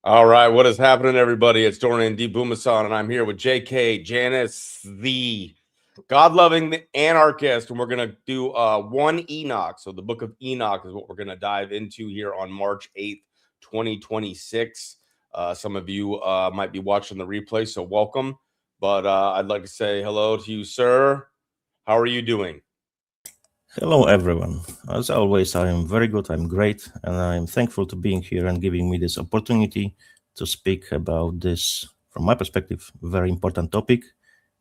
All right, what is happening, everybody? It's Dorian, D Booma San, and I'm here with JK, Janusz, the God Loving Anarchist, and we're going to do one Enoch. So the book of Enoch is what we're going to dive into here on March 8th, 2026. Some of you might be watching the replay, so welcome. But I'd like to say hello to you, sir. How are you doing? Hello, everyone. As always, I am very good, I'm great, and I'm thankful to being here and giving me this opportunity to speak about this, from my perspective, very important topic,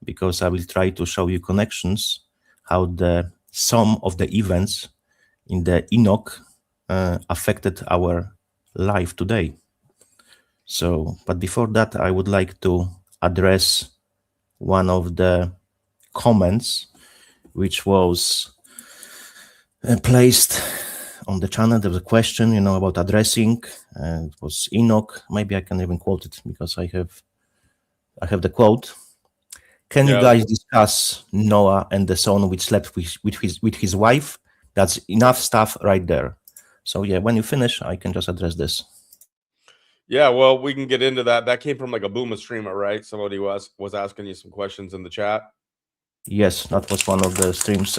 because I will try to show you connections, how the sum of the events in the Enoch affected our life today. So, but before that, I would like to address one of the comments, which was placed on the channel. There was a question, about addressing, and it was Enoch. Maybe I can even quote it because I have the quote. Can you guys discuss Noah and the son which slept with his wife? That's enough stuff right there. So yeah, when you finish, I can just address this. Yeah, well, we can get into that. That came from like a Booma streamer, right? Somebody was asking you some questions in the chat. Yes, that was one of the streams.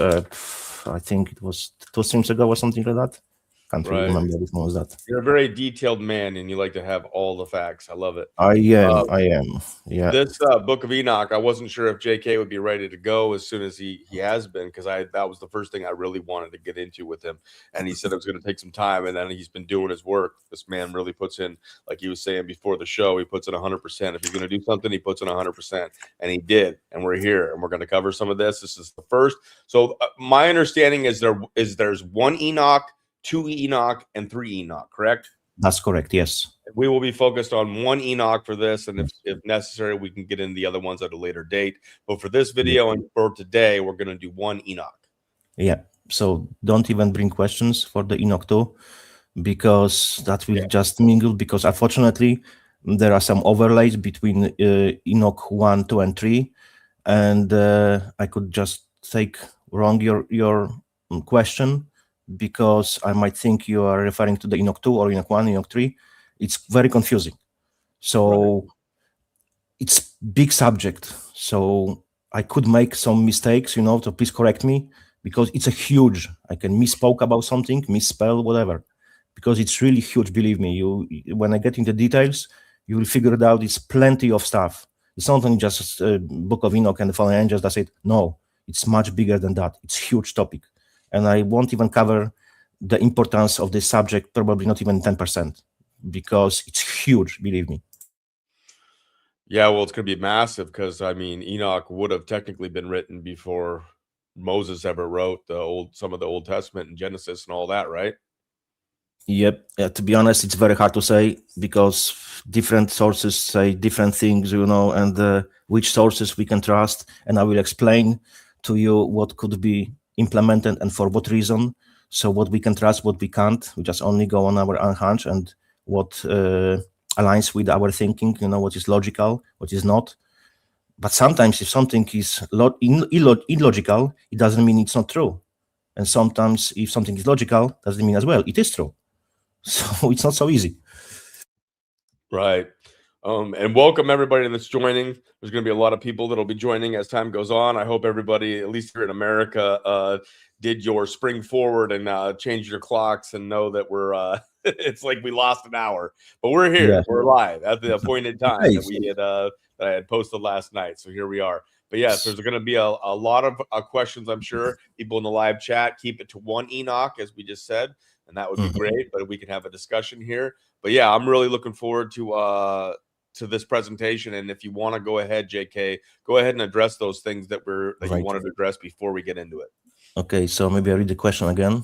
I think it was 2 streams ago or something like that. Can't really remember which one was that. You're a very detailed man, and you like to have all the facts. I love it. I am. Yeah. This book of Enoch, I wasn't sure if JK would be ready to go as soon as he has been, because that was the first thing I really wanted to get into with him. And he said it was going to take some time, and then he's been doing his work. This man really puts in, like he was saying before the show, he puts in 100%. If he's going to do something, he puts in 100%, and he did. And we're here, and we're going to cover some of this. This is the first. So my understanding is there's 1 Enoch, 2 Enoch, and 3 Enoch, correct? That's correct, yes. We will be focused on 1 Enoch for this, and if necessary, we can get in the other ones at a later date. But for this video and for today, we're going to do 1 Enoch. Yeah, so don't even bring questions for the Enoch 2, because that will just mingle, because unfortunately, there are some overlays between Enoch 1, 2, and 3, and I could just take wrong your question, because I might think you are referring to the Enoch 2 or Enoch 1, Enoch 3. It's very confusing. So it's big subject. So I could make some mistakes, so please correct me, because it's a huge, I can misspoke about something, misspell, whatever, because it's really huge, believe me. When I get into details, you will figure it out. It's plenty of stuff. It's not only just a book of Enoch and the fallen angels, that's it. No, it's much bigger than that. It's a huge topic. And I won't even cover the importance of this subject, probably not even 10%, because it's huge, believe me. Yeah, well, it's going to be massive, because, I mean, Enoch would have technically been written before Moses ever wrote some of the Old Testament and Genesis and all that, right? Yep. To be honest, it's very hard to say, because different sources say different things, and which sources we can trust. And I will explain to you what could be implemented and for what reason. So what we can trust, what we can't. We just only go on our own hunch and what aligns with our thinking, what is logical, what is not. But sometimes if something is illogical, it doesn't mean it's not true. And sometimes if something is logical, doesn't mean as well it is true. So it's not so easy. Right. And welcome everybody that's joining. There's going to be a lot of people that'll be joining as time goes on. I hope everybody, at least here in America, did your spring forward and change your clocks and know that we're it's like we lost an hour, but we're here. Yeah. We're live at the appointed time that we had that I had posted last night. So here we are. But yes, there's going to be a lot of questions, I'm sure. People in the live chat, keep it to 1 Enoch, as we just said, and that would be great. But we can have a discussion here. But yeah, I'm really looking forward to this presentation. And if you want to go ahead, JK, go ahead and address those things that you wanted to address before we get into it. Okay, so maybe I read the question again.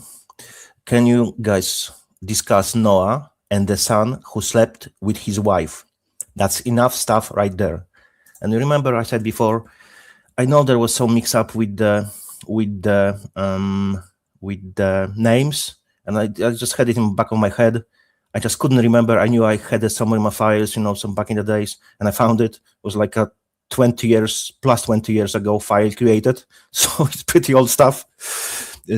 Can you guys discuss Noah and the son who slept with his wife? That's enough stuff right there. And you remember I said before, I know there was some mix up with the names, and I just had it in the back of my head. I just couldn't remember. I knew I had it somewhere in my files, some back in the days, and I found it. It was like a 20 years ago file created. So it's pretty old stuff.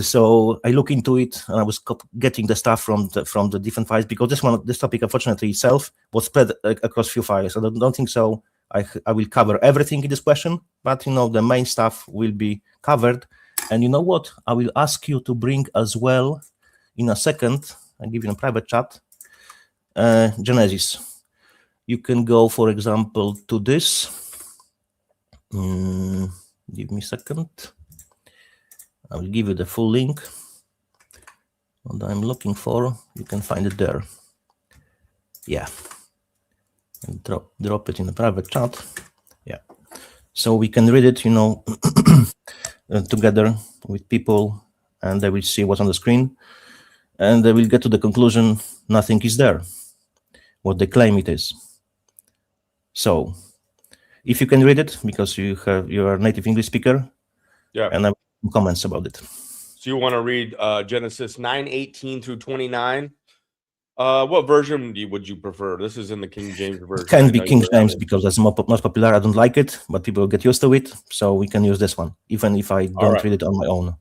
So I look into it, and I was getting the stuff from the different files, because this topic, unfortunately, itself was spread across few files. I don't think so. I will cover everything in this question, but the main stuff will be covered. And you know what? I will ask you to bring as well in a second. I'll give you a private chat. Genesis. You can go, for example, to this. Give me a second. I will give you the full link. What I'm looking for, you can find it there. Yeah. And drop it in the private chat. Yeah. So we can read it, together with people, and they will see what's on the screen, and they will get to the conclusion nothing is there, what they claim it is. So if you can read it, because you are a native English speaker, and I have comments about it. So you want to read Genesis 9:18 through 29. What version would you prefer? This is in the King James version. It can be King James because that's most popular. I don't like it, but people get used to it, so we can use this one, even if I don't read it on my own.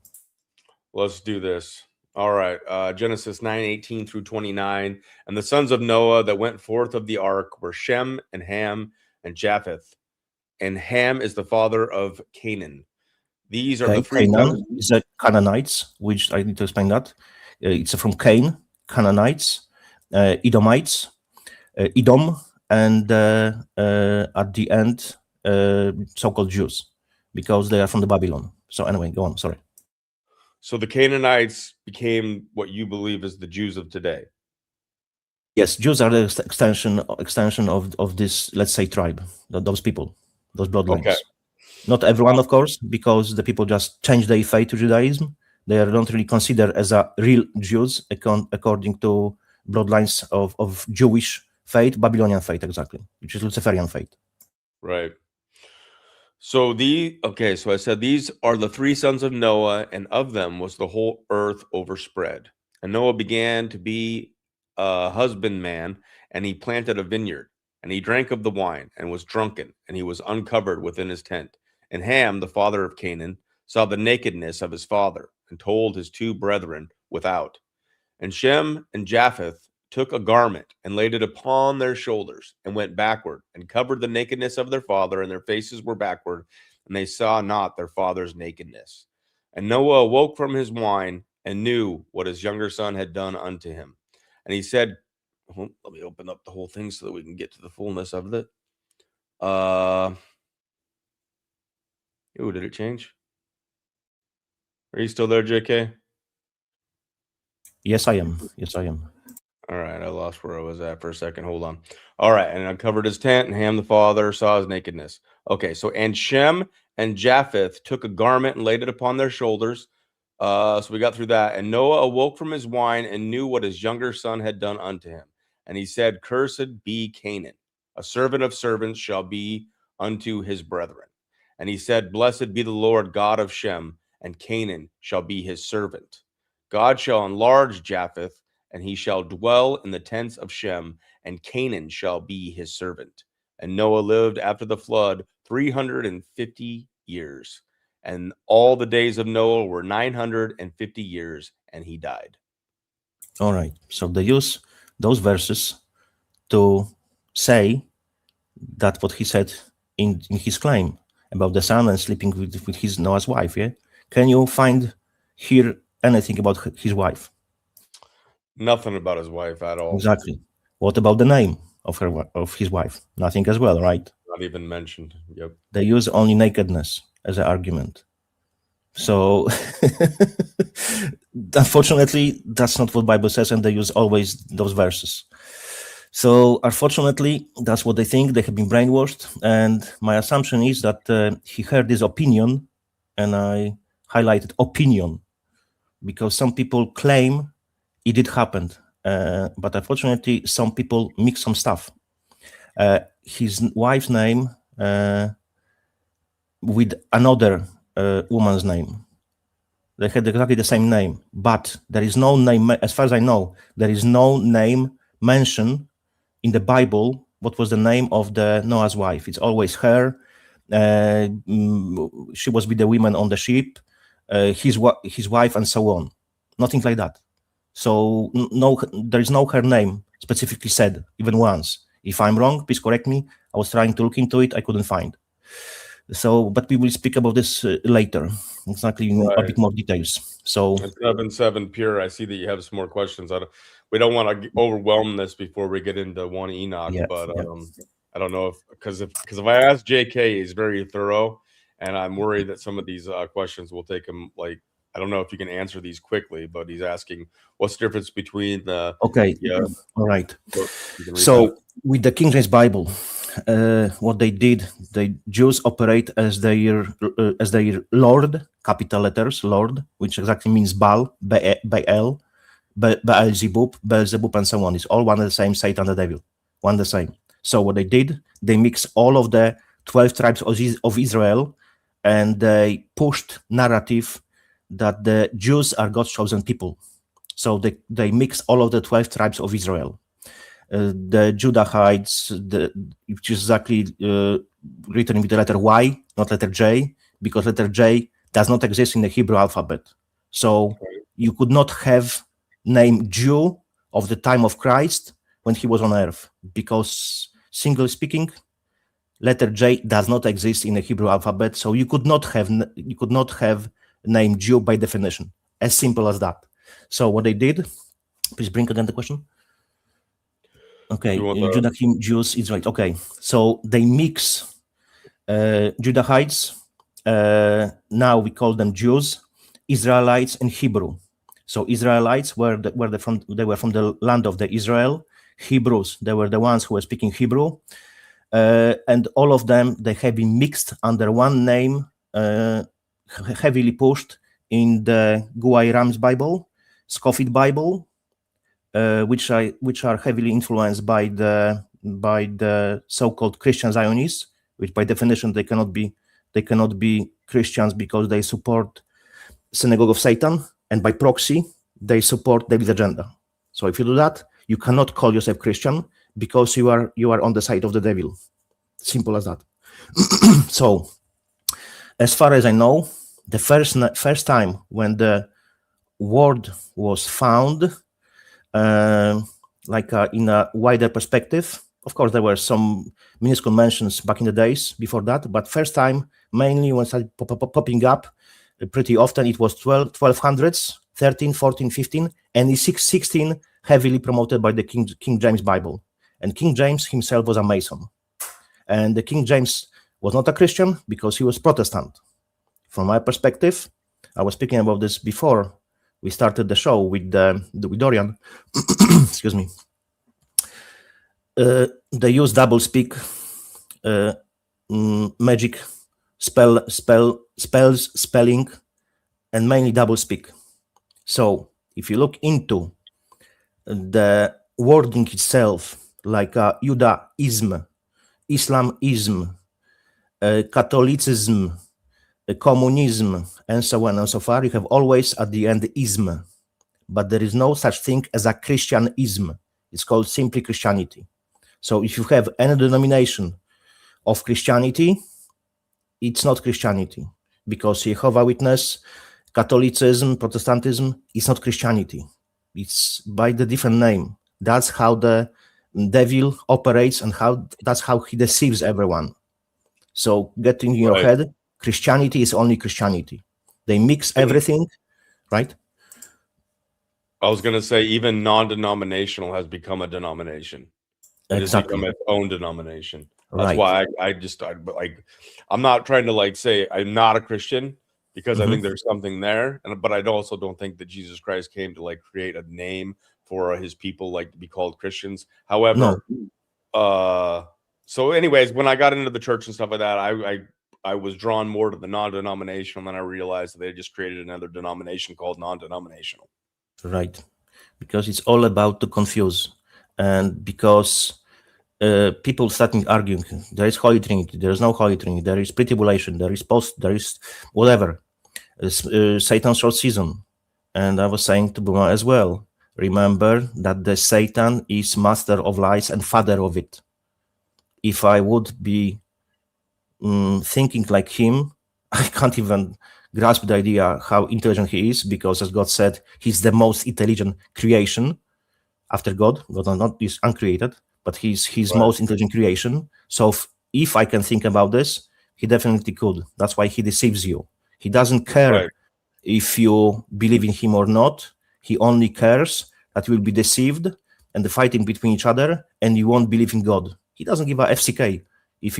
Let's do this. All right. Genesis 9:18 through 29. And the sons of Noah that went forth of the ark were Shem and Ham and Japheth. And Ham is the father of Canaan. These are the three. Canaan is the Canaanites, which I need to explain that. It's from Cain, Canaanites, Edomites, Edom, and at the end, so-called Jews, because they are from the Babylon. So anyway, go on. Sorry. So the Canaanites became what you believe is the Jews of today. Yes, Jews are the extension of this, let's say, tribe, those people, those bloodlines. Okay. Not everyone, of course, because the people just change their faith to Judaism. They are not really considered as a real Jews according to bloodlines of Jewish faith, Babylonian faith, exactly, which is Luciferian faith. Right. So so I said these are the three sons of Noah, and of them was the whole earth overspread. And Noah began to be a husbandman, and he planted a vineyard, and he drank of the wine, and was drunken, and he was uncovered within his tent. And Ham, the father of Canaan, saw the nakedness of his father, and told his two brethren without. And Shem and Japheth took a garment and laid it upon their shoulders, and went backward, and covered the nakedness of their father, and their faces were backward, and they saw not their father's nakedness. And Noah awoke from his wine, and knew what his younger son had done unto him. And he said, let me open up the whole thing so that we can get to the fullness of it. Did it change? Are you still there, JK? Yes, I am. Yes, I am. All right, I lost where I was at for a second. Hold on. All right, and uncovered his tent, and Ham the father saw his nakedness. Okay, so and Shem and Japheth took a garment and laid it upon their shoulders. So we got through that. And Noah awoke from his wine and knew what his younger son had done unto him. And he said, Cursed be Canaan, a servant of servants shall be unto his brethren. And he said, Blessed be the Lord God of Shem, and Canaan shall be his servant. God shall enlarge Japheth, and he shall dwell in the tents of Shem, and Canaan shall be his servant. And Noah lived after the flood 350 years. And all the days of Noah were 950 years, and he died. All right. So they use those verses to say that what he said in his claim about the son and sleeping with his Noah's wife. Yeah. Can you find here anything about his wife? Nothing about his wife at all. Exactly. What about the name of his wife? Nothing as well, right? Not even mentioned. Yep. They use only nakedness as an argument. So unfortunately, that's not what the Bible says, and they use always those verses. So unfortunately, that's what they think. They have been brainwashed, and my assumption is that he heard this opinion, and I highlighted opinion, because some people claim it did happen, but unfortunately, some people mix some stuff. His wife's name with another woman's name. They had exactly the same name, but there is no name, as far as I know, there is no name mentioned in the Bible what was the name of the Noah's wife. It's always her. She was with the women on the ship. his wife, and so on. Nothing like that. So no, there is no her name specifically said even once. If I'm wrong, please correct me. I was trying to look into it, I couldn't find. So, but we will speak about this later, exactly in a bit more details. So, 7-7 pure. I see that you have some more questions. We don't want to overwhelm this before we get into one Enoch, but I don't know because if I ask JK, he's very thorough, and I'm worried that some of these questions will take him like. I don't know if you can answer these quickly, but he's asking what's the difference between the. Okay. All right. So with the King James Bible, what they did, the Jews operate as their Lord, capital letters, Lord, which exactly means Baal, Baal, Beelzebub, and so on. It's all one and the same, Satan, the devil, one and the same. So what they did, they mixed all of the 12 tribes of Israel, and they pushed narrative that the Jews are God's chosen people. So they mix all of the 12 tribes of Israel. The Judahites, which is exactly written with the letter Y, not letter J, because letter J does not exist in the Hebrew alphabet. So you could not have name Jew of the time of Christ when he was on earth, because single speaking, letter J does not exist in the Hebrew alphabet. So you could not have name Jew by definition, as simple as that. So what they did, please bring again the question. Okay, Judahism, Jews, Israel. Okay, so they mix Judahites. Now we call them Jews, Israelites, and Hebrew. So Israelites were from the land of the Israel. Hebrews, they were the ones who were speaking Hebrew, and all of them, they have been mixed under one name. Heavily pushed in the Guai Ram's Bible, Scofield Bible, which are heavily influenced by the so-called Christian Zionists, which by definition they cannot be Christians because they support Synagogue of Satan, and by proxy they support David's agenda. So if you do that, you cannot call yourself Christian because you are on the side of the devil. Simple as that. So, as far as I know, the first time when the word was found, in a wider perspective, of course there were some minuscule mentions back in the days before that, but first time mainly when it started popping up pretty often, it was 1200s, 13, 14, 15, and in 16 heavily promoted by the King James Bible. And King James himself was a Mason. And the King James was not a Christian because he was Protestant. From my perspective, I was speaking about this before we started the show with Dorian. Excuse me. They use double speak, magic, spells, spelling, and mainly double speak. So if you look into the wording itself, like Judaism, Islamism, Catholicism, communism, and so on and so far, you have always at the end ism, but there is no such thing as a Christianism. It's called simply Christianity. So if you have any denomination of Christianity, it's not Christianity, because Jehovah's Witness, Catholicism, Protestantism is not Christianity. It's by the different name. That's how the devil operates, and that's how he deceives everyone. So get in your head, Christianity is only Christianity. They mix everything, right? I was going to say even non-denominational has become a denomination. It has become its own denomination. That's why I'm not trying to say I'm not a Christian, because I think there's something there, but I also don't think that Jesus Christ came to create a name for his people to be called Christians. However, so anyways, when I got into the church and stuff like that, I was drawn more to the non-denominational, and then I realized that they just created another denomination called non-denominational. Right, because it's all about to confuse, and because people starting arguing, there is Holy Trinity, there is no Holy Trinity, there is pre-tribulation, there is post, there is whatever, Satan's short season. And I was saying to Booma as well, remember that the Satan is master of lies and father of it. If I would be thinking like him, I can't even grasp the idea how intelligent he is, because as God said, he's the most intelligent creation after God. God is uncreated, but he's his most intelligent creation. So if I can think about this, he definitely could. That's why he deceives you. He doesn't care if you believe in him or not. He only cares that you will be deceived and the fighting between each other, and you won't believe in God. He doesn't give a FCK if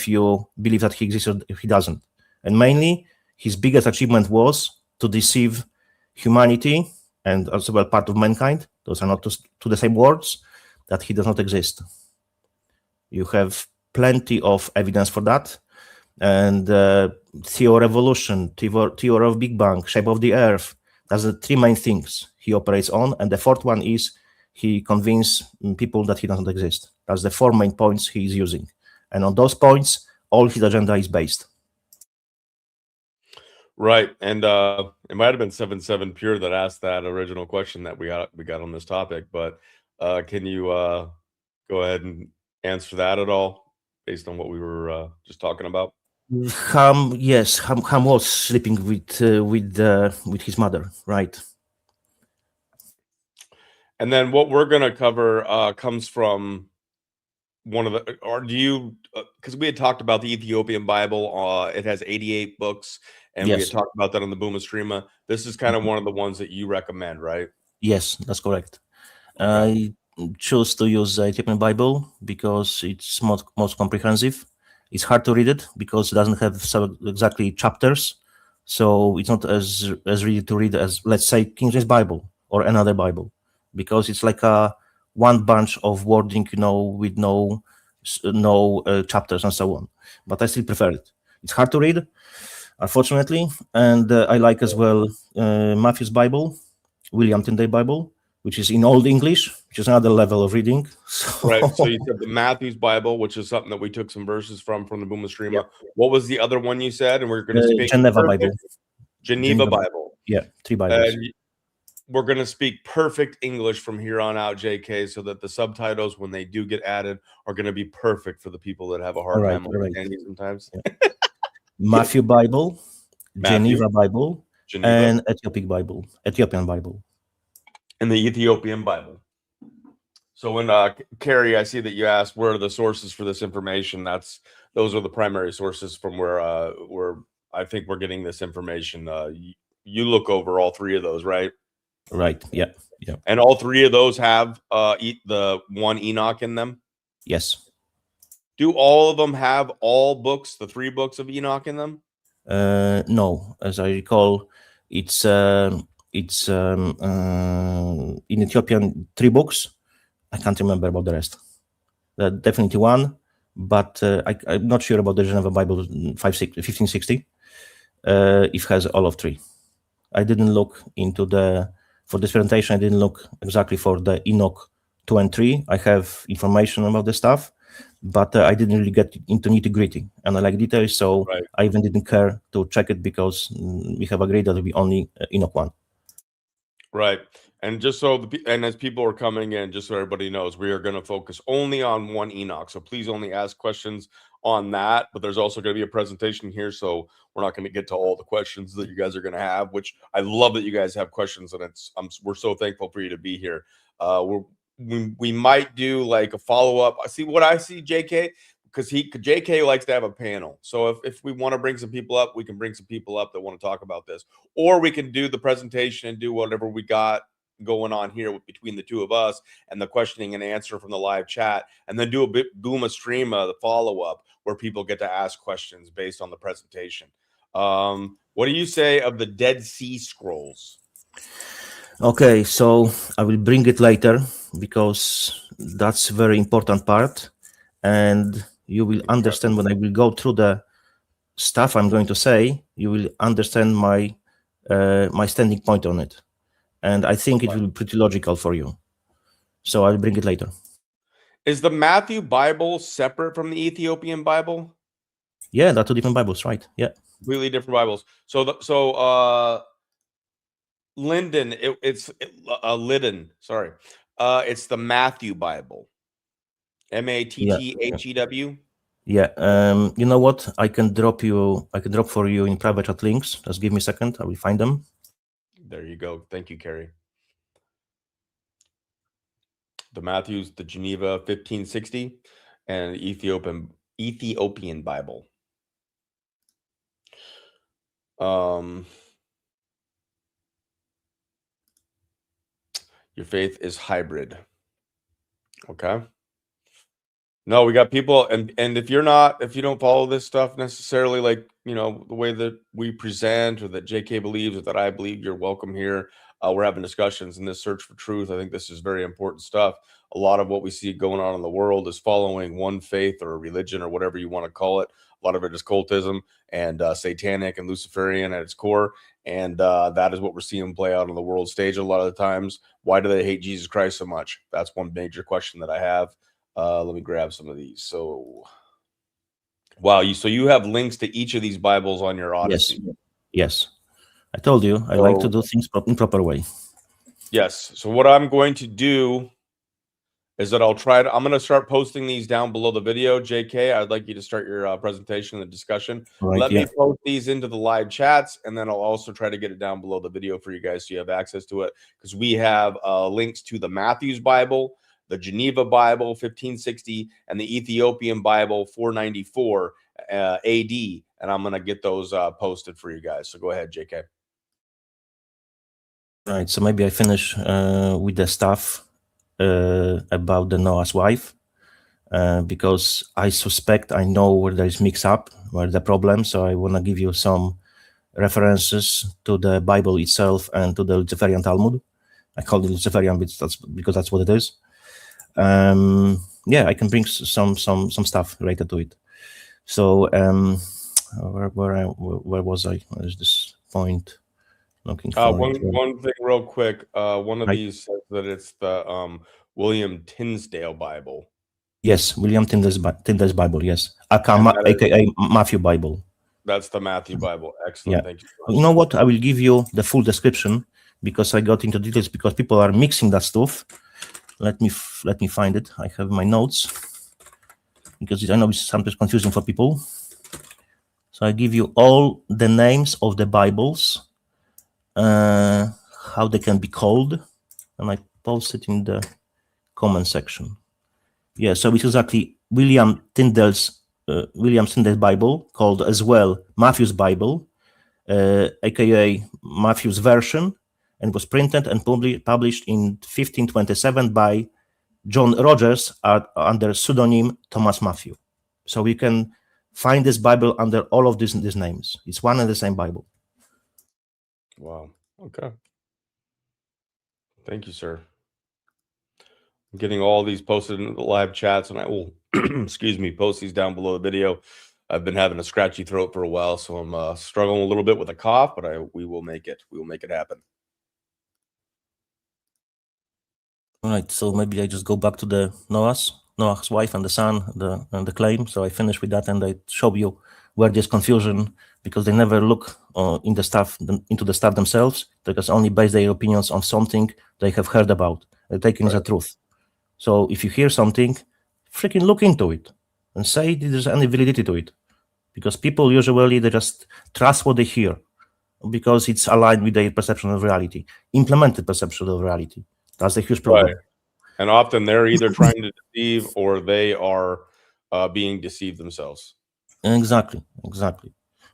you believe that he exists or if he doesn't. And mainly, his biggest achievement was to deceive humanity and also well part of mankind. Those are not to the same words, that he does not exist. You have plenty of evidence for that. And theory of evolution, theory of Big Bang, shape of the Earth. That's the three main things he operates on. And the fourth one is he convinces people that he doesn't exist. That's the four main points he is using. And on those points, all his agenda is based. Right. And it might have been 77 Pure that asked that original question that we got on this topic. But can you go ahead and answer that at all based on what we were just talking about? Ham was sleeping with his mother, right? And then what we're going to cover comes from one of the, or do you, because we had talked about the Ethiopian Bible, it has 88 books, and we had talked about that on the Booma Streama. This is kind of one of the ones that you recommend, right? Yes, that's correct. Okay. I chose to use the Ethiopian Bible because it's most comprehensive. It's hard to read it because it doesn't have exactly chapters, so it's not as easy to read as, let's say, King James Bible or another Bible, because it's like a one bunch of wording, with no chapters and so on. But I still prefer it. It's hard to read, unfortunately, and I like as well Matthew's Bible, William Tyndale Bible, which is in Old English, which is another level of reading. Right. So you said the Matthew's Bible, which is something that we took some verses from the Booma Streama. Yeah. What was the other one you said? And we're going to speak Geneva Bible. Geneva Bible. Yeah, 3 Bibles. And we're going to speak perfect English from here on out, JK, so that the subtitles, when they do get added, are going to be perfect for the people that have a hard time understanding sometimes. Yeah. Matthew Bible, Geneva Bible, and Ethiopian Bible. And the Ethiopian Bible. So when Carrie, I see that you asked where are the sources for this information. Those are the primary sources from where I think we're getting this information. You look over all three of those, right? Right. Yeah. Yeah. And all three of those have the one Enoch in them. Yes. Do all of them have all books, the 3 books of Enoch in them? No, as I recall, it's in Ethiopian 3 books. I can't remember about the rest. Definitely 1, but I'm not sure about the Geneva Bible 1560. It has all of 3. I didn't look into for this presentation. I didn't look exactly for the Enoch 2 and 3. I have information about the stuff, but I didn't really get into nitty-gritty, and I like details, so I even didn't care to check it because we have agreed that it will be only Enoch 1. Right. And just so as people are coming in, just so everybody knows, we are going to focus only on one Enoch. So please only ask questions on that. But there's also going to be a presentation here, so we're not going to get to all the questions that you guys are going to have. Which I love that you guys have questions, and we're so thankful for you to be here. We might do like a follow up. See what I see, JK, because JK likes to have a panel. So if we want to bring some people up, we can bring some people up that want to talk about this, or we can do the presentation and do whatever we got going on here between the two of us and the questioning and answer from the live chat, and then do a bit Booma Streama, the follow-up where people get to ask questions based on the presentation. What do you say of the Dead Sea Scrolls? Okay, so I will bring it later because that's a very important part, and you will understand when I will go through the stuff I'm going to say. You will understand my standing point on it. And I think it will be pretty logical for you. So I'll bring it later. Is the Matthew Bible separate from the Ethiopian Bible? Yeah, they're 2 different Bibles, right? Yeah. Completely different Bibles. Linden, it's sorry. It's the Matthew Bible. Matthew. Yeah. You know what? I can drop for you in private chat links. Just give me a second. I will find them. There you go. Thank you, Carrie. The Matthews, the Geneva 1560, and Ethiopian Bible. Your faith is hybrid. Okay. No, we got people, and if you don't follow this stuff necessarily, like, you know, the way that we present or that JK believes or that I believe, you're welcome here. We're having discussions in this search for truth. I think this is very important stuff. A lot of what we see going on in the world is following one faith or a religion or whatever you want to call it. A lot of it is cultism and satanic and Luciferian at its core. And that is what we're seeing play out on the world stage a lot of the times. Why do they hate Jesus Christ so much? That's one major question that I have. Let me grab some of these. So, wow, you have links to each of these Bibles on your Odyssey. Yes. I told you I like to do things in proper way. Yes. So what I'm going to do is that I'm going to start posting these down below the video. JK, I'd like you to start your presentation and the discussion. Right, Let me post these into the live chats, and then I'll also try to get it down below the video for you guys so you have access to it, because we have links to the Matthews Bible, the Geneva Bible 1560, and the Ethiopian Bible 494 AD, and I'm going to get those posted for you guys. So go ahead, JK. Right, so maybe I finish with the stuff about the Noah's wife, because I suspect I know where there is mix-up, where the problem, so I want to give you some references to the Bible itself and to the Luciferian Talmud. I call it Luciferian because that's what it is. Yeah, I can bring some stuff related to it. So where was I? Where's this point? Looking for one thing real quick. One of these says that it's the William Tinsdale Bible. Yes, William Tyndale's Bible. Yes, aka Matthew Bible. That's the Matthew Bible. Excellent. Yeah. Thank you. You know what? I will give you the full description because I got into details because people are mixing that stuff. Let me find it. I have my notes because I know it's sometimes confusing for people. So I give you all the names of the Bibles, how they can be called, and I post it in the comment section. Yeah, so it's exactly William Tyndale's Bible, called as well Matthew's Bible, aka Matthew's version, and was printed and published in 1527 by John Rogers under pseudonym Thomas Matthew. So we can find this Bible under all of these names. It's one and the same Bible. Wow. Okay. Thank you, sir. I'm getting all these posted in the live chats, and I will, excuse me, post these down below the video. I've been having a scratchy throat for a while, so I'm struggling a little bit with a cough, but we will make it. We will make it happen. All right, so maybe I just go back to the Noah's wife and the son, the claim. So I finish with that, and I show you where there's confusion because they never look into the stuff themselves. They just only base their opinions on something they have heard about. They're taking the truth. So if you hear something, freaking look into it and say if there's any validity to it, because people usually they just trust what they hear because it's aligned with their perception of reality, implemented perception of reality. That's a huge problem. Right. And often they're either trying to deceive or they are being deceived themselves. Exactly.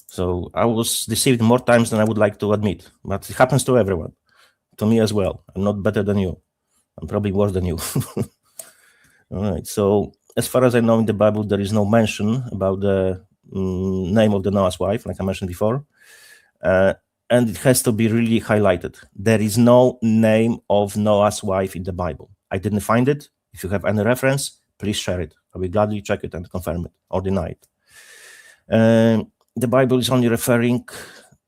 So I was deceived more times than I would like to admit, but it happens to everyone, to me as well. I'm not better than you. I'm probably worse than you. All right. So as far as I know in the Bible, there is no mention about the name of the Noah's wife, like I mentioned before. And it has to be really highlighted. There is no name of Noah's wife in the Bible. I didn't find it. If you have any reference, please share it. I will gladly check it and confirm it or deny it. The Bible is only referring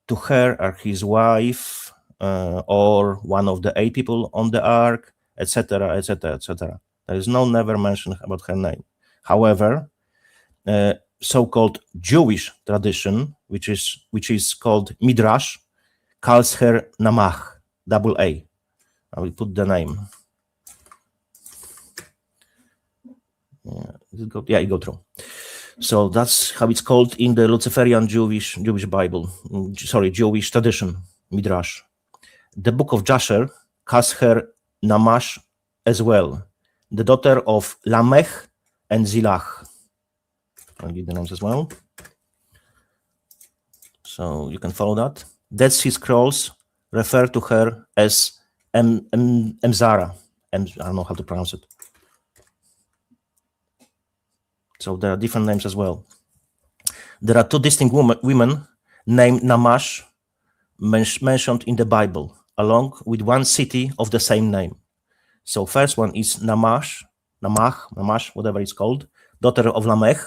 to her or his wife or one of the 8 people on the ark, etc., etc., etc. There is no never mention about her name. However, so-called Jewish tradition, which is called Midrash, calls her Namach, double A. I will put the name. Yeah, it go through. So that's how it's called in the Luciferian Jewish Bible. Jewish tradition, Midrash. The book of Jasher has her Namash as well, the daughter of Lamech and Zilach. I'll give the names as well. So you can follow that. Dead Sea Scrolls refer to her as Emzara. I don't know how to pronounce it. So there are different names as well. There are two distinct women named Namash mentioned in the Bible, along with one city of the same name. So first one is Namash, whatever it's called, daughter of Lamech.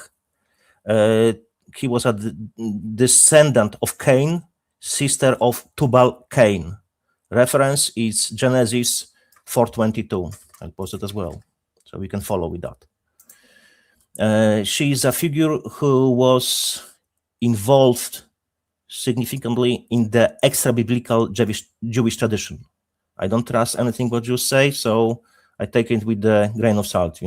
He was a descendant of Cain, sister of Tubal-Cain. Reference is Genesis 4:22. I'll post it as well, so we can follow with that. She is a figure who was involved significantly in the extra-biblical Jewish tradition. I don't trust anything what Jews say, so I take it with a grain of salt,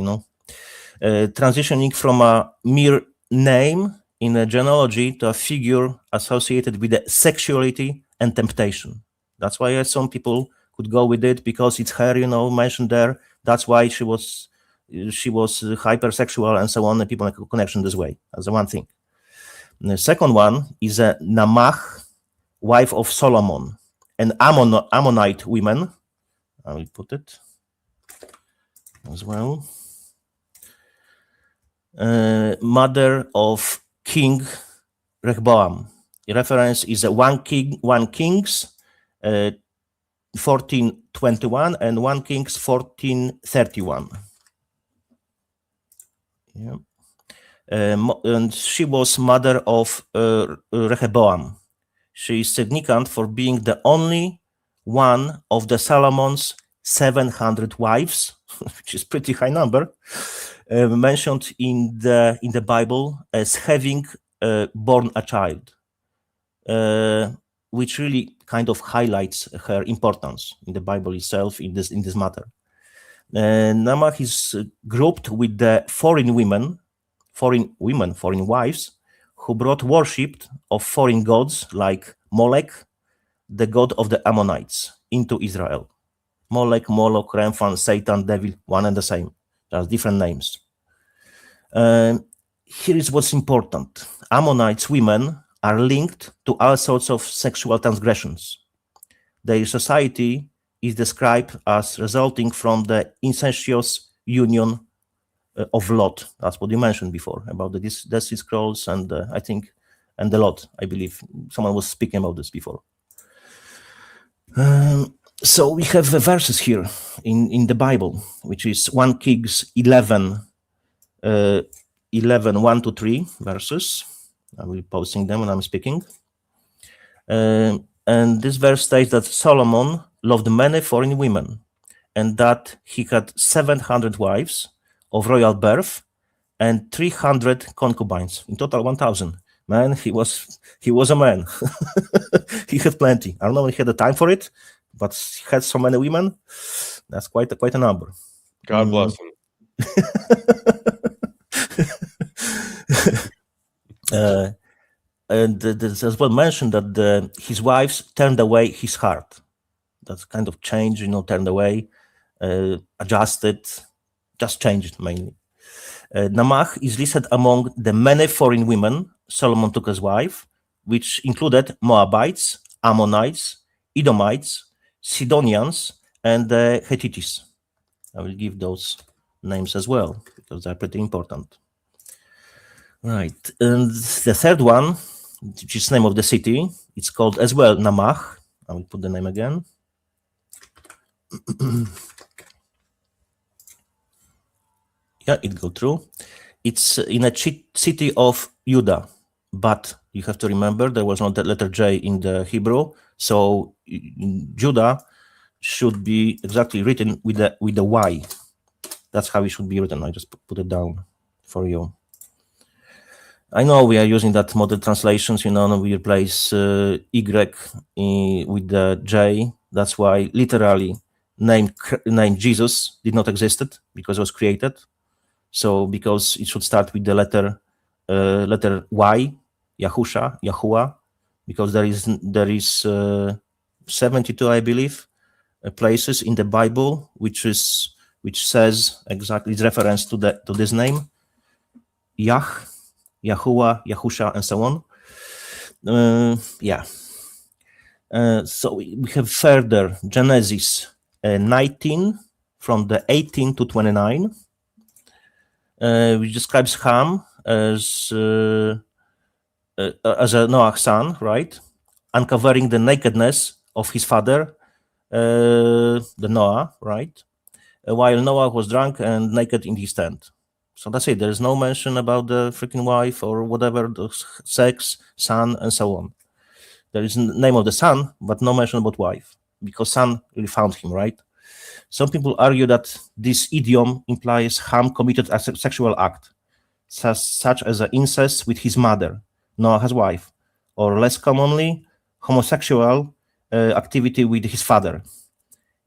transitioning from a mere name in a genealogy to a figure associated with the sexuality and temptation. That's why some people could go with it, because it's her, mentioned there. That's why she was hypersexual and so on, and people make a connection this way. That's the one thing. And the second one is a Namach, wife of Solomon, an Ammonite woman. I will put it as well. Mother of King Rehoboam. The reference is 1 Kings 14:21 and 1 Kings 14:31. Yeah. And she was mother of Rehoboam. She is significant for being the only one of the Solomon's 700 wives, which is pretty high number, mentioned in the Bible as having born a child, which really kind of highlights her importance in the Bible itself in this matter. Namach is grouped with the foreign wives who brought worship of foreign gods like Molech, the god of the Ammonites, into Israel. Molech, Moloch, Remphan, Satan, devil, one and the same. There's different names. Here is what's important. Ammonites women are linked to all sorts of sexual transgressions. Their society is described as resulting from the incestuous union of Lot. That's what you mentioned before about the Dead Sea Scrolls and I think and the Lot. I believe someone was speaking about this before. So we have verses here in the Bible, which is 1 Kings 11, 1-3 verses. I will be posting them when I'm speaking. And this verse states that Solomon loved many foreign women, and that he had 700 wives of royal birth and 300 concubines. In total, 1,000. Man, he was a man. He had plenty. I don't know if he had the time for it, but he had so many women. That's quite a number. God bless him. And there's as well mentioned that his wives turned away his heart. That's kind of change, turned away, adjusted, just changed mainly. Namach is listed among the many foreign women Solomon took as wife, which included Moabites, Ammonites, Edomites, Sidonians, and Hittites. I will give those names as well, because they're pretty important. Right, and the third one, which is the name of the city, it's called as well Namach. I will put the name again. Yeah, it go through. It's in a city of Judah, but you have to remember there was not the letter J in the Hebrew, so Judah should be exactly written with the Y. That's how it should be written. I just put it down for you. I know we are using that modern translations, we replace Y with the J. That's why literally name Jesus did not exist because it was created. So because it should start with the letter letter Y, Yahusha, Yahuwah, because there is 72, I believe, places in the Bible which says exactly its reference to this name, Yah, Yahuwah, Yahusha, and so on. So we have further Genesis 19 from the 18 to 29, which describes Ham as a Noah's son, right? Uncovering the nakedness of his father, the Noah, right? While Noah was drunk and naked in his tent. So that's it. There is no mention about the freaking wife or whatever, the sex, son, and so on. There is the name of the son, but no mention about wife, because son really found him, right? Some people argue that this idiom implies Ham committed a sexual act, such as an incest with his mother, Noah's wife, or less commonly, homosexual activity with his father,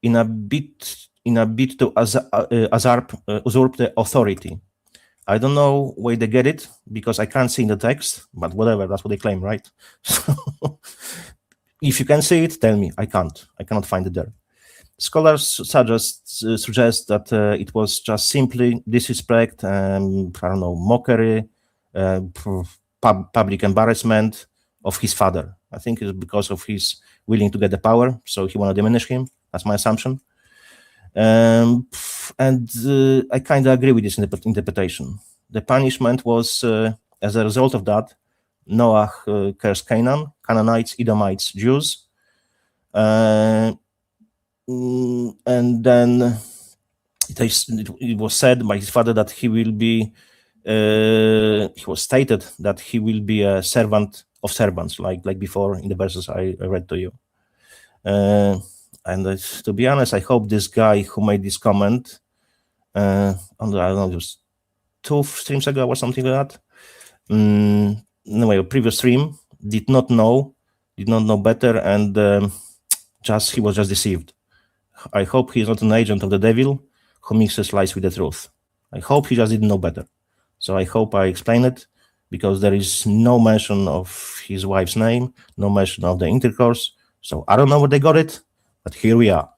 in a bid to usurp the authority. I don't know where they get it, because I can't see in the text, but whatever, that's what they claim, right? If you can see it, tell me. I cannot find it there. Scholars suggest that it was just simply disrespect, mockery, public embarrassment of his father. I think it's because of his willing to get the power, so he want to diminish him. That's my assumption. And I kind of agree with this interpretation. The punishment was, as a result of that, Noah cursed Canaan, Canaanites, Edomites, Jews. And then it was said by his father that he will be, he was stated that he will be a servant of servants, like before in the verses I read to you. And to be honest, I hope this guy who made this comment, I don't know, it was 2 streams ago or something like that. Anyway, a previous stream did not know better, and he was just deceived. I hope he's not an agent of the devil who mixes lies with the truth. I hope he just didn't know better. So I hope I explain it, because there is no mention of his wife's name, no mention of the intercourse. So I don't know where they got it, but here we are.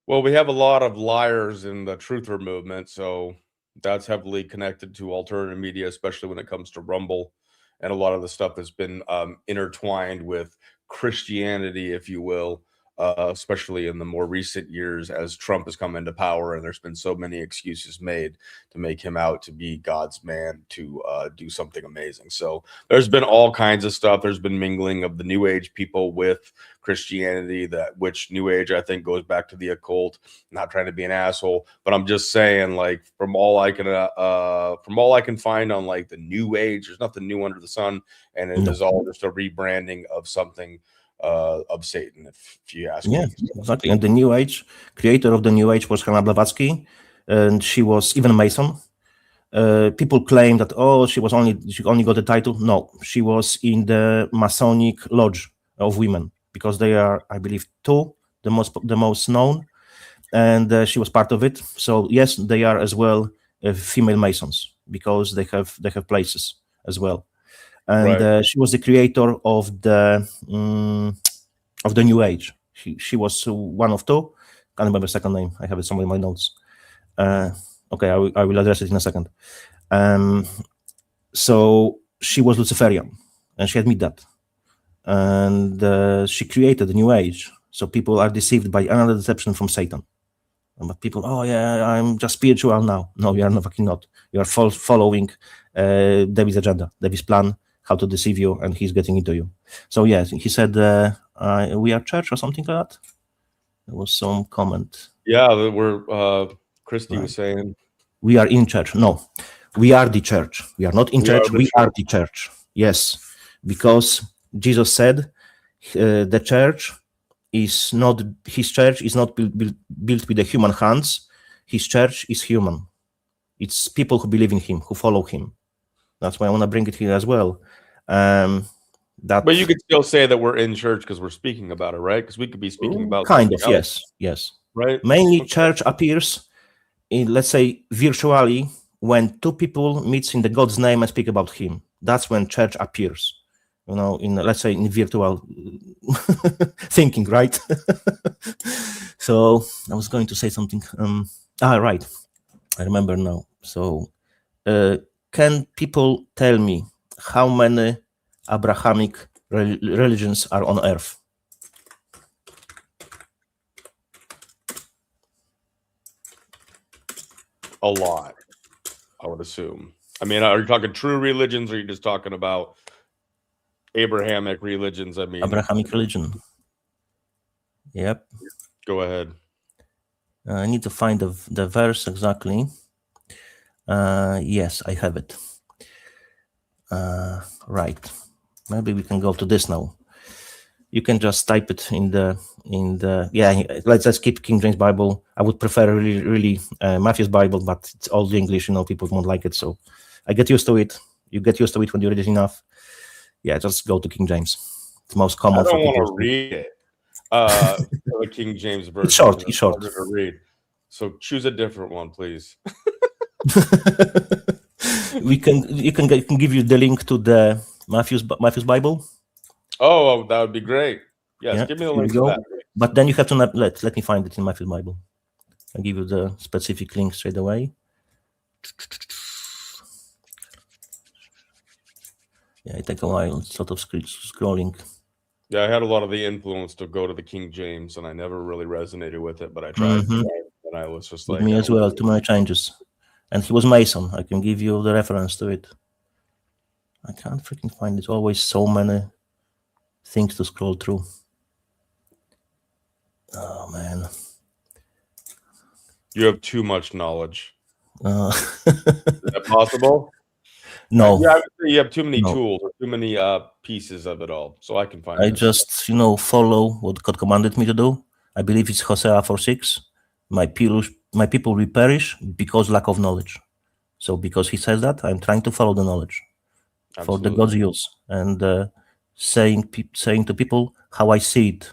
Well, we have a lot of liars in the truther movement, so that's heavily connected to alternative media, especially when it comes to Rumble. And a lot of the stuff has been intertwined with Christianity, if you will, especially in the more recent years as Trump has come into power, and there's been so many excuses made to make him out to be God's man to do something amazing. So there's been all kinds of stuff. There's been mingling of the New Age people with Christianity, which New Age I think goes back to the occult. Not trying to be an asshole, but I'm just saying, like, from all I can find on like the New Age, there's nothing new under the sun, and it is all just a rebranding of something of Satan, if you ask me. Exactly. And the New Age creator of the New Age was Hanna Blavatsky, and she was even Mason. People claim that she only got the title. No, she was in the Masonic Lodge of women, because they are, I believe, 2, the most known, and she was part of it. So yes, they are as well female Masons, because they have places as well. And she was the creator of the New Age. She was one of 2. Can't remember the second name. I have it somewhere in my notes. Okay, I will address it in a second. So she was Luciferian, and she admitted that. And she created the New Age. So people are deceived by another deception from Satan. But people, I'm just spiritual now. No, you are not, fucking not. You are following David's agenda, David's plan, how to deceive you, and he's getting into you. So yes, he said, we are church or something like that. There was some comment. Yeah, we're Christy was saying we are in church. No, we are the church. We are not in church. We are the church. Yes, because Jesus said the church is not, his church is not built with the human hands. His church is human. It's people who believe in him, who follow him. That's why I want to bring it here as well. But you could still say that we're in church because we're speaking about it, right? Because we could be speaking about kind of else. Yes, right. Mainly, church appears in, let's say, virtually when two people meets in the God's name and speak about Him. That's when church appears. In let's say in virtual thinking, right? So I was going to say something. Right, I remember now. So, can people tell me how many Abrahamic religions are on Earth? A lot, I would assume. I mean, are you talking true religions, or are you just talking about Abrahamic religions? I mean, Abrahamic religion. Yep. Go ahead. I need to find the verse exactly. Yes, I have it. Right. Maybe we can go to this now. You can just type it in the let's keep King James Bible. I would prefer really Matthew's Bible, but it's all English, people won't like it. So I get used to it. You get used to it when you read it enough. Yeah, just go to King James. It's most common. I don't want to read it. The King James version. It's short. To read. So choose a different one, please. You can give you the link to the Matthew's Bible. Oh, that would be great. Yes, give me the link to that. But then you have to let me find it in Matthew's Bible. I'll give you the specific link straight away. Yeah, it takes a while. It's a lot of scrolling. Yeah, I had a lot of the influence to go to the King James, and I never really resonated with it, but I tried. And I was just like, me as well. Too many changes. And he was Mason. I can give you the reference to it. I can't freaking find it. Always so many things to scroll through. Oh, man. You have too much knowledge. Is that possible? No. Yeah, you have too many tools or too many pieces of it all. So I can find it. I just, follow what God commanded me to do. I believe it's Hosea 4:6. My people will perish because lack of knowledge. So because he says that, I'm trying to follow the knowledge. Absolutely. For the God's use and saying to people how I see it.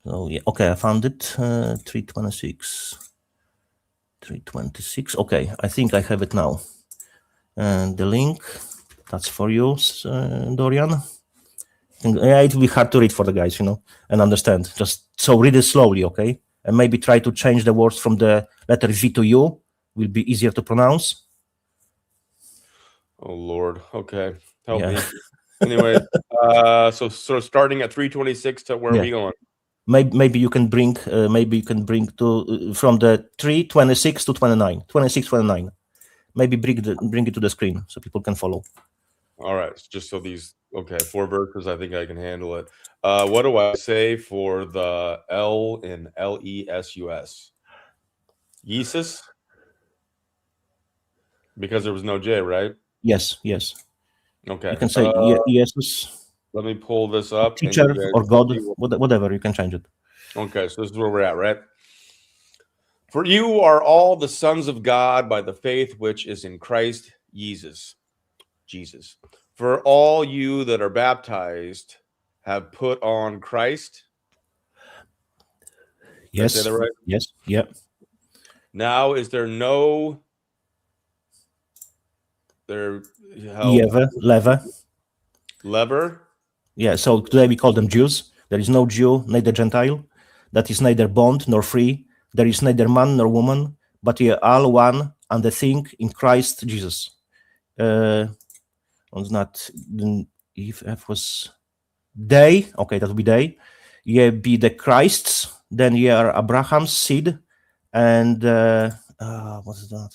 So yeah, okay, I found it. 326. Okay, I think I have it now. And the link, that's for you, Dorian. Yeah, it will be hard to read for the guys, and understand. Just so read it slowly, okay? And maybe try to change the words from the letter V to U. Will be easier to pronounce. Oh, Lord. Okay. Help me. Anyway, so starting at 326 to where are we going? Maybe you can bring to from the 326 to 29. 26, 29. Maybe bring it to the screen so people can follow. All right. Just so these 4 verses, I think I can handle it. What do I say for the L in LESUS? Yesus? Because there was no J, right? Yes. Okay. You can say Jesus. Let me pull this up. Teacher or God, whatever, you can change it. Okay, so this is where we're at, right? For you are all the sons of God by the faith which is in Christ Jesus. For all you that are baptized have put on Christ. Yes. Did I say that right? Yes. Yep. Now is there no lever? Yeah, so today we call them Jews. There is no Jew, neither Gentile. That is neither bond nor free. There is neither man nor woman, but ye are all one and the thing in Christ Jesus. It's not if F was they. Okay, that would be they. Ye be the Christs, then ye are Abraham's seed, and what is that?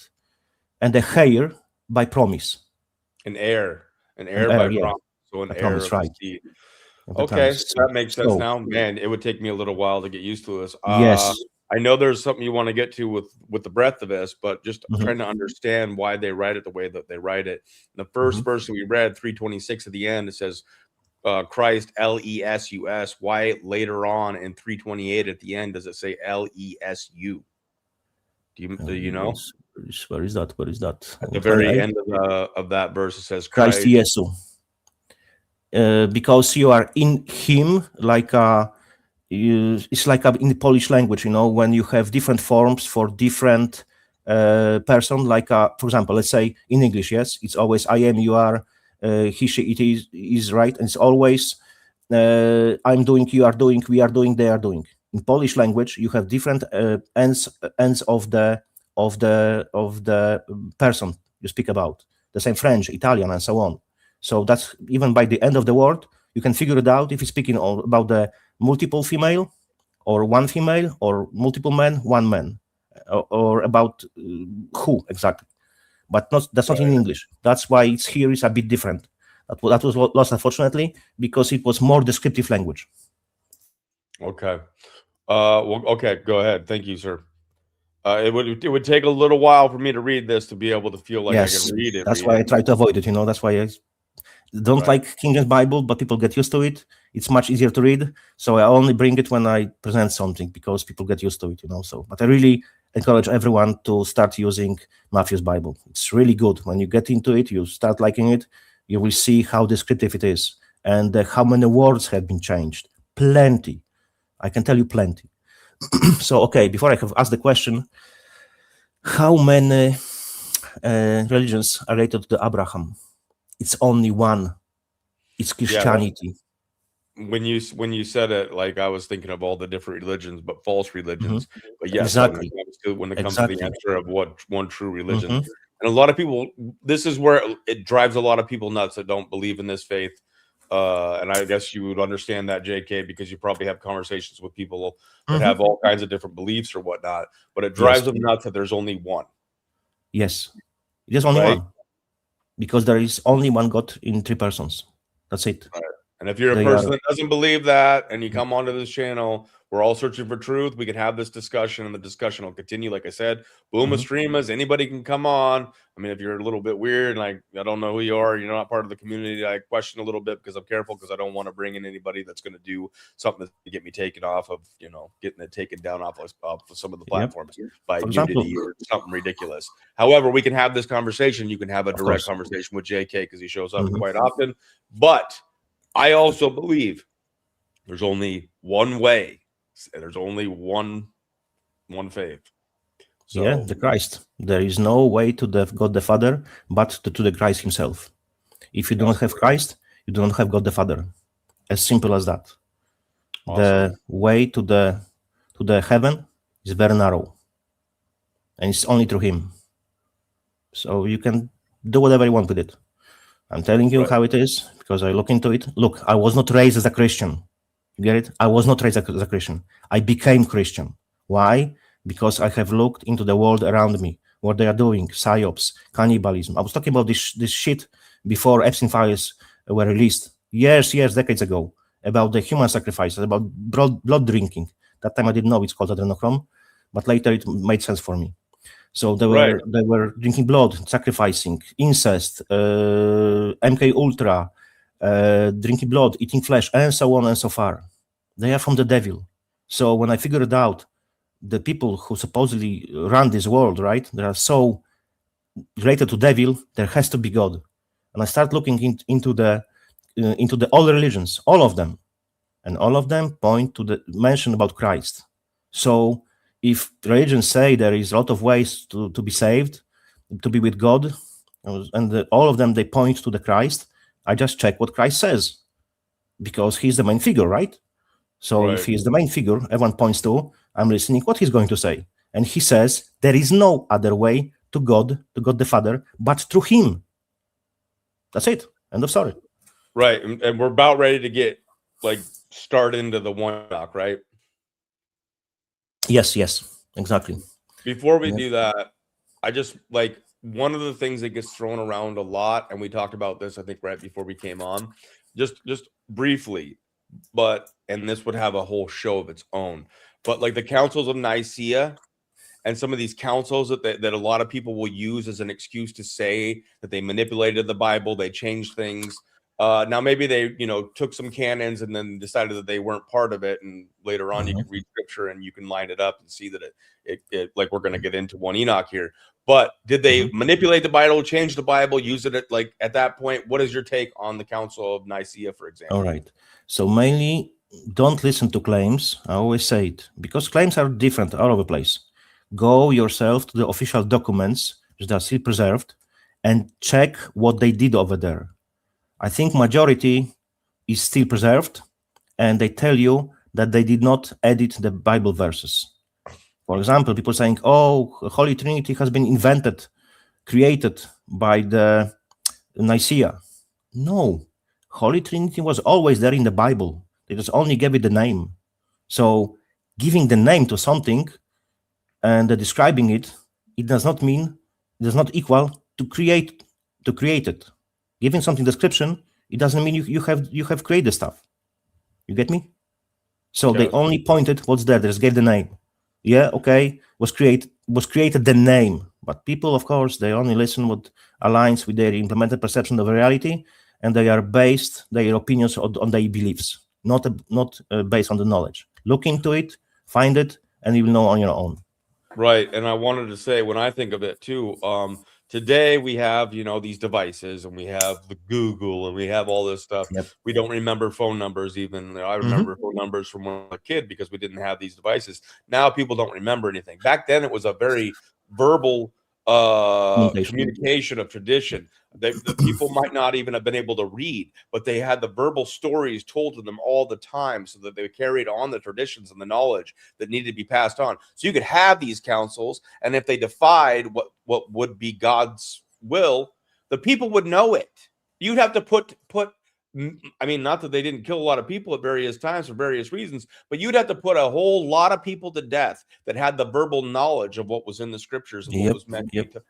And the heir by promise. An heir by promise. So an heir of the seed. Okay, that makes sense now. Man, it would take me a little while to get used to this. Yes. I know there's something you want to get to with the breadth of this, but just trying to understand why they write it the way that they write it. In the first verse that we read, 326 at the end, it says Christ, LESUS. Why later on in 328 at the end does it say LESU? Do you know? Where is that? At the very end of that verse, it says Christ Jesu. Because you are in Him, it's like in the Polish language, when you have different forms for different person, like for example, let's say in English, yes, it's always I am, you are, he, she, it is, right, and it's always I'm doing, you are doing, we are doing, they are doing. In Polish language, you have different ends of the person you speak about. The same French, Italian, and so on. So that's even by the end of the word, you can figure it out if you're speaking about the multiple female, or one female, or multiple men, one man, or about who exactly. But that's not in English. That's why it's here is a bit different. That was lost, unfortunately, because it was more descriptive language. Okay. Well, okay, go ahead. Thank you, sir. It would take a little while for me to read this to be able to feel like I can read it. That's why I try to avoid it. That's why I don't like King James Bible, but people get used to it. It's much easier to read, so I only bring it when I present something because people get used to it. So, but I really encourage everyone to start using Matthew's Bible. It's really good. When you get into it, you start liking it, you will see how descriptive it is and how many words have been changed. Plenty. I can tell you plenty. So, okay, before I have asked the question, how many religions are related to Abraham? It's only one. It's Christianity. When you said it, like I was thinking of all the different religions, but false religions. Mm-hmm. But yes, exactly. when it comes to the answer of what one true religion, and a lot of people, this is where it drives a lot of people nuts that don't believe in this faith. And I guess you would understand that, JK, because you probably have conversations with people that have all kinds of different beliefs or whatnot. But it drives them nuts that there's only one. Yes, there's only one, because there is only one God in three persons. That's it. Right. And if you're a person that doesn't believe that, and you come onto this channel, we're all searching for truth. We can have this discussion, and the discussion will continue. Like I said, Booma streamers, anybody can come on. I mean, if you're a little bit weird, like I don't know who you are, you're not part of the community, I question a little bit because I'm careful, because I don't want to bring in anybody that's going to do something to get me taken off of, getting it taken down off of some of the platforms by nudity or something ridiculous. However, we can have this conversation. You can have a direct conversation with JK because he shows up quite often. But I also believe there's only one way. There's only one faith. So, the Christ. There is no way to God the Father but to the Christ himself. If you do not have Christ, you do not have God the Father. As simple as that. Awesome. The way to the heaven is very narrow, and it's only through him. So you can do whatever you want with it. I'm telling you how it is because I look into it. Look, I was not raised as a Christian. You get it? I was not raised as a Christian. I became Christian. Why? Because I have looked into the world around me, what they are doing, psyops, cannibalism. I was talking about this shit before Epstein files were released years, decades ago, about the human sacrifices, about blood drinking. That time I didn't know it's called adrenochrome, but later it made sense for me. So they were drinking blood, sacrificing, incest, MK Ultra, drinking blood, eating flesh, and so on and so far. They are from the devil. So when I figured out the people who supposedly run this world, right, they are so related to devil, there has to be God. And I start looking into the all religions, all of them, and all of them point to the mention about Christ. So if religions say there is a lot of ways to be saved, to be with God, and all of them, they point to the Christ, I just check what Christ says, because he's the main figure, right? So if he's the main figure, everyone points to, I'm listening what he's going to say. And he says, there is no other way to God the Father, but through him. That's it. End of story. Right. And we're about ready to get, start into the one doc, right? Yes, exactly. Before we do that, I just one of the things that gets thrown around a lot, and we talked about this, I think, right before we came on, just briefly, and this would have a whole show of its own, but the councils of Nicaea and some of these councils that a lot of people will use as an excuse to say that they manipulated the Bible, they changed things. Now maybe they took some canons and then decided that they weren't part of it, and later on you can read scripture and you can line it up and see that it like we're going to get into 1 Enoch here. But did they manipulate the Bible, change the Bible, use it at that point? What is your take on the Council of Nicaea, for example? All right. So mainly, don't listen to claims. I always say it, because claims are different all over the place. go yourself to the official documents that are still preserved and check what they did over there. I think majority is still preserved, and they tell you that they did not edit the Bible verses. For example, people saying, oh, Holy Trinity has been invented, created by the Nicaea. No, Holy Trinity was always there in the Bible. They just only gave it the name. So giving the name to something and describing it, it does not equal to create it. Giving something description, it doesn't mean you have created stuff. You get me? So they only pointed what's there. They just gave the name. Yeah, okay, was created the name. But people, of course, they only listen what aligns with their implemented perception of reality, and they are based their opinions on their beliefs, not based on the knowledge. Look into it, find it, and you will know on your own. Right. And I wanted to say, when I think of it too, today we have, these devices, and we have the Google, and we have all this stuff. Yep. We don't remember phone numbers even. I remember phone numbers from when I was a kid because we didn't have these devices. Now people don't remember anything. Back then it was a very verbal communication of tradition. The people might not even have been able to read, but they had the verbal stories told to them all the time, so that they carried on the traditions and the knowledge that needed to be passed on. So you could have these councils, and if they defied what would be God's will, the people would know it. You'd have to put I mean, not that they didn't kill a lot of people at various times for various reasons, but you'd have to put a whole lot of people to death that had the verbal knowledge of what was in the scriptures and what was meant to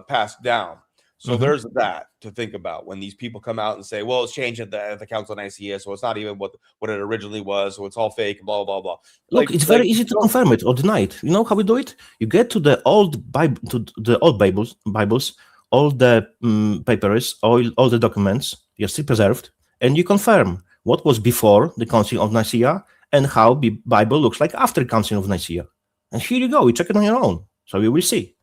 passed down. So there's that to think about when these people come out and say, well, it's changed at the Council of Nicaea, so it's not even what it originally was, so it's all fake, blah, blah, blah. Look, it's very easy to confirm it or deny it. You know how we do it? You get to the old Bible, Bibles, all the papers, all the documents, you're still preserved, and you confirm what was before the Council of Nicaea and how the Bible looks like after the Council of Nicaea. And here you go, you check it on your own, so you will see.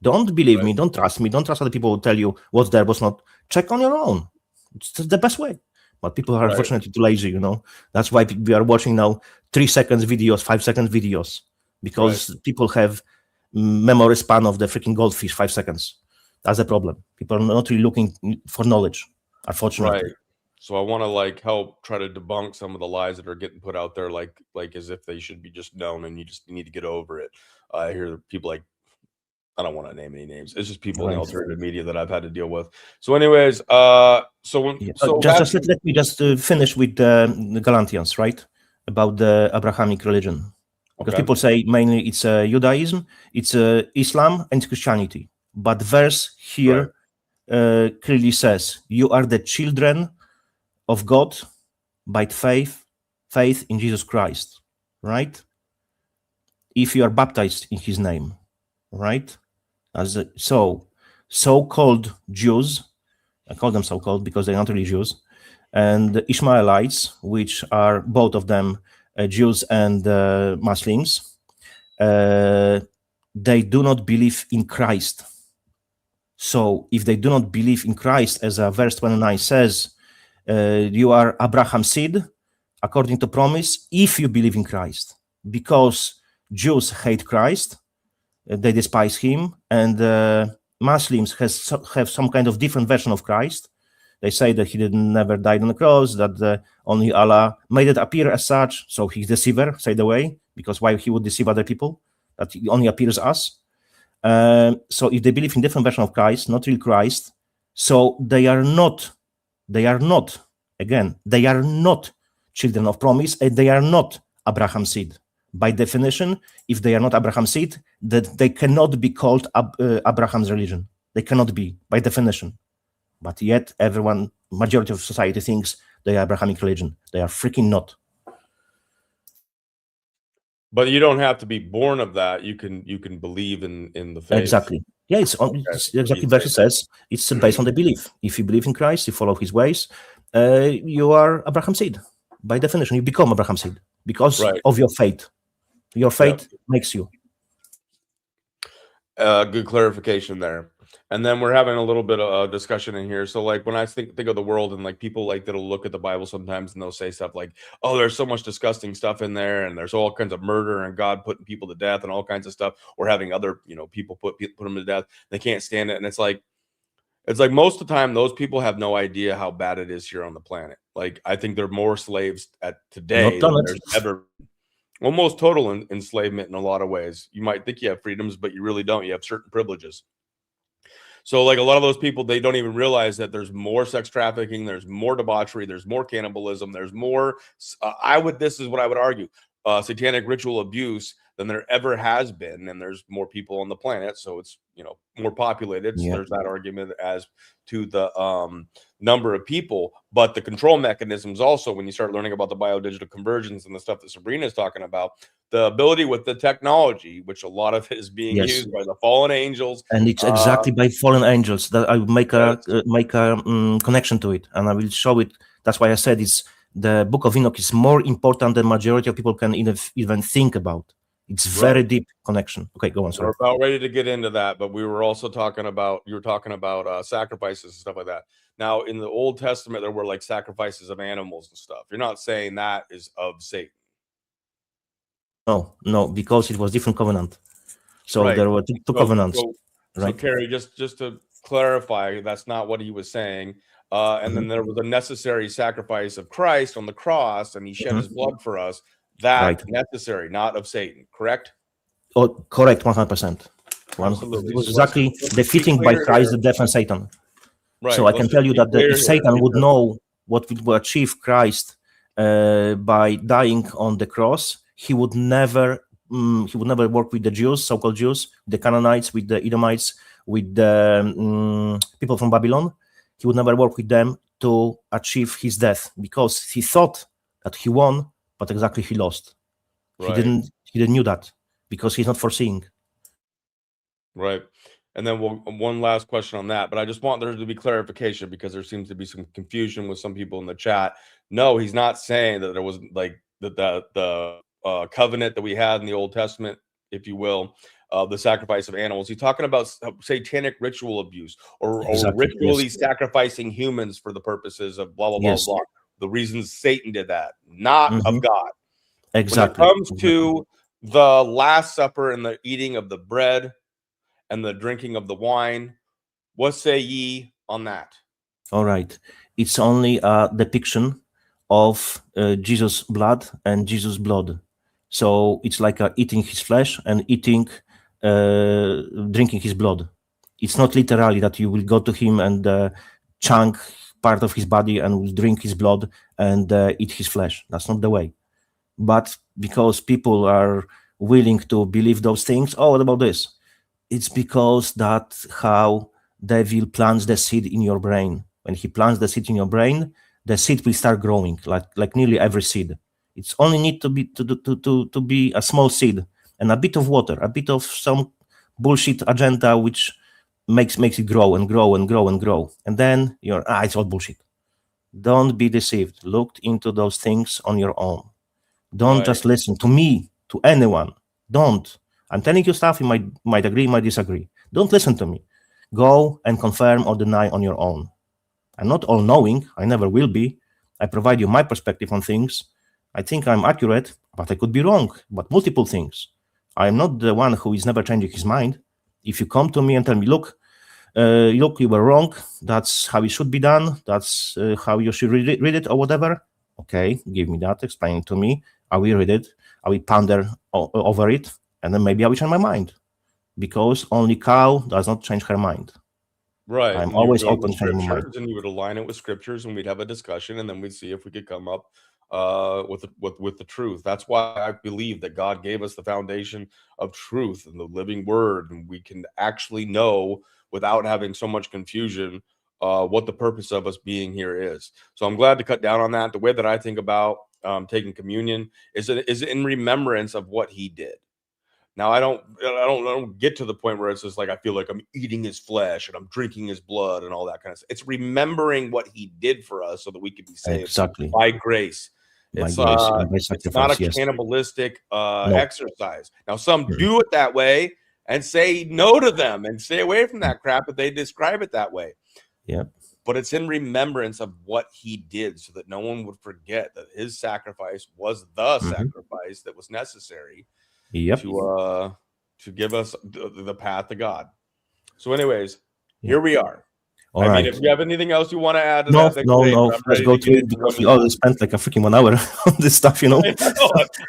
Don't believe me, don't trust me, don't trust other people who tell you what's there, what's not. Check on your own. It's the best way. But people are unfortunately too lazy, That's why we are watching now 3 seconds videos, 5 second videos, because people have memory span of the freaking goldfish, 5 seconds. That's the problem. People are not really looking for knowledge, unfortunately. Right. So I want to help try to debunk some of the lies that are getting put out there, like as if they should be just known, and you need to get over it. I hear people I don't want to name any names. It's just people in the alternative media that I've had to deal with. So anyways, let me just finish with the Galatians, right? About the Abrahamic religion. Because people say mainly it's Judaism, it's Islam, and Christianity. But the verse here clearly says, you are the children of God by faith in Jesus Christ, right? If you are baptized in his name, right? So-called Jews, I call them so-called because they're not really Jews, and the Ishmaelites, which are both of them Jews and Muslims, they do not believe in Christ. So if they do not believe in Christ, as verse 29 says, you are Abraham's seed, according to promise, if you believe in Christ. Because Jews hate Christ, they despise him, and Muslims have some kind of different version of Christ. They say that he never died on the cross, that only Allah made it appear as such, so he's deceiver, say the way, because why he would deceive other people, that he only appears us. So if they believe in different version of Christ, not real Christ, so they are not children of promise, and they are not Abraham's seed. By definition, if they are not Abraham's seed, that they cannot be called Abraham's religion. They cannot be, by definition. But yet, majority of society thinks they are Abrahamic religion. They are freaking not. But you don't have to be born of that. You can believe in the faith. Exactly. Yeah, it's exactly what it says. It's based on the belief. If you believe in Christ, you follow his ways, you are Abraham's seed. By definition, you become Abraham's seed because of your faith. Your faith makes you. Good clarification there. And then we're having a little bit of a discussion in here. So like when I think of the world, and like people like that'll look at the Bible sometimes and they'll say stuff like, oh, there's so much disgusting stuff in there, and there's all kinds of murder and God putting people to death and all kinds of stuff, or having other, people put them to death. They can't stand it. And it's like most of the time those people have no idea how bad it is here on the planet. Like I think there are more slaves at today than there's ever. Almost total enslavement in a lot of ways. You might think you have freedoms, but you really don't. You have certain privileges. So like a lot of those people, they don't even realize that there's more sex trafficking, there's more debauchery, there's more cannibalism, there's more, this is what I would argue, satanic ritual abuse than there ever has been. And there's more people on the planet. So it's, more populated. So there's that argument as to the number of people, but the control mechanisms also, when you start learning about the biodigital conversions and the stuff that Sabrina is talking about, the ability with the technology, which a lot of it is being used by the fallen angels. And it's exactly by fallen angels that I will make a connection to it, and I will show it. That's why I said the Book of Enoch is more important than majority of people can even think about. It's very deep connection. Okay, go on. Sorry. We're about ready to get into that, but we were also talking about, sacrifices and stuff like that. Now, in the Old Testament, there were like sacrifices of animals and stuff. You're not saying that is of Satan. No, because it was different covenant. So there were two covenants. So Carrie, just to clarify, that's not what he was saying. And then there was a necessary sacrifice of Christ on the cross, and he shed his blood for us. That necessary, not of Satan, correct? Oh, correct, 100%. It was exactly defeating by Christ the death and Satan. Right. So I can tell you that if Satan would know what would achieve Christ by dying on the cross, he would never work with the Jews, so-called Jews, the Canaanites, with the Edomites, with the people from Babylon. He would never work with them to achieve his death, because he thought that he won, but exactly he lost. Right. He didn't knew that, because he's not foreseeing. Right. And then one last question on that, but I just want there to be clarification, because there seems to be some confusion with some people in the chat. No, he's not saying that there was like the covenant that we had in the Old Testament, if you will, the sacrifice of animals. He's talking about satanic ritual abuse, or ritually sacrificing humans for the purposes of blah, blah, blah, blah. The reasons Satan did that, not of God. Exactly. When it comes to the Last Supper and the eating of the bread and the drinking of the wine, what say ye on that? All right. It's only a depiction of Jesus' blood and Jesus' blood. So it's like eating his flesh and drinking his blood. It's not literally that you will go to him and chunk part of his body and will drink his blood and eat his flesh. That's not the way. But because people are willing to believe those things, what about this? It's because that's how devil plants the seed in your brain. When he plants the seed in your brain, the seed will start growing, like nearly every seed. It's only need to be a small seed and a bit of water, a bit of some bullshit agenda which makes it grow and grow and grow and grow. And then it's all bullshit. Don't be deceived. Look into those things on your own. Don't just listen to me, to anyone. Don't. I'm telling you stuff, you might agree, might disagree. Don't listen to me. Go and confirm or deny on your own. I'm not all-knowing. I never will be. I provide you my perspective on things. I think I'm accurate, but I could be wrong about multiple things. I'm not the one who is never changing his mind. If you come to me and tell me, look, you were wrong. That's how it should be done. That's how you should read it or whatever. Okay, give me that. Explain it to me. I will read it. I will ponder over it. And then maybe I will change my mind. Because only cow does not change her mind. Right. I'm always open to change my mind. And you would align it with scriptures, and we'd have a discussion, and then we'd see if we could come up with the truth. That's why I believe that God gave us the foundation of truth and the living word, and we can actually know without having so much confusion what the purpose of us being here is. So I'm glad to cut down on that. The way that I think about taking communion is in remembrance of what he did. Now I don't get to the point where it's just like I feel like I'm eating his flesh and I'm drinking his blood and all that kind of stuff. It's remembering what he did for us so that we can be saved by grace. It's not a cannibalistic exercise. Now some do it that way, and say no to them and stay away from that crap if they describe it that way. Yeah. But it's in remembrance of what he did so that no one would forget that his sacrifice was the sacrifice that was necessary to give us the path to God. So anyways, here we are. All right. if you have anything else you want to add to no. Let's go to it because we already spent like a freaking 1 hour on this stuff, you know.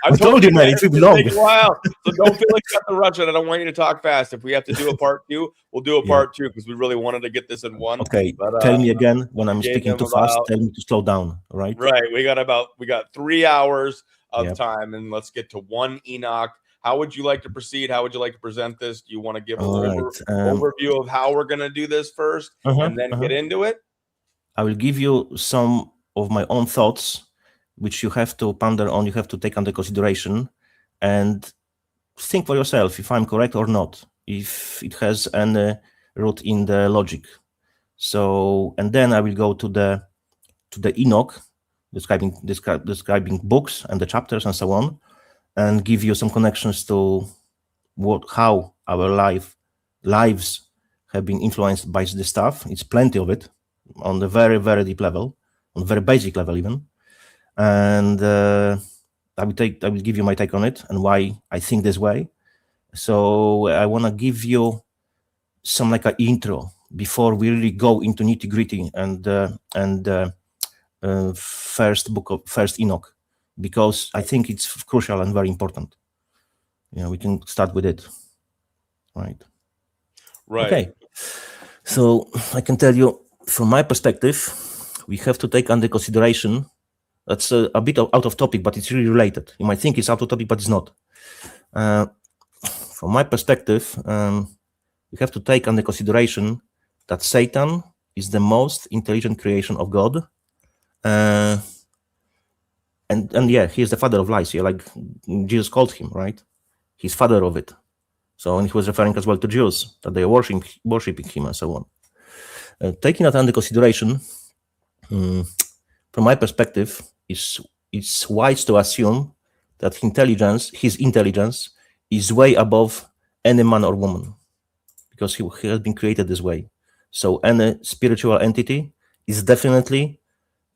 I told you, man, it will be long. Take a while, so don't feel like you have to rush it. I don't want you to talk fast. If we have to do a part 2, we'll do a part 2 because we really wanted to get this in one. Okay, but, tell me again when I'm speaking too fast. Tell me to slow down. Right. Right. We got 3 hours of time, and let's get to one Enoch. How would you like to proceed? How would you like to present this? Do you want to give an overview of how we're going to do this first and then get into it? I will give you some of my own thoughts, which you have to ponder on, you have to take under consideration and think for yourself if I'm correct or not, if it has any root in the logic. So, and then I will go to the Enoch, describing books and the chapters and so on, and give you some connections to how our lives have been influenced by this stuff. It's plenty of it on the very, very deep level, on very basic level even. And I will give you my take on it and why I think this way. So I want to give you some like an intro before we really go into nitty gritty and first Enoch, because I think it's crucial and very important. We can start with it, right? Right. Okay. So I can tell you, from my perspective, we have to take under consideration. That's a bit out of topic, but it's really related. You might think it's out of topic, but it's not. From my perspective, we have to take under consideration that Satan is the most intelligent creation of God. And he is the father of lies. Like Jesus called him, right? He's father of it. So, and he was referring as well to Jews, that they are worshiping him and so on. Taking that under consideration, from my perspective, it's wise to assume that his intelligence is way above any man or woman, because he has been created this way. So any spiritual entity is definitely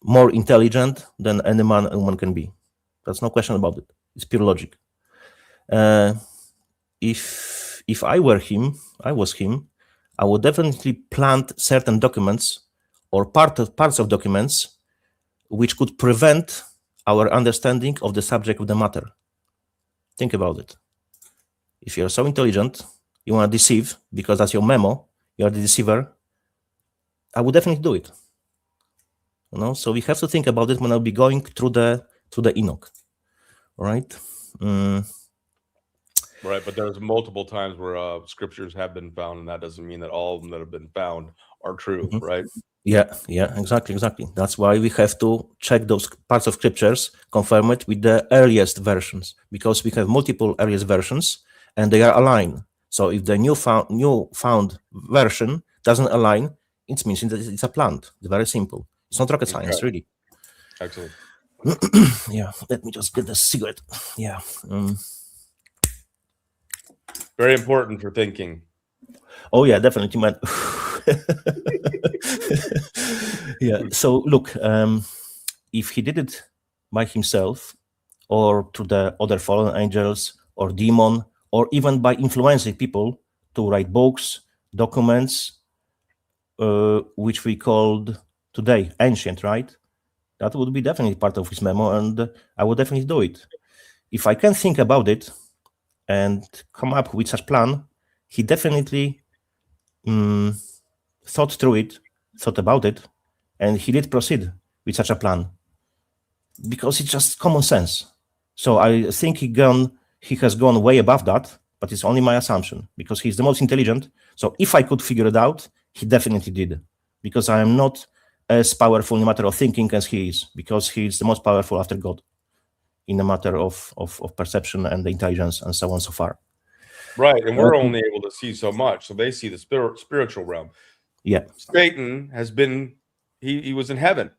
more intelligent than any man or woman can be. There's no question about it. It's pure logic. If I was him, I would definitely plant certain documents or parts of documents which could prevent our understanding of the subject of the matter. Think about it. If you're so intelligent, you want to deceive because that's your memo, you're the deceiver, I would definitely do it. So we have to think about it when I'll be going through the Enoch. All right. Right, but there's multiple times where scriptures have been found, and that doesn't mean that all of them that have been found are true, right? Yeah, exactly. That's why we have to check those parts of scriptures, confirm it with the earliest versions, because we have multiple earliest versions, and they are aligned. So if the new found version doesn't align, it means that it's a plant. It's very simple. It's not rocket science, really. Excellent. Yeah, let me just get the cigarette. Yeah. Very important for thinking. Oh yeah, definitely, man. Yeah. So look, if he did it by himself, or through the other fallen angels, or demon, or even by influencing people to write books, documents, which we called today ancient, right? That would be definitely part of his memo, and I would definitely do it. If I can think about it and come up with such plan, he definitely thought about it, and he did proceed with such a plan, because it's just common sense. So I think he has gone way above that, but it's only my assumption, because he's the most intelligent. So if I could figure it out, he definitely did, because I am not as powerful in the matter of thinking as he is, because he is the most powerful after God in the matter of perception and the intelligence and so on so far. Right, and we're only able to see so much, so they see the spiritual realm. Yeah. Satan has been, he was in heaven.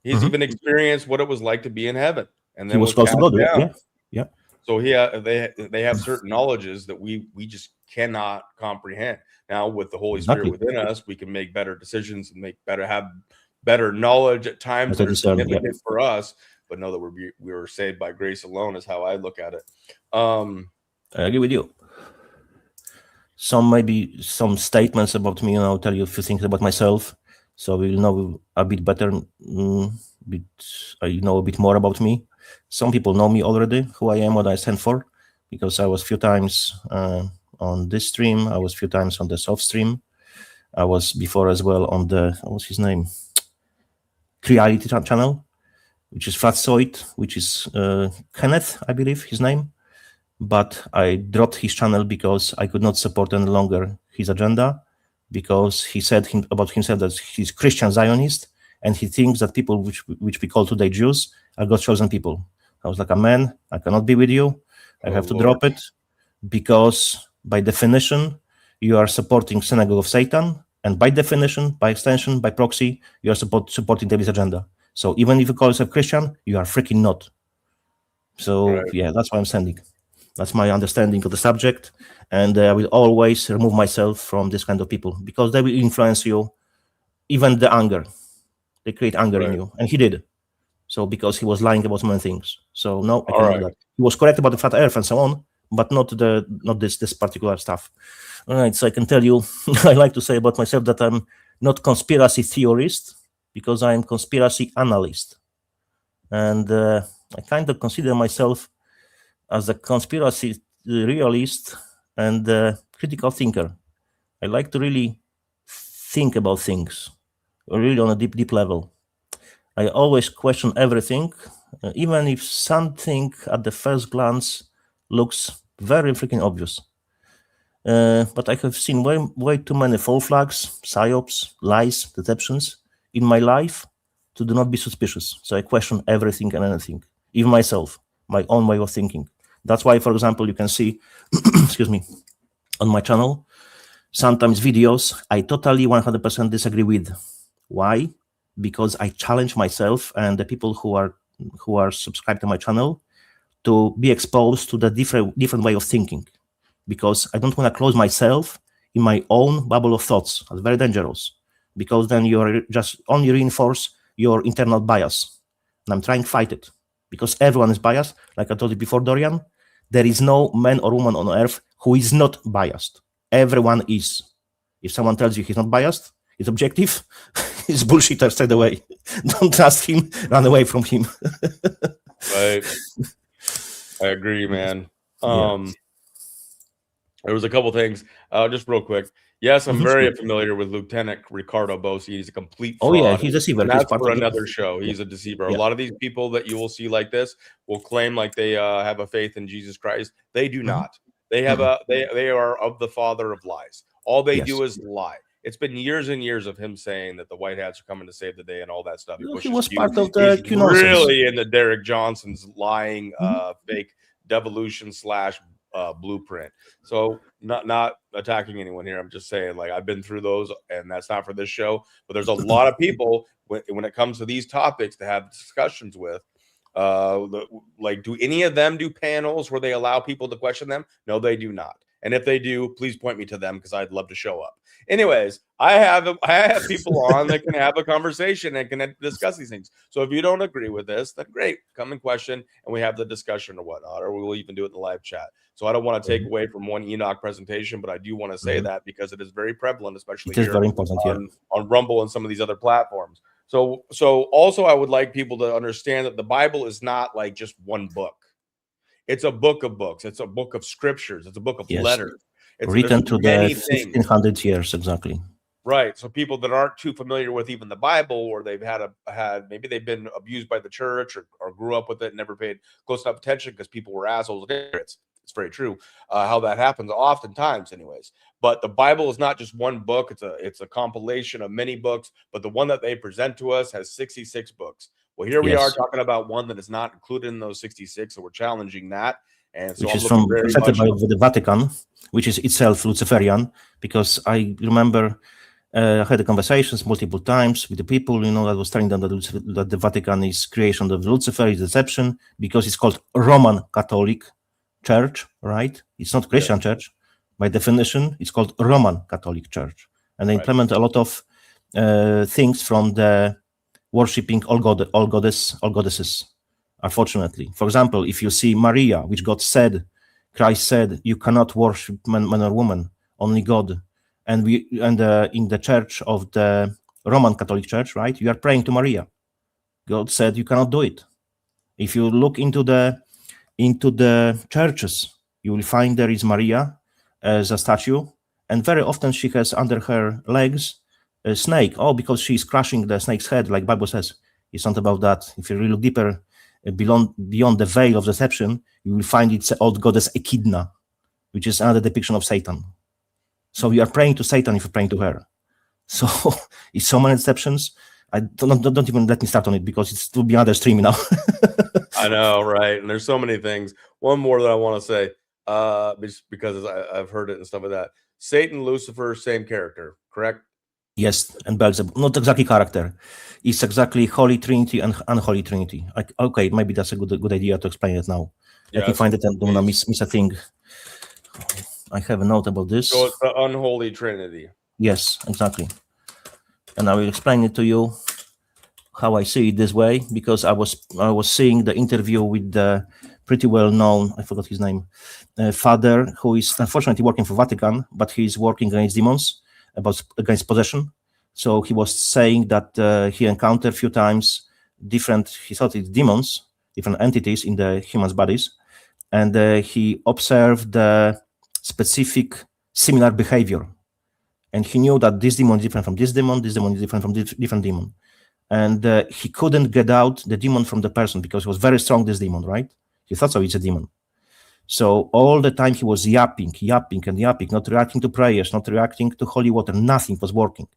He's even experienced what it was like to be in heaven, and then he was close to God. Yeah. So they have certain knowledges that we just cannot comprehend. Now, with the Holy Spirit within us, we can make better decisions and have better knowledge at times that are significant for us, but know that we were saved by grace alone is how I look at it. I agree with you. Maybe some statements about me, I'll tell you a few things about myself, so we'll know a bit better, you know a bit more about me. Some people know me already, who I am, what I stand for, because I was a few times on this stream, I was a few times on the soft stream, I was before as well on the, what's his name, Creality channel, which is Flatsoid, which is Kenneth, I believe his name. But I dropped his channel because I could not support any longer his agenda, because he said about himself that he's Christian Zionist, and he thinks that people which we call today Jews are God's chosen people. I was like, a man, I cannot be with you. I have to drop it, because by definition, you are supporting Synagogue of Satan, and by definition, by extension, by proxy, you are supporting David's agenda. So even if you call yourself Christian, you are freaking not. So yeah, that's why I'm standing. That's my understanding of the subject, and I will always remove myself from this kind of people, because they will influence you, even the anger. They create anger in you, and he did. So because he was lying about so many things. So no, I can't do that. He was correct about the flat earth and so on, but not this particular stuff. All right, so I can tell you, I like to say about myself that I'm not conspiracy theorist, because I am conspiracy analyst. And I kind of consider myself as a conspiracy realist and critical thinker. I like to really think about things, really on a deep level. I always question everything, even if something at the first glance looks very freaking obvious. But I have seen way too many false flags, psyops, lies, deceptions in my life to do not be suspicious. So I question everything and anything, even myself, my own way of thinking. That's why, for example, you can see, excuse me, on my channel, sometimes videos I totally 100% disagree with. Why? Because I challenge myself and the people who are subscribed to my channel to be exposed to the different way of thinking, because I don't want to close myself in my own bubble of thoughts. That's very dangerous, because then you're just only reinforce your internal bias. And I'm trying to fight it, because everyone is biased. Like I told you before, Dorian, there is no man or woman on earth who is not biased. Everyone is. If someone tells you he's not biased, he's objective, he's bullshitter straight away. Don't trust him, run away from him. Right. I agree, man. There was a couple things, just real quick. Yes, I'm very familiar with Lieutenant Ricardo Bossi. He's a complete fraud. Oh yeah, he's a deceiver. And that's for another show. He's a deceiver. A lot of these people that you will see like this will claim like they have a faith in Jesus Christ. They do not. They have they are of the father of lies. All they do is lie. It's been years and years of him saying that the White Hats are coming to save the day and all that stuff. He was part of the He's really into Derek Johnson's lying fake devolution / blueprint. So not attacking anyone here. I'm just saying, like, I've been through those, and that's not for this show. But there's a lot of people when it comes to these topics to have discussions with. Like, do any of them do panels where they allow people to question them? No, they do not. And if they do, please point me to them, because I'd love to show up. Anyways, I have people on that can have a conversation and can discuss these things. So if you don't agree with this, then great, come and question, and we have the discussion or whatnot, or we will even do it in the live chat. So I don't want to take away from one Enoch presentation, but I do want to say that because it is very prevalent, especially here very important on Rumble and some of these other platforms. So also I would like people to understand that the Bible is not like just one book. It's a book of books. It's a book of scriptures. It's a book of letters. It's written to the 1500 years, exactly. Right. So people that aren't too familiar with even the Bible, or they've had maybe they've been abused by the church or grew up with it and never paid close enough attention because people were assholes. It's very true how that happens oftentimes anyways. But the Bible is not just one book. It's a compilation of many books, but the one that they present to us has 66 books. Well, here we are talking about one that is not included in those 66, so we're challenging that. And so which is from the Vatican, which is itself Luciferian, because I remember I had conversations multiple times with the people, that was telling them that the Vatican is creation of Lucifer, is deception, because it's called Roman Catholic Church, right? It's not Christian church. by definition, it's called Roman Catholic Church. And they implement a lot of things from the worshipping all goddesses, unfortunately. For example, if you see Maria, which Christ said, you cannot worship man or woman, only God. And in the church of the Roman Catholic Church, right, you are praying to Maria. God said you cannot do it. If you look into the churches, you will find there is Maria as a statue, and very often she has under her legs a snake. Oh, because she's crushing the snake's head, like Bible says. It's not about that. If you really look deeper, beyond the veil of deception, you will find it's old goddess Echidna, which is another depiction of Satan. So you are praying to Satan if you're praying to her. So it's so many deceptions. I don't even let me start on it because it's to be another stream now. I know, right? And there's so many things. One more that I want to say, just because I've heard it and stuff like that. Satan, Lucifer, same character, correct? Yes, and Beelzebub, not exactly character. It's exactly Holy Trinity and Unholy Trinity. Okay, maybe that's a good idea to explain it now. Yeah, let me find it and don't want to miss a thing. I have a note about this. So it's the Unholy Trinity. Yes, exactly. And I will explain it to you how I see it this way, because I was seeing the interview with the pretty well known, I forgot his name, father, who is unfortunately working for Vatican, but he's working against demons, against possession. So he was saying that he encountered a few times he thought it's demons, different entities in the human's bodies, and he observed the specific similar behavior. And he knew that this demon is different from this demon is different from different demon. And he couldn't get out the demon from the person because it was very strong, this demon, right? He thought so, it's a demon. So all the time he was yapping, not reacting to prayers, not reacting to holy water, nothing was working.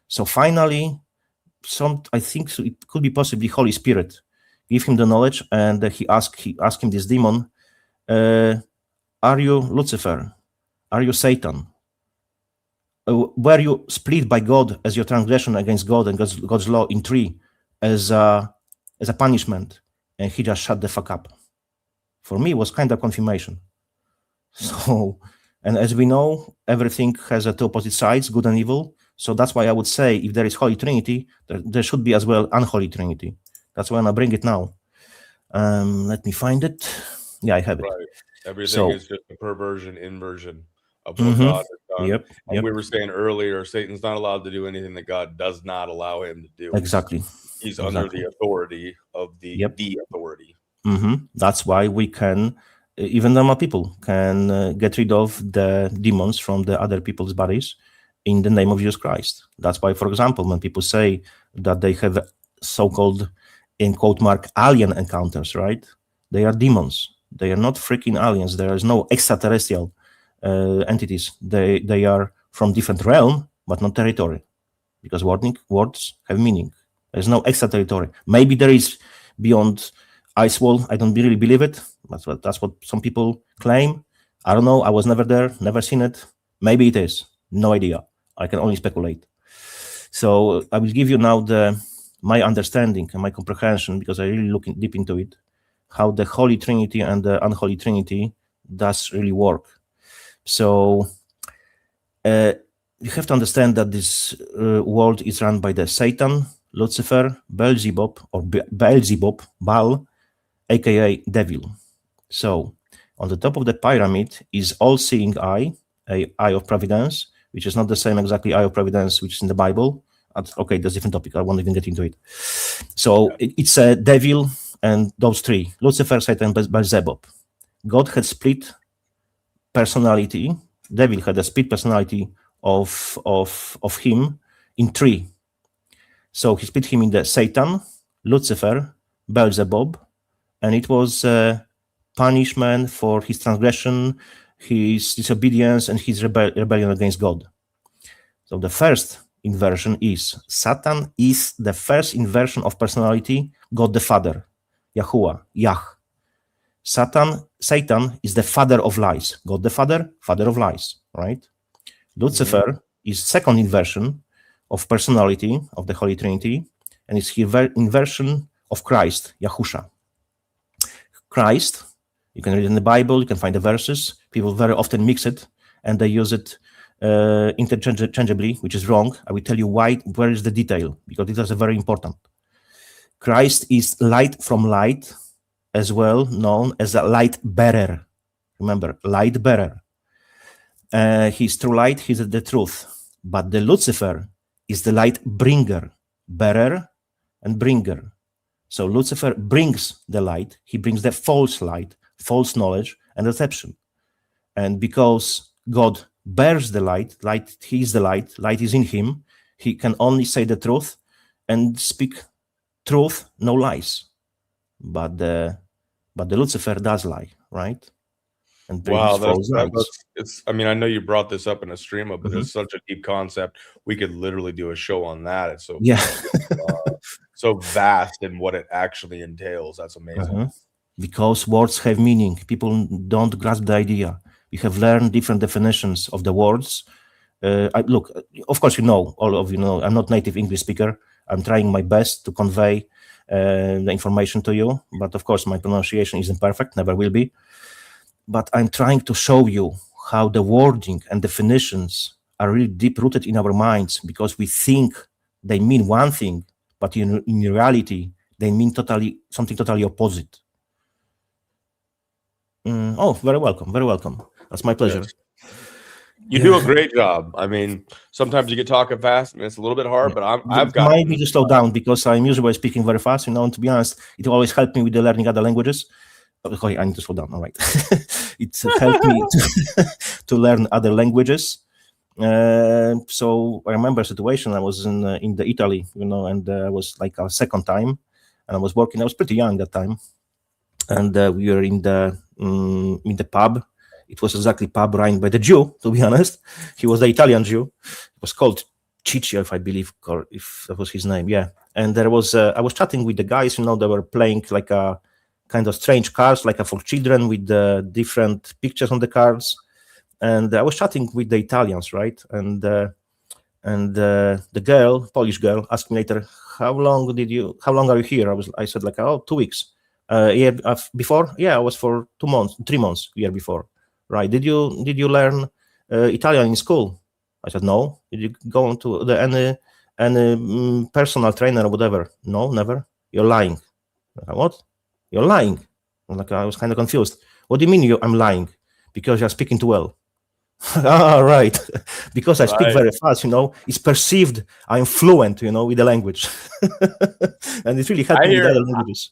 So finally, I think it could be possibly Holy Spirit give him the knowledge, and he asked him, this demon, are you Lucifer? Are you Satan? Were you split by God as your transgression against God and God's law in three as a punishment? And he just shut the fuck up. For me, it was kind of confirmation. So, and as we know, everything has two opposite sides, good and evil. So that's why I would say if there is Holy Trinity, there should be as well Unholy Trinity. That's why I bring it now. Let me find it. Yeah, I have it. Right. Everything is just a perversion, inversion of what God has done. Yep. We were saying earlier, Satan's not allowed to do anything that God does not allow him to do. Exactly. He's under the authority of the authority. That's why we can, even normal people can get rid of the demons from the other people's bodies in the name of Jesus Christ. That's why, for example, when people say that they have so-called, in quote mark, alien encounters, right? They are demons. They are not freaking aliens. There is no extraterrestrial entities. They are from different realm, but not territory, because words have meaning. There's no extraterritory. Maybe there is beyond ice wall. I don't really believe it. That's what some people claim. I don't know. I was never there, never seen it. Maybe it is. No idea. I can only speculate. So I will give you now my understanding and my comprehension, because I really look deep into it, how the Holy Trinity and the Unholy Trinity does really work. So you have to understand that this world is run by the Satan, Lucifer, Beelzebub, Baal, aka devil. So on the top of the pyramid is all-seeing eye, a eye of providence, which is not the same exactly eye of providence which is in the Bible. Okay, that's a different topic. I won't even get into it. So it's a devil and those three, Lucifer, Satan, Beelzebub. God had split personality. Devil had a split personality of him in three. So he split him in the Satan, Lucifer, Beelzebub, and it was punishment for his transgression, his disobedience, and his rebellion against God. So the first inversion is Satan is the first inversion of personality, God the Father, Yahuwah, Yah. Satan is the father of lies. God the Father, father of lies, right? Lucifer is second inversion of personality of the Holy Trinity, and it's inversion of Christ, Yahusha. Christ, you can read in the Bible, you can find the verses. People very often mix it and they use it interchangeably, which is wrong. I will tell you why. Where is the detail? Because it is very important. Christ is light from light, as well known as a light bearer. Remember, light bearer. He's true light, he's the truth. But the Lucifer is the light bringer, bearer and bringer. So Lucifer brings the light, he brings the false light, false knowledge and deception. And because God bears the light, he is the light is in him, he can only say the truth and speak truth, no lies. But the Lucifer does lie, right? And wow, it's. I mean, I know you brought this up in a stream, but it's such a deep concept. We could literally do a show on that. It's so so vast in what it actually entails. That's amazing. Because words have meaning. People don't grasp the idea. We have learned different definitions of the words. Look, of course, all of you know, I'm not native English speaker. I'm trying my best to convey the information to you, but of course, my pronunciation isn't perfect, never will be. But I'm trying to show you how the wording and definitions are really deep-rooted in our minds, because we think they mean one thing, but in reality, they mean something totally opposite. Oh, very welcome. That's my pleasure. Yes. You do a great job. I mean, sometimes you get talking fast, and it's a little bit hard, but I've got. Might be to slow down because I'm usually speaking very fast, and to be honest, it always helped me with the learning other languages. Okay, I need to slow down. All right, it helped me to learn other languages. So I remember a situation. I was in the Italy, and I was like a second time, and I was working. I was pretty young that time, and we were in the pub. It was exactly pub run by the Jew, to be honest. He was the Italian Jew. It was called Ciccio, if I believe, or if that was his name. Yeah. And there was, I was chatting with the guys, they were playing like a kind of strange cards, like for children with different pictures on the cards. And I was chatting with the Italians, right? And the girl, Polish girl, asked me later, how long are you here? I said like, 2 weeks. Before? Yeah, I was for 3 months, year before. Right? Did you learn Italian in school? I said no. Did you go to any personal trainer or whatever? No, never. You're lying. What? You're lying. I was kind of confused. What do you mean I'm lying? Because you're speaking too well. Right. Because I speak very fast, it's perceived I'm fluent, with the language. And it really helped me with other languages.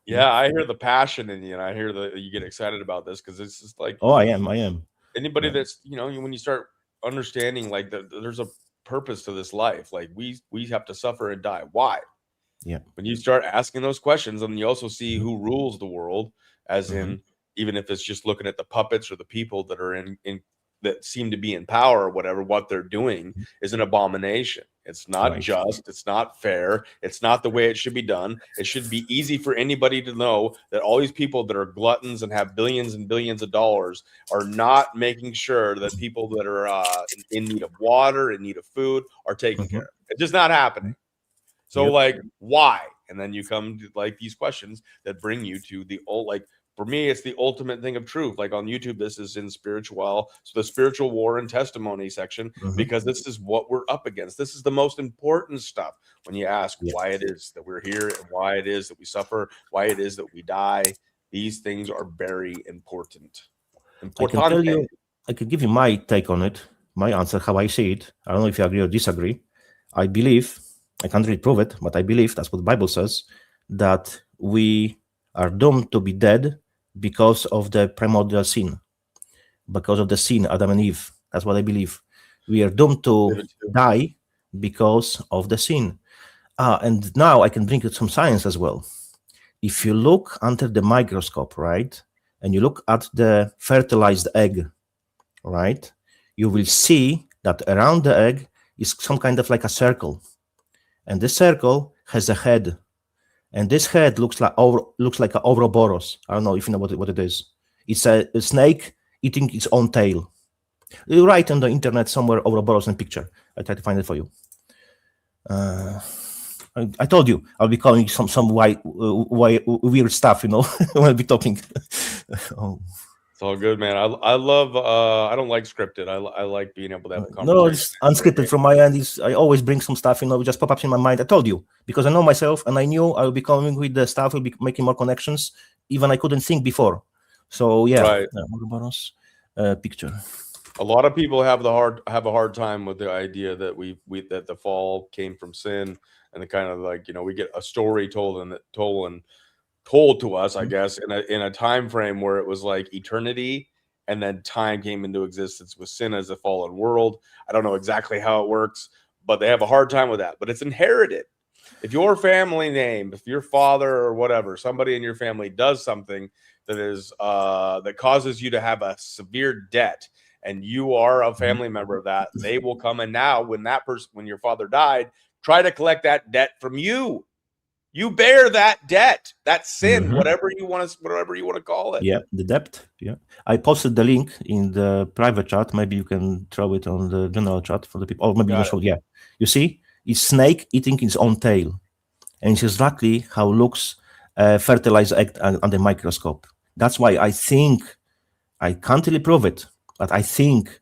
Yeah, I hear the passion in you, and I hear that you get excited about this because it's just like. Oh, I am. Anybody that's when you start understanding like there's a purpose to this life, like we have to suffer and die. Why? Yeah. When you start asking those questions, and you also see who rules the world, as in even if it's just looking at the puppets or the people that are in that seem to be in power or whatever, what they're doing is an abomination. It's not just, it's not fair. It's not the way it should be done. It should be easy for anybody to know that all these people that are gluttons and have billions and billions of dollars are not making sure that people that are in need of water, in need of food are taken care of. It's just not happening. So like, why? And then you come to like these questions that bring you to the old, like, for me, it's the ultimate thing of truth. Like on YouTube, this is in spiritual, so the spiritual war and testimony section, because this is what we're up against. This is the most important stuff when you ask why it is that we're here and why it is that we suffer, why it is that we die. These things are very important. I can give you my take on it, my answer, how I see it. I don't know if you agree or disagree. I believe, I can't really prove it, but I believe that's what the Bible says, that we are doomed to be dead because of the primordial sin, because of the sin, Adam and Eve. That's what I believe. We are doomed to die because of the sin. And now I can bring you some science as well. If you look under the microscope, right, and you look at the fertilized egg, right, you will see that around the egg is some kind of like a circle. And this circle has a head. And this head looks like an Ouroboros. I don't know if you know what it is. It's a snake eating its own tail. You write on the internet somewhere Ouroboros in picture. I try to find it for you. I told you I'll be calling some weird stuff, when I'll be talking. It's all good, man. I love. I don't like scripted. I like being able to have a conversation. No, it's unscripted from my end. I always bring some stuff, just pop up in my mind. I told you, because I know myself, and I knew I would be coming with the stuff, will be making more connections, even I couldn't think before. So yeah, right. Picture. A lot of people have a hard time with the idea that that the fall came from sin, and the kind of like, we get a story told to us, I guess, in a time frame where it was like eternity, and then time came into existence with sin as a fallen world. I don't know exactly how it works, but they have a hard time with that. But it's inherited. If your family name, if your father or whatever, somebody in your family does something that is that causes you to have a severe debt, and you are a family member of that, they will come, and now when your father died, try to collect that debt from you. You bear that debt, that sin, whatever you want to call it. Yeah, the debt. Yeah, I posted the link in the private chat. Maybe you can throw it on the general chat for the people. Or maybe you show. Yeah, you see, it's snake eating its own tail, and it's exactly how looks fertilized egg under the microscope. That's why I think, I can't really prove it, but I think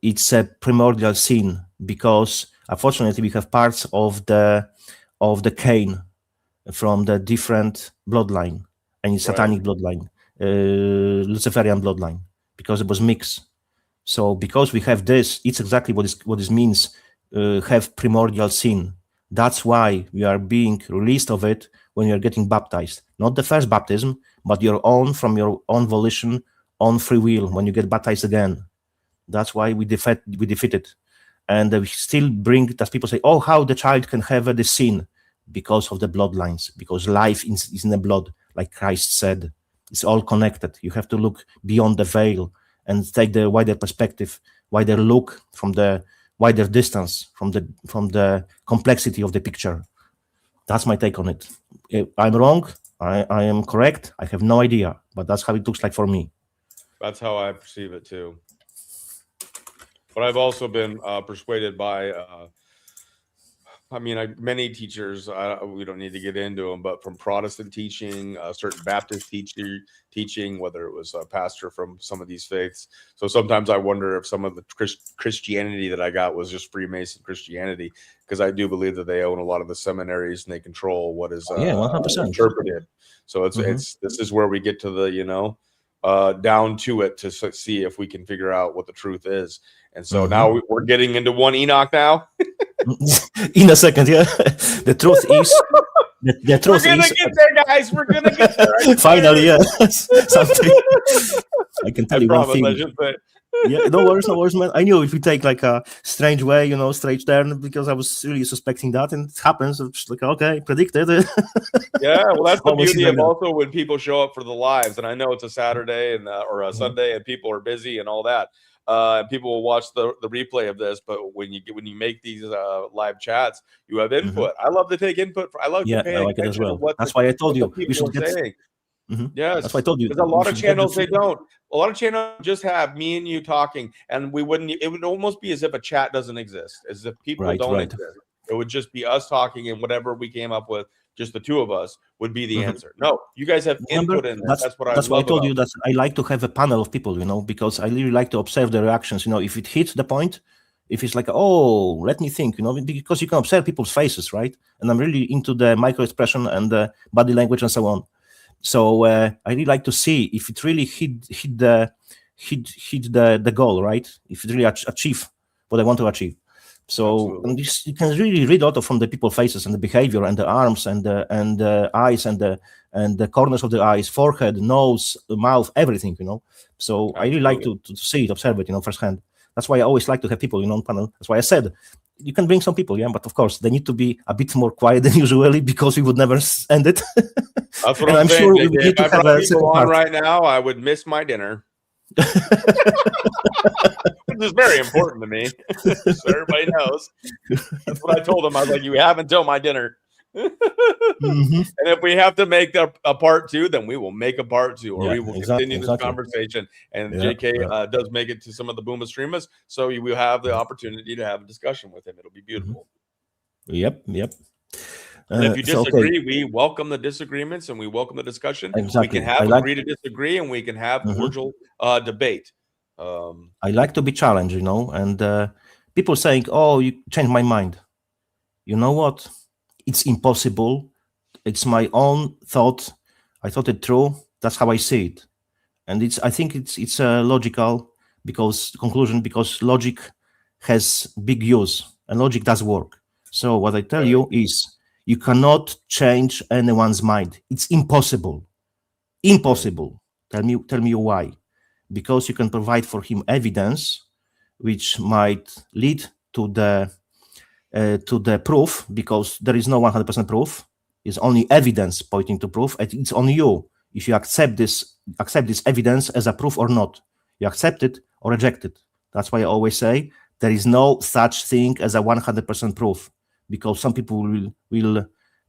it's a primordial sin, because unfortunately we have parts of the Cain from the different bloodline, and it's satanic bloodline, Luciferian bloodline, because it was mixed. So because we have this, it's exactly what this means, have primordial sin. That's why we are being released of it when you're getting baptized. Not the first baptism, but your own, from your own volition, on free will, when you get baptized again. That's why we defeat it. And we still bring, that people say, oh, how the child can have the sin? Because of the bloodlines, because life is in the blood, like Christ said. It's all connected. You have to look beyond the veil and take the wider perspective, wider look, from the wider distance, from the complexity of the picture. That's my take on it. If I'm wrong, I am correct. I have no idea, but that's how it looks like for me. That's how I perceive it too. But I've also been persuaded by many teachers, we don't need to get into them, but from Protestant teaching, certain Baptist teaching, whether it was a pastor from some of these faiths. So sometimes I wonder if some of the Christianity that I got was just Freemason Christianity, because I do believe that they own a lot of the seminaries and they control what is 100%. interpreted. So this is where we get to the, down to it, to see if we can figure out what the truth is. And so now we're getting into one Enoch now. In a second, yeah. The truth is, the truth we're gonna is, get there, guys. We're gonna get there. Finally, yeah. Something I can tell you one thing. Yeah, no worries, man. I knew if we take like a strange way, strange turn, because I was really suspecting that, and it happens. It's like, okay, predicted. Yeah, well, that's the beauty of also when people show up for the lives, and I know it's a Saturday and or a Sunday, and people are busy and all that. People will watch the replay of this, but when you make these live chats, you have input. I love to take input. I love to pay I like it as well. That's why I told you we should get. Yes, that's why I told you. There's a lot of channels they don't. A lot of channels just have me and you talking, and we wouldn't. It would almost be as if a chat doesn't exist, as if people don't exist. It would just be us talking, and whatever we came up with, just the two of us, would be the answer. No, you guys have input in this. That's what I love. That's why I told you that I like to have a panel of people, because I really like to observe the reactions. If it hits the point, if it's like, oh, let me think, because you can observe people's faces, right? And I'm really into the micro expression and the body language and so on. So I really like to see if it really hit the goal, right? If it really achieve what I want to achieve. So you can really read out from the people's faces and the behavior and the arms and the eyes and the corners of the eyes, forehead, nose, mouth, everything, So I really like to see it, observe it, firsthand. That's why I always like to have people, on panel. That's why I said you can bring some people, but of course they need to be a bit more quiet than usually, because we would never end it. That's what I'm saying. Sure we need to have a second part. Right now, I would miss my dinner. Which is very important to me, so everybody knows. That's what I told them. I was like, you have until my dinner. And if we have to make a part 2, then we will make a part 2, or we will continue this conversation. And JK does make it to some of the Booma streamers, so you will have the opportunity to have a discussion with him. It'll be beautiful. Yep. And if you So, disagree, we welcome the disagreements and we welcome the discussion. exactly. We can have agree to disagree, and we can have cordial debate. I like to be challenged, and people saying, "Oh, you changed my mind." You know what? It's impossible. It's my own thought. I thought it through. That's how I see it, and I think it's logical because logic has big use and logic does work. So what I tell you is you cannot change anyone's mind. It's impossible. Impossible. Tell me why. Because you can provide for him evidence which might lead to the proof, because there is no 100% proof. It's only evidence pointing to proof, and it's on you if you accept this evidence as a proof or not. You accept it or reject it. That's why I always say there is no such thing as a 100% proof, because some people will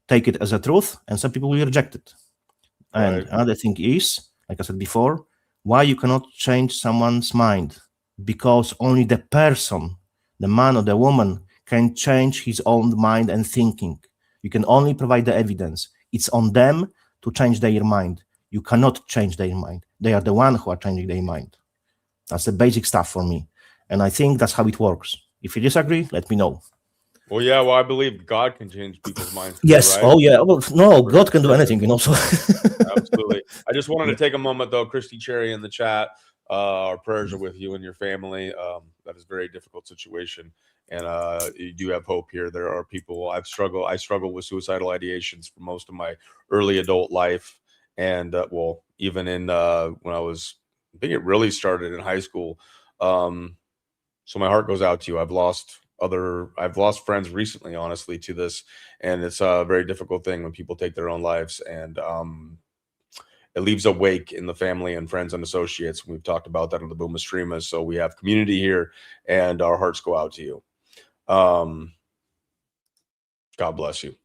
take it as a truth and some people will reject it. And another thing is, like I said before, why you cannot change someone's mind, because only the person, the man or the woman, can change his own mind and thinking. You can only provide the evidence. It's on them to change their mind. You cannot change their mind. They are the one who are changing their mind. That's the basic stuff for me. And I think that's how it works. If you disagree, let me know. Well, yeah, I believe God can change people's minds. Yes. Right? Oh, yeah. Well, no, God can do anything, So. Absolutely. I just wanted to take a moment, though. Christy Cherry in the chat. Our prayers are with you and your family. That is a very difficult situation. And you do have hope here. There are people. I struggled with suicidal ideations for most of my early adult life. And even in when I think it really started in high school. So my heart goes out to you. I've lost friends recently, honestly, to this, and it's a very difficult thing when people take their own lives, and it leaves a wake in the family and friends and associates. We've talked about that on the Booma streamers. So we have community here, and our hearts go out to you. God bless you.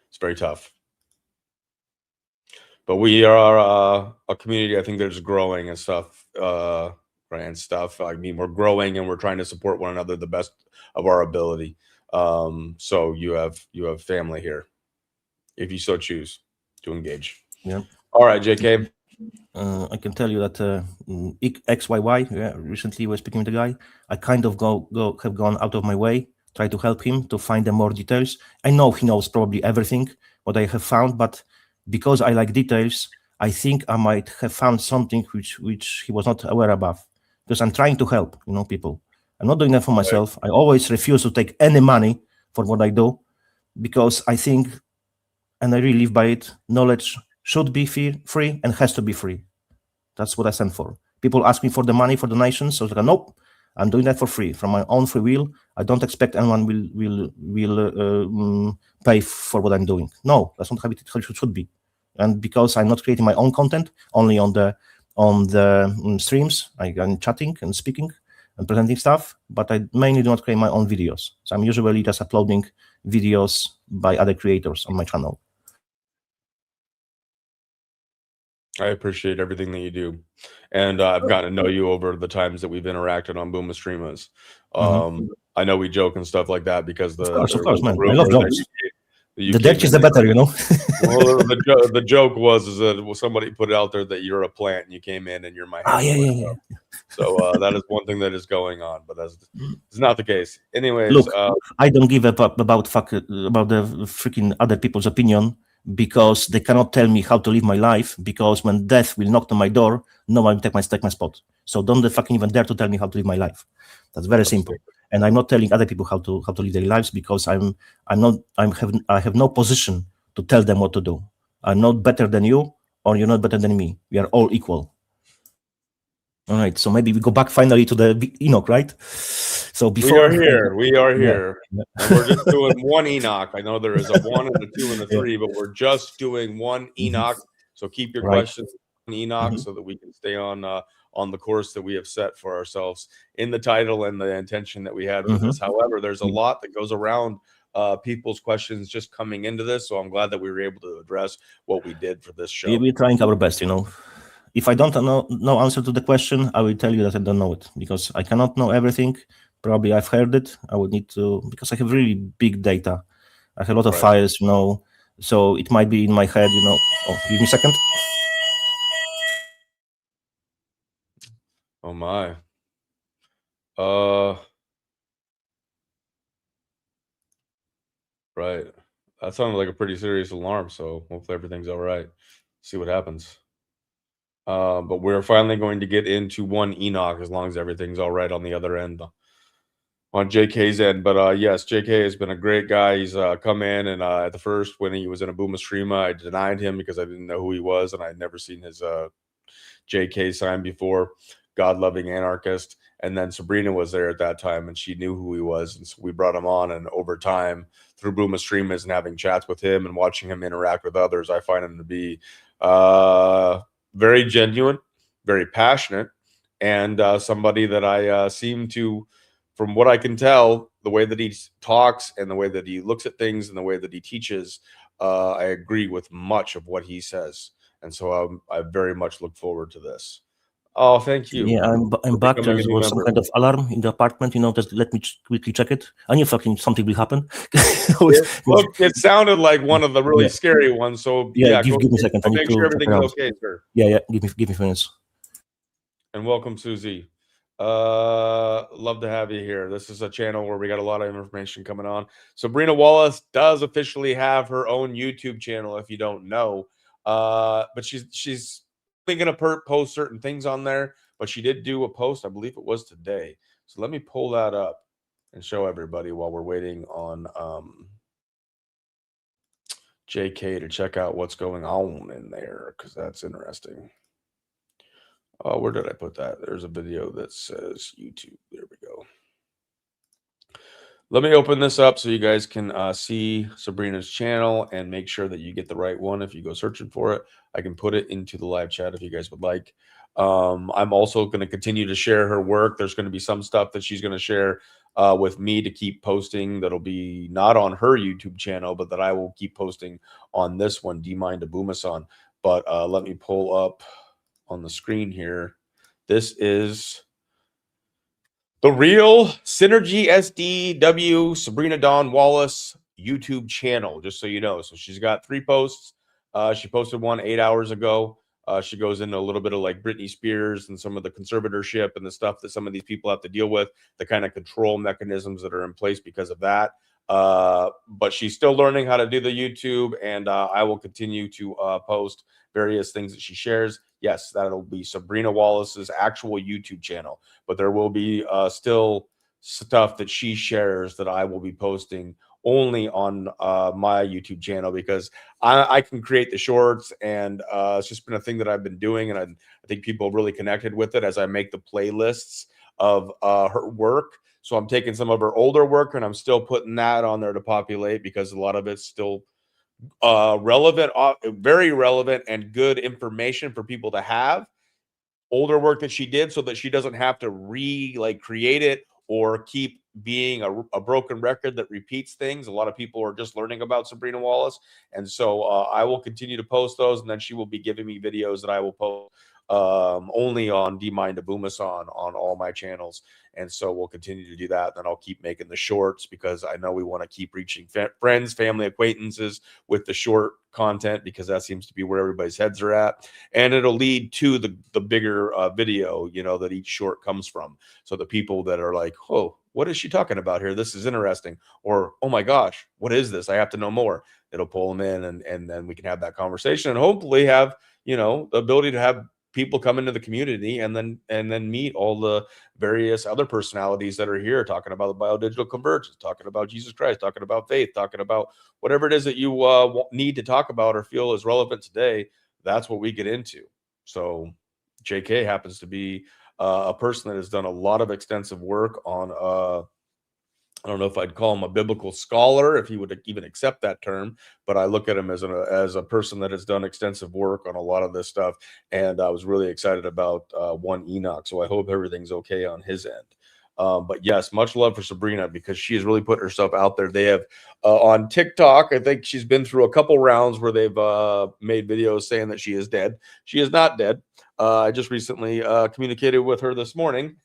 It's very tough. But we are a community, I think, that's growing and stuff, and stuff. I mean, we're growing and we're trying to support one another the best of our ability. So you have family here, if you so choose to engage. Yeah. All right, JK. I can tell you that XYY, recently was speaking with the guy. I kind of have gone out of my way, try to help him to find the more details. I know he knows probably everything what I have found, but because I like details, I think I might have found something which he was not aware about. Because I'm trying to help, people. I'm not doing that for myself. I always refuse to take any money for what I do, because I think, and I really live by it, knowledge should be free and has to be free. That's what I stand for. People ask me for the money for donations, so I was like, nope, I'm doing that for free, from my own free will. I don't expect anyone will pay for what I'm doing. No, that's not how it should be. And because I'm not creating my own content, only on the streams, I'm chatting and speaking and presenting stuff, but I mainly do not create my own videos. So I'm usually just uploading videos by other creators on my channel. I appreciate everything that you do. And I've gotten to know you over the times that we've interacted on Booma streamers. I know we joke and stuff like that because of course, man. I love jokes. The dirt is the better, Well, the joke was that somebody put it out there that you're a plant and you came in and you're my yeah. So that is one thing that is going on, but it's not the case. Anyways, look, I don't give up about the freaking other people's opinion, because they cannot tell me how to live my life, because when death will knock on my door, no one will take my spot. So don't fucking even dare to tell me how to live my life. That's very simple. And I'm not telling other people how to live their lives, because I have no position to tell them what to do. I'm not better than you, or you're not better than me. We are all equal. All right, so maybe we go back finally to the Enoch, right? So before we are here, and we're just doing one Enoch. I know there is a 1 and a 2 and a 3, but we're just doing one Enoch. So keep your questions on Enoch so that we can stay on the course that we have set for ourselves in the title and the intention that we had with this. However, there's a lot that goes around people's questions just coming into this, so I'm glad that we were able to address what we did for this show. We're trying our best, If I don't know answer to the question, I will tell you that I don't know it, because I cannot know everything, Probably I've heard it. I would need to, because I have really big data. I have a lot of Right. files, so it might be in my head, Oh, give me a second. Oh my. Right. That sounded like a pretty serious alarm, so hopefully everything's all right. See what happens. But we're finally going to get into one Enoch as long as everything's all right on the other end, on JK's end. But yes, JK has been a great guy. He's come in, and at the first, when he was in a Booma stream, I denied him because I didn't know who he was, and I'd never seen his JK sign before, God Loving Anarchist. And then Sabrina was there at that time, and she knew who he was, and so we brought him on. And over time, through Booma streamers and having chats with him and watching him interact with others, I find him to be very genuine, very passionate, and somebody that I seem to, from what I can tell, the way that he talks and the way that he looks at things and the way that he teaches, I agree with much of what he says. And so I very much look forward to this. Oh, thank you. Yeah, I'm back. There was some kind of alarm in the apartment. Just let me quickly check it. I knew fucking something will happen. It sounded like one of the really scary ones. So yeah, give me a second. I need make to sure everything's around. okay, sir. Yeah. Give me minutes. And welcome, Susie. Love to have you here. This is a channel where we got a lot of information coming on. Sabrina Wallace does officially have her own YouTube channel, if you don't know. But she's going to post certain things on there, but she did do a post, I believe it was today. So let me pull that up and show everybody while we're waiting on JK to check out what's going on in there, because that's interesting. Oh, where did I put that? There's a video that says YouTube. There we go. Let me open this up so you guys can see Sabrina's channel and make sure that you get the right one. If you go searching for it, I can put it into the live chat if you guys would like. I'm also going to continue to share her work. There's going to be some stuff that she's going to share with me to keep posting. That'll be not on her YouTube channel, but that I will keep posting on this one, D Booma San. But let me pull up on the screen here. This is the real Synergy SDW Sabrina Dawn Wallace YouTube channel, just so you know. So she's got 3 posts. She posted one 8 hours ago. She goes into a little bit of like Britney Spears and some of the conservatorship and the stuff that some of these people have to deal with, the kind of control mechanisms that are in place because of that. But she's still learning how to do the YouTube, and I will continue to post various things that she shares. Yes, that'll be Sabrina Wallace's actual YouTube channel, but there will be still stuff that she shares that I will be posting only on my YouTube channel, because I can create the shorts, and it's just been a thing that I've been doing, and I think people really connected with it as I make the playlists of her work. So I'm taking some of her older work and I'm still putting that on there to populate, because a lot of it's still relevant, very relevant and good information for people to have. Older work that she did, so that she doesn't have to create it or keep being a broken record that repeats things. A lot of people are just learning about Sabrina Wallace, and so I will continue to post those, and then she will be giving me videos that I will post only on D Booma San on all my channels. And so we'll continue to do that. Then I'll keep making the shorts, because I know we want to keep reaching friends, family, acquaintances with the short content, because that seems to be where everybody's heads are at. And it'll lead to the bigger video, that each short comes from. So the people that are like, oh, what is she talking about here? This is interesting. Or, oh my gosh, what is this? I have to know more. It'll pull them in, and then we can have that conversation, and hopefully have, the ability to have people come into the community and then meet all the various other personalities that are here talking about the biodigital convergence, talking about Jesus Christ, talking about faith, talking about whatever it is that you need to talk about or feel is relevant today. That's what we get into. So JK happens to be a person that has done a lot of extensive work on I don't know if I'd call him a biblical scholar, if he would even accept that term, but I look at him as a person that has done extensive work on a lot of this stuff, and I was really excited about one Enoch. So I hope everything's okay on his end. But yes, much love for Sabrina, because she has really put herself out there. They have on TikTok, I think she's been through a couple rounds where they've made videos saying that she is dead. She is not dead. I just recently communicated with her this morning.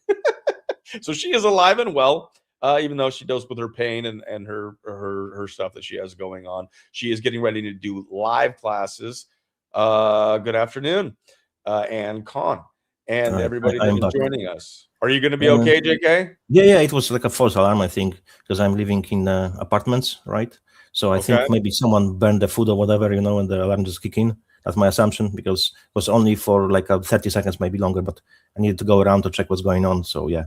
So she is alive and well, even though she deals with her pain and her stuff that she has going on. She is getting ready to do live classes. Good afternoon, and Con, and everybody that is joining us. Are you going to be okay, JK? Yeah, it was like a false alarm, I think, because I'm living in apartments, right? So I think maybe someone burned the food or whatever, and the alarm just kicked in. That's my assumption, because it was only for like 30 seconds, maybe longer, but I needed to go around to check what's going on. So yeah.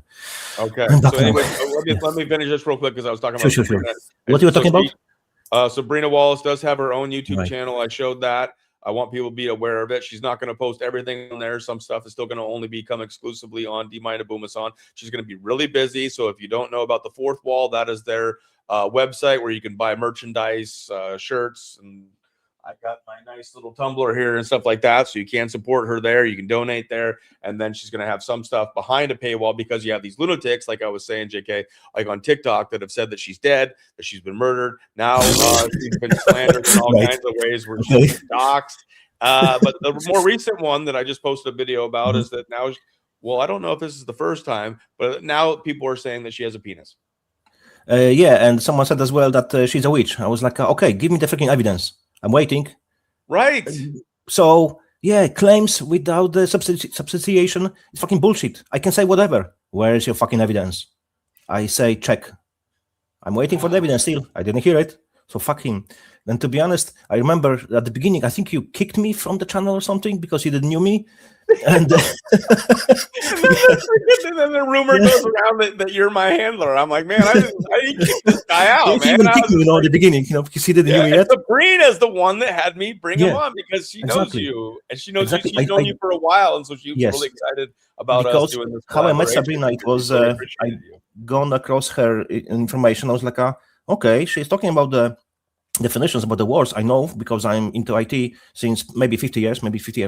Okay. So anyway, let me finish this real quick, because I was talking about Sure. What you were talking about? Sabrina Wallace does have her own YouTube channel. I showed that. I want people to be aware of it. She's not going to post everything on there. Some stuff is still going to only become exclusively on D Booma San. She's going to be really busy. So if you don't know about the Fourth Wall, that is their website where you can buy merchandise, shirts, and I got my nice little tumbler here and stuff like that. So you can support her there. You can donate there. And then she's going to have some stuff behind a paywall, because you have these lunatics, like I was saying, JK, like on TikTok, that have said that she's dead, that she's been murdered. Now she's been slandered in all kinds of ways where she's been doxxed. But the more recent one that I just posted a video about is that now, well, I don't know if this is the first time, but now people are saying that she has a penis. And someone said as well that she's a witch. I was like, okay, give me the freaking evidence. I'm waiting. Right. So, yeah, claims without the substantiation is fucking bullshit. I can say whatever. Where is your fucking evidence? I say, check. I'm waiting for the evidence still. I didn't hear it. So fuck him. And to be honest, I remember at the beginning, I think you kicked me from the channel or something because you didn't know me. And then the rumor goes around that you're my handler. I'm like, man, I didn't kick this guy out, man. Even kicked me at the beginning, because he didn't know me yet. Sabrina's the one that had me bring him on, because she knows you, and she knows she's known you for a while, and so she was really excited about us doing this. How I met Sabrina, it was I gone across her information. I was like, okay, she's talking about the definitions about the words. I know, because I'm into IT since maybe 50 years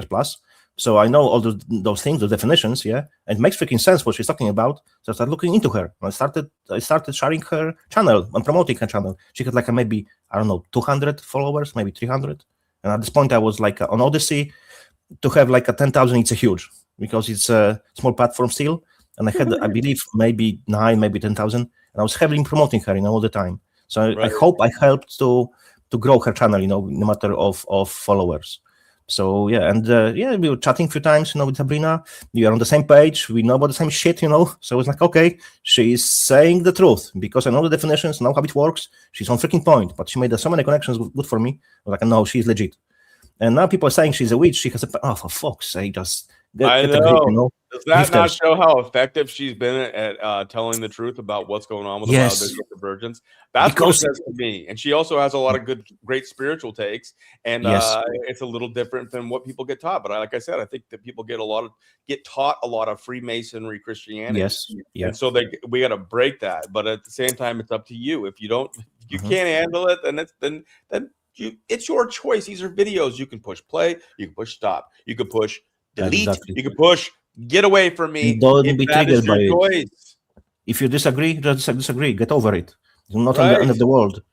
plus. So I know all those things, the definitions, and it makes freaking sense what she's talking about. So I started looking into her. I started sharing her channel and promoting her channel. She had like maybe, I don't know, 200 followers, maybe 300. And at this point, I was like on Odyssey. To have like a 10,000, it's a huge, because it's a small platform still. And I had, I believe, maybe 9, maybe 10,000. And I was heavily promoting her, all the time. So I hope I helped to grow her channel, in a matter of followers. So we were chatting a few times, with Sabrina. We are on the same page. We know about the same shit, So I was like, okay, she's saying the truth, because I know the definitions, know how it works. She's on freaking point, but she made so many connections good for me. I was like, no, she's legit. And now people are saying she's a witch. She has for fuck's sake, just I know. Does that not show how effective she's been at telling the truth about what's going on with the wild virgins? That's what it says to me. And she also has a lot of great spiritual takes, and it's a little different than what people get taught. But like I said, I think that people get taught a lot of Freemasonry Christianity. And so we got to break that. But at the same time, it's up to you. If you can't handle it, then it's your choice. These are videos. You can push play. You can push stop. You can push delete. You can push get away from me. Don't be triggered by it. If you disagree, just disagree. Get over it. It's not on the end of the world.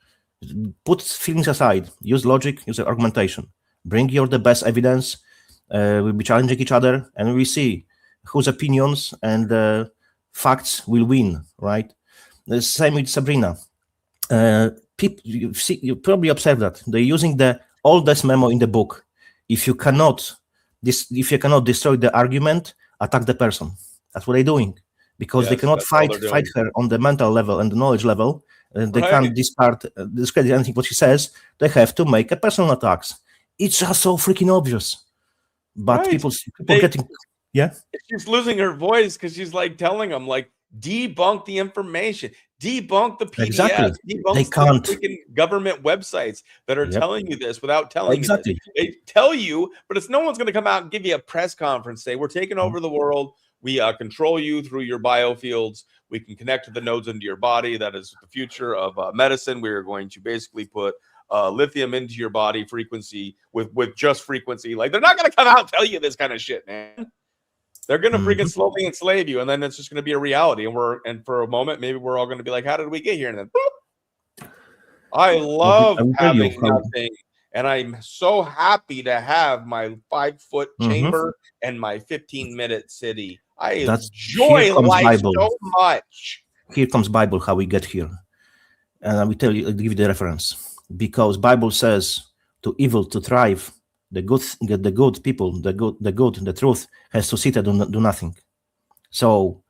Put feelings aside. Use logic. Use argumentation. Bring the best evidence. We'll be challenging each other, and we see whose opinions and facts will win. Right. The same with Sabrina. You probably observe that they're using the oldest memo in the book. If you cannot destroy the argument, attack the person. That's what they're doing, because they cannot fight her on the mental level and the knowledge level. They can't discredit anything what she says. They have to make a personal attacks. It's just so freaking obvious. But people getting she's losing her voice because she's like telling them like debunk the information, debunk the PDFs, debunk the freaking government websites that are telling you this without telling you this. They tell you, but it's no one's going to come out and give you a press conference, say we're taking over the world. We control you through your biofields. We can connect to the nodes into your body. That is the future of medicine. We are going to basically put lithium into your body frequency with just frequency. Like, they're not going to come out and tell you this kind of shit, man. They're going to freaking slowly enslave you, and then it's just going to be a reality. And for a moment, maybe we're all going to be like, how did we get here? And then, boop. I love having nothing, and I'm so happy to have my 5-foot chamber and my 15-minute city I Here enjoy comes life Bible. so much. Here comes Bible, how we get here. And I will tell you, I'll give you the reference. Because Bible says to evil to thrive, the good people, the truth has to sit and do nothing. So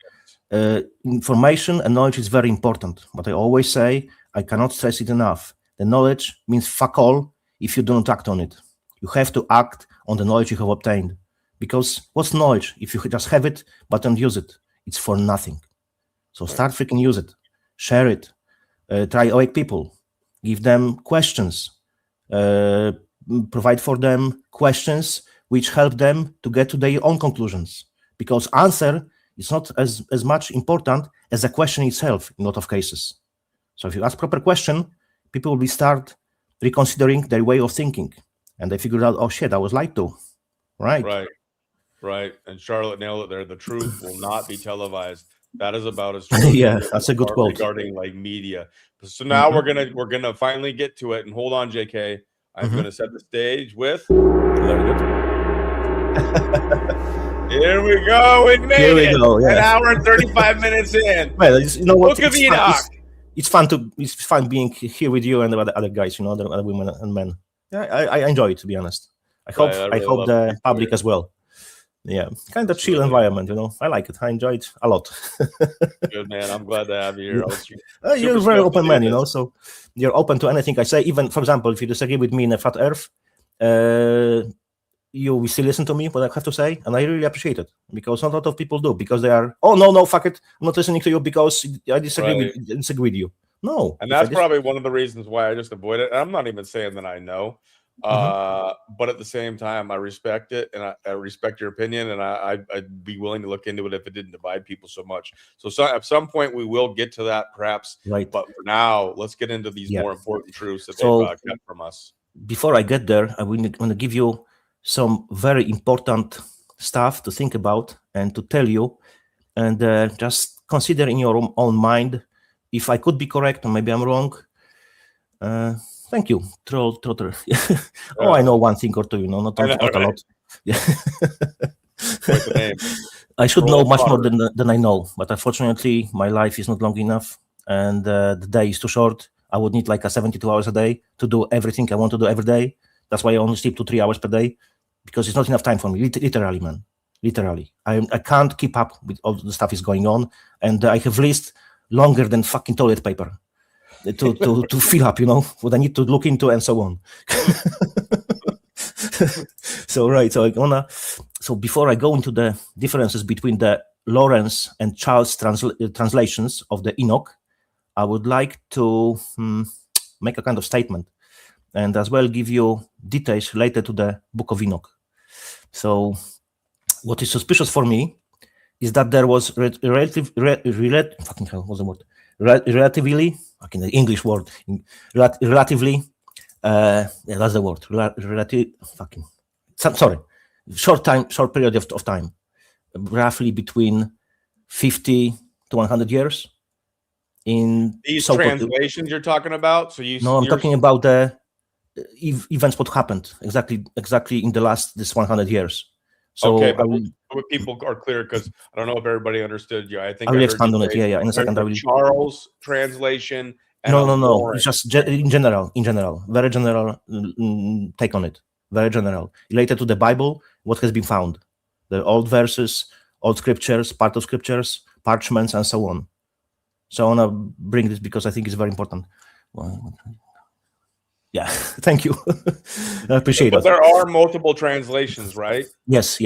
information and knowledge is very important. But I always say, I cannot stress it enough. The knowledge means fuck all if you don't act on it. You have to act on the knowledge you have obtained. Because what's knowledge? If you just have it, but don't use it, it's for nothing. So start freaking use it. Share it. Try awake people. Give them questions. Provide for them questions which help them to get to their own conclusions. Because answer is not as much important as the question itself in a lot of cases. So if you ask proper question, people will start reconsidering their way of thinking. And they figure out, oh shit, I was lied to. Right. And Charlotte nailed it there. The truth will not be televised. That is about as true. Yeah, that's a good quote regarding like media. So now we're gonna finally get to it. And hold on, JK. I'm gonna set the stage with. Very good. Here we go. We made it. An hour and 35 minutes in. Well, you know what? Book of Enoch. It's fun being here with you and the other guys, you know, the other women and men. Yeah, I enjoy it, to be honest. I hope the public as well. Yeah, kind of chill environment, you know. I like it. I enjoy it a lot. Good, man. I'm glad to have you You're here. a very open man, you know, so you're open to anything I say. Even, for example, if you disagree with me in a flat earth, you will still listen to me, what I have to say, and I really appreciate it, because not a lot of people do, because they are, oh, no, fuck it, I'm not listening to you because I disagree with you. No. And that's probably one of the reasons why I just avoid it. And I'm not even saying that I know. But at the same time, I respect it, and I respect your opinion, and I'd be willing to look into it if it didn't divide people so much. So at some point we will get to that, perhaps. Right. But for now, let's get into these more important truths that they've kept from us. Before I get there, I want to give you some very important stuff to think about and to tell you, and just consider in your own mind if I could be correct or maybe I'm wrong. Thank you, Trotter. I know one thing or two, you know, not a lot. Yeah. What's the name? I should know much more than I know, but unfortunately, my life is not long enough, and the day is too short. I would need like 72 hours a day to do everything I want to do every day. That's why I only sleep 2-3 hours per day, because it's not enough time for me. Literally, man. Literally, I can't keep up with all the stuff is going on, and I have list longer than fucking toilet paper to fill up, you know, what I need to look into and so on. So before I go into the differences between the Lawrence and Charles translations of the Enoch, I would like to make a kind of statement and as well give you details related to the Book of Enoch. So what is suspicious for me is that there was relatively, fucking the English word, relatively, that's the word, short period of time, roughly between 50 to 100 years. In these translations you're talking about? So I'm talking about the events what happened exactly in the last 100 years. So okay, but people are clear, because I don't know if everybody understood you. I think I will expand on it. Yeah. In a second, I will. Charles translation. And no. It's just in general, very general take on it. Very general, related to the Bible. What has been found, the old verses, old scriptures, part of scriptures, parchments, and so on. So I want to bring this because I think it's very important. Yeah, thank you. I appreciate it. But there are multiple translations, right? Yes.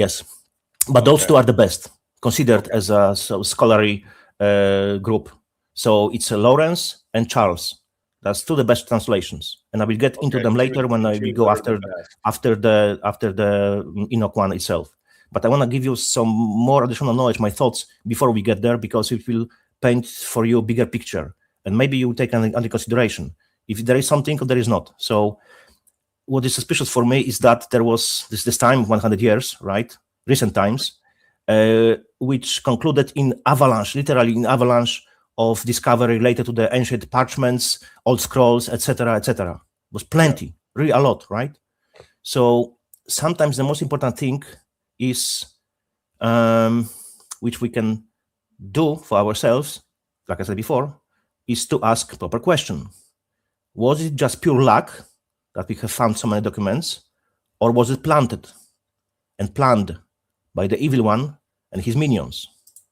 But those two are the best, considered as a scholarly group. So it's Lawrence and Charles. That's two the best translations, and I will get into them later when I will go after the Enoch one itself. But I want to give you some more additional knowledge, my thoughts before we get there, because it will paint for you a bigger picture, and maybe you take under consideration if there is something or there is not. So what is suspicious for me is that there was this time, 100 years, right? Recent times, which concluded in avalanche, literally in avalanche of discovery related to the ancient parchments, old scrolls, etc., etc. It was plenty, really a lot, right? So sometimes the most important thing is which we can do for ourselves, like I said before, is to ask proper question. Was it just pure luck that we have found so many documents, or was it planted and planned by the evil one and his minions?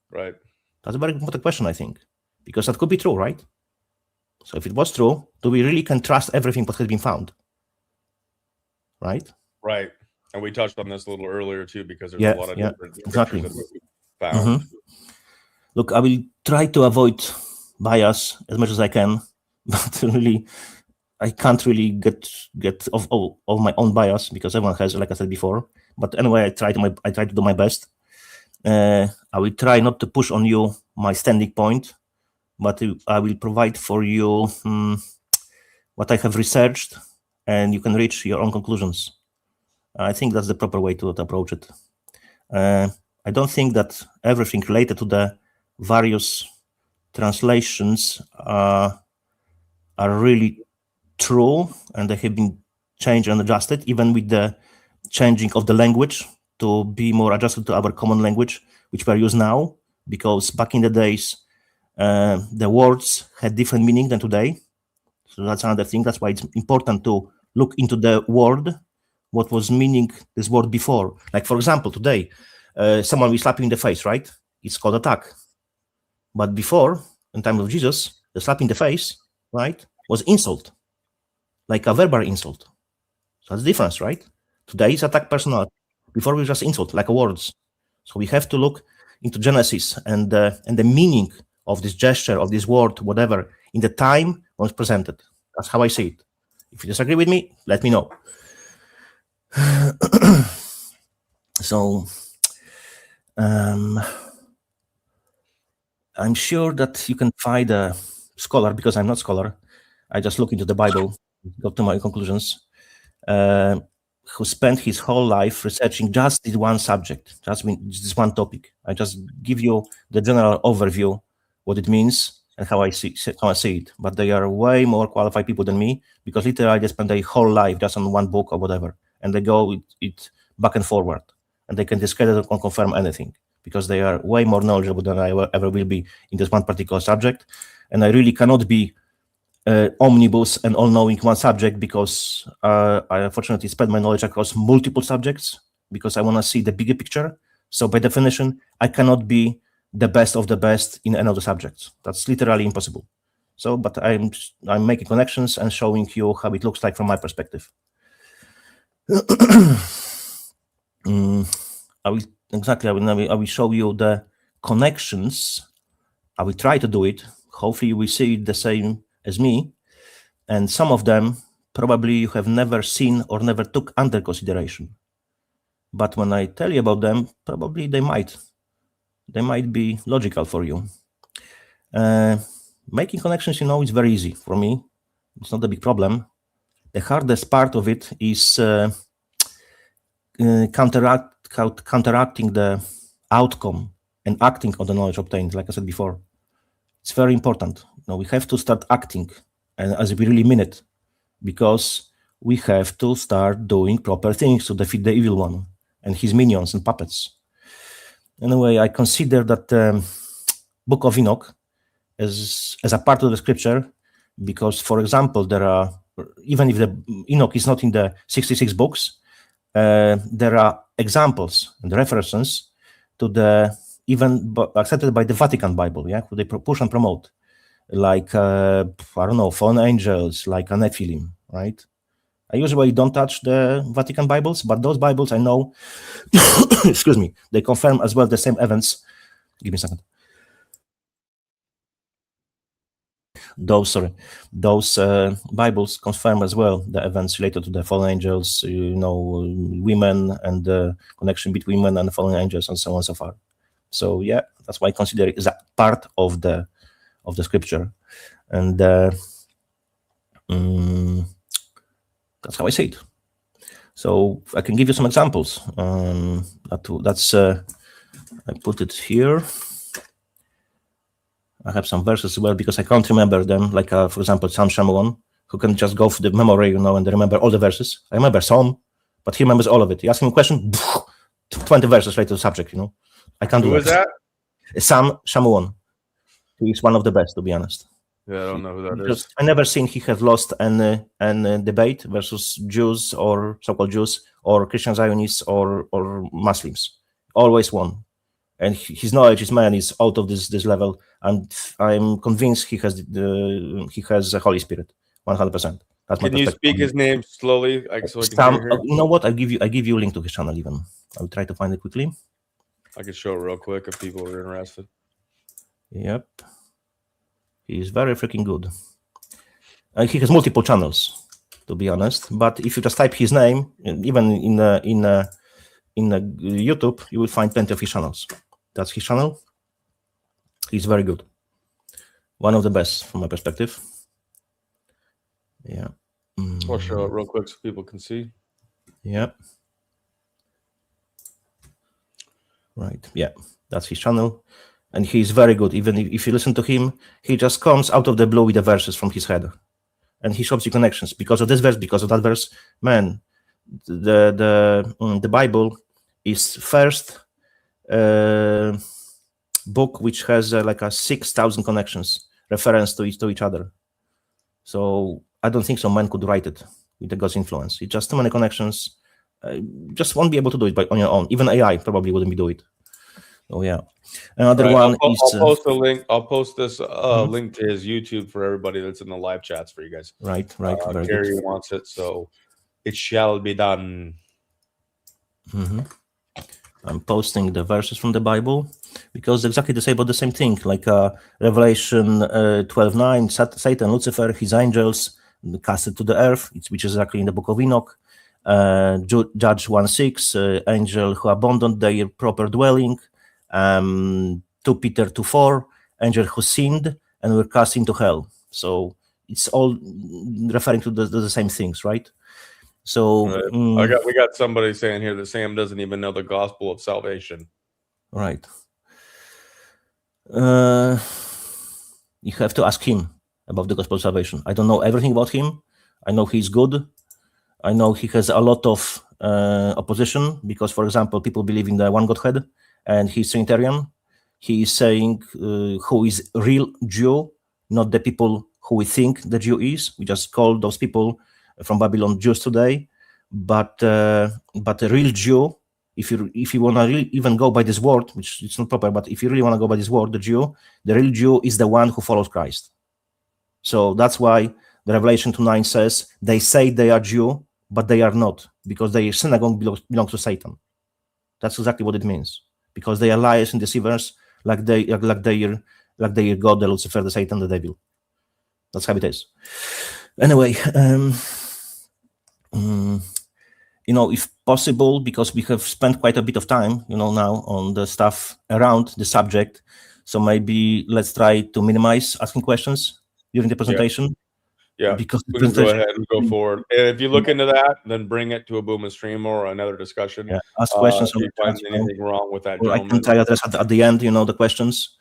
Right. That's a very important question, I think, because that could be true, right? So if it was true, do we really can trust everything that has been found? Right? Right. And we touched on this a little earlier too, because there's a lot of different exactly that we found. Look, I will try to avoid bias as much as I can, but really, I can't really get of my own bias because everyone has, like I said before. But anyway, I try to do my best. I will try not to push on you my standing point, but I will provide for you what I have researched, and you can reach your own conclusions. I think that's the proper way to approach it. I don't think that everything related to the various translations are really true, and they have been changed and adjusted, even with the changing of the language to be more adjusted to our common language, which we use now, because back in the days, the words had different meaning than today. So that's another thing. That's why it's important to look into the word, what was meaning this word before. Like, for example, today, someone will slap you in the face, right? It's called attack. But before, in time of Jesus, the slap in the face, right, was insult, like a verbal insult. So that's the difference, right? Today is attack personal. Before we just insult, like words. So we have to look into Genesis and the meaning of this gesture, of this word, whatever, in the time when it's presented. That's how I see it. If you disagree with me, let me know. So, I'm sure that you can find a scholar, because I'm not a scholar. I just look into the Bible, got to my conclusions, who spent his whole life researching just this one subject, just this one topic. I just give you the general overview, what it means and how I see it. But they are way more qualified people than me, because literally they spend their whole life just on one book or whatever, and they go with it back and forward, and they can discredit or confirm anything, because they are way more knowledgeable than I ever will be in this one particular subject. And I really cannot be omnibus and all-knowing one subject, because I unfortunately spread my knowledge across multiple subjects, because I want to see the bigger picture. So by definition, I cannot be the best of the best in any of the subjects. That's literally impossible. So, but I'm making connections and showing you how it looks like from my perspective. I will show you the connections. I will try to do it. Hopefully you will see it the same as me. And some of them probably you have never seen or never took under consideration. But when I tell you about them, probably they might be logical for you. Making connections, is very easy for me. It's not a big problem. The hardest part of it is counteracting the outcome and acting on the knowledge obtained. Like I said before, it's very important. We have to start acting, and as we really mean it, because we have to start doing proper things to defeat the evil one and his minions and puppets. Anyway, I consider that Book of Enoch as a part of the scripture, because, for example, there are, even if the Enoch is not in the 66 books, there are examples and references to the even accepted by the Vatican Bible, who they push and promote, like fallen angels, like a Nephilim, right? I usually don't touch the Vatican Bibles, but those Bibles I know, excuse me, they confirm as well the same events. Give me a second. Those Bibles confirm as well the events related to the fallen angels, women, and the connection between women and the fallen angels, and so on and so forth. So yeah, that's why I consider it as a part of the scripture, and that's how I see it. So I can give you some examples. That's I put it here. I have some verses as well, because I can't remember them. Like, for example, Sam Shamoun, who can just go for the memory, and remember all the verses. I remember some, but he remembers all of it. You ask him a question, 20 verses related to the subject, I can't do that. Who is that? Sam Shamuon. He's one of the best, to be honest. Yeah, I don't know who that is. I never seen he have lost an debate versus Jews or so-called Jews or Christian Zionists or Muslims. Always won. And his knowledge, his man, is out of this level, and I'm convinced he has the Holy Spirit, 100%. That's my Can you speak his name slowly, so I can hear him? You know what? I give you a link to his channel. Even I'll try to find it quickly. I can show it real quick if people are interested. Yep, he's very freaking good. He has multiple channels, to be honest. But if you just type his name, even in YouTube, you will find plenty of his channels. That's his channel. He's very good. One of the best from my perspective. Yeah. I'll show it real quick so people can see. Yeah. Right. Yeah. That's his channel. And he's very good. Even if you listen to him, he just comes out of the blue with the verses from his head. And he shows you connections because of this verse, because of that verse. Man, the Bible is first book which has like a 6,000 connections, reference to each other. So I don't think some man could write it with the God's influence. It's just too many connections. Just won't be able to do it on your own. Even AI probably wouldn't be do it. Oh yeah. Another one is. I'll post a link. I'll post this link to his YouTube for everybody that's in the live chats for you guys. Right. Very Gary good. wants it, so it shall be done. Mm-hmm. I'm posting the verses from the Bible because exactly they say about the same thing, like Revelation 12:9, Satan, Lucifer, his angels casted to the earth, which is exactly in the book of Enoch. Judge 1:6, angel who abandoned their proper dwelling. 2 Peter 2:4, angel who sinned and were cast into hell. So it's all referring to the same things, right? So right. We got somebody saying here that Sam doesn't even know the gospel of salvation. Right. You have to ask him about the gospel of salvation. I don't know everything about him. I know he's good. I know he has a lot of opposition because, for example, people believe in the one Godhead, and he's Trinitarian. He is saying who is real Jew, not the people who we think the Jew is. We just call those people from Babylon Jews today, but a real Jew, if you want to really even go by this word, which it's not proper, but if you really want to go by this word, the real Jew is the one who follows Christ. So that's why the Revelation 2:9 says they say they are Jew, but they are not, because their synagogue belongs to Satan. That's exactly what it means, because they are liars and deceivers, like their God, the Lucifer, the Satan, the devil. That's how it is. Anyway. If possible, because we have spent quite a bit of time, now on the stuff around the subject, so maybe let's try to minimize asking questions during the presentation. Yeah, because we can go ahead and go forward. And if you look into that, then bring it to a Booma stream or another discussion. Yeah, ask questions. If you find anything wrong with that, or I can try to address at the end, the questions.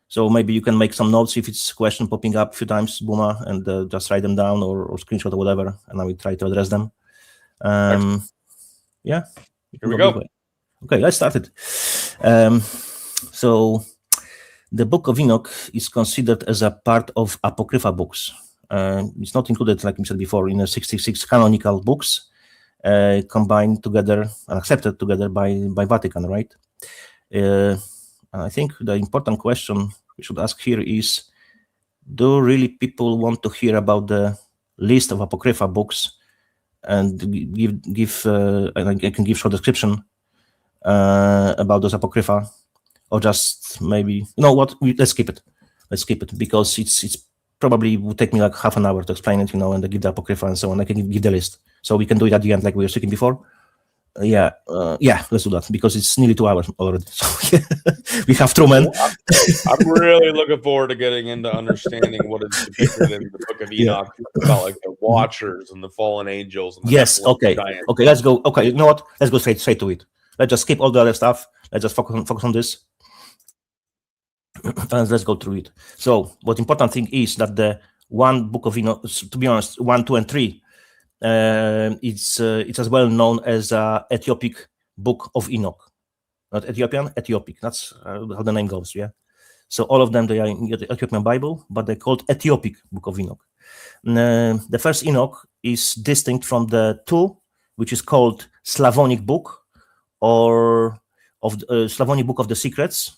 So maybe you can make some notes if it's a question popping up a few times, Booma, and just write them down or screenshot or whatever, and I will try to address them. Yeah. Here we go. Okay, let's start it. So the Book of Enoch is considered as a part of Apocrypha books. It's not included, like we said before, in the 66 canonical books combined together and accepted together by Vatican, right? I think the important question we should ask here is, do really people want to hear about the list of Apocrypha books and give and I can give short description about those Apocrypha, or just maybe, let's skip it because it's probably would take me like half an hour to explain it, and give the Apocrypha and so on. I can give the list, so we can do it at the end like we were speaking before. Yeah, let's do that because it's nearly 2 hours already. So we have Truman. I'm really looking forward to getting into understanding what is depicted in the Book of Enoch about like the Watchers and the fallen angels. And the yes. Okay. Let's go. Okay. You know what? Let's go straight to it. Let's just skip all the other stuff. Let's just focus on this. And let's go through it. So, what important thing is that the one Book of Enoch, to be honest, 1, 2, and 3, it's as well known as Ethiopic Book of Enoch. not Ethiopian, Ethiopic. That's how the name goes. Yeah. So all of them, they are in the Ethiopian Bible, but they're called Ethiopic Book of Enoch. The first Enoch is distinct from the two, which is called Slavonic Book, or of the, Slavonic Book of the Secrets.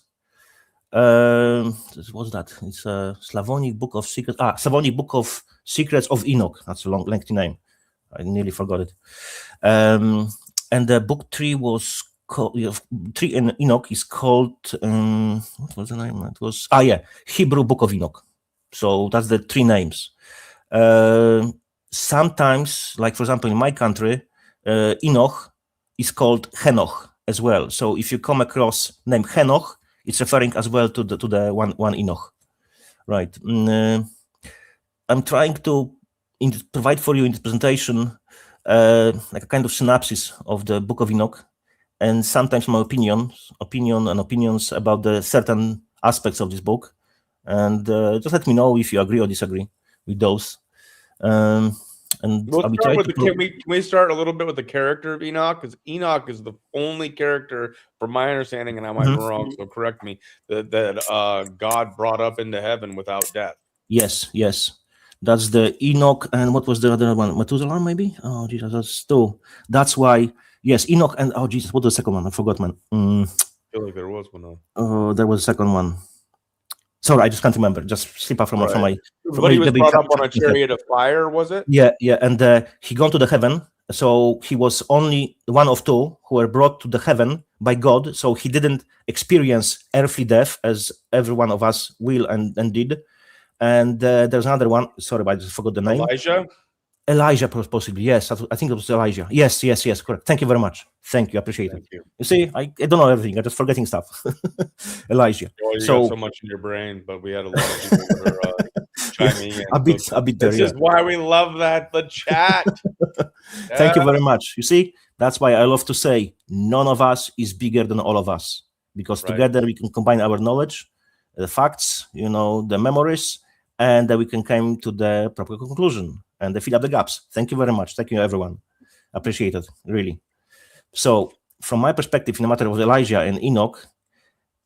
What's that? It's a Slavonic Book of Secrets. Slavonic Book of Secrets of Enoch. That's a long, lengthy name. I nearly forgot it. And the book 3 was called, 3 in Enoch is called, what was the name? It was, Hebrew Book of Enoch. So that's the 3 names. Sometimes, like for example, in my country, Enoch is called Henoch as well. So if you come across name Henoch, it's referring as well to the one Enoch, right? I'm trying to provide for you in this presentation like a kind of synopsis of the Book of Enoch, and sometimes my opinion and opinions about the certain aspects of this book, and just let me know if you agree or disagree with those. And we'll start with can we start a little bit with the character of Enoch? Because Enoch is the only character, from my understanding, and I might be wrong, so correct me, that God brought up into heaven without death. Yes. That's the Enoch, and what was the other one? Methuselah, maybe? Oh, Jesus, that's 2. That's why, yes, Enoch and, oh, Jesus, what was the second one? I forgot, man. I feel like there was one. There was a second one. Sorry, I just can't remember. Just slip out from my. But he was brought up on a chariot of fire, was it? Yeah, and he gone to the heaven. So he was only one of 2 who were brought to the heaven by God. So he didn't experience earthly death as every one of us will and did. And there's another one. Sorry, I just forgot the name. Elijah, possibly. Yes, I think it was Elijah. Yes, correct. Thank you very much. Thank you. I appreciate it. You see, I don't know everything. I'm just forgetting stuff. Elijah. Well, you got so much in your brain, but we had a lot of people that are chiming in. a bit there. This is why we love the chat. Thank you very much. You see, that's why I love to say none of us is bigger than all of us, because together we can combine our knowledge, the facts, the memories, and we can come to the proper conclusion and fill up the gaps. Thank you very much. Thank you, everyone. Appreciate it, really. So, from my perspective, in the matter of Elijah and Enoch,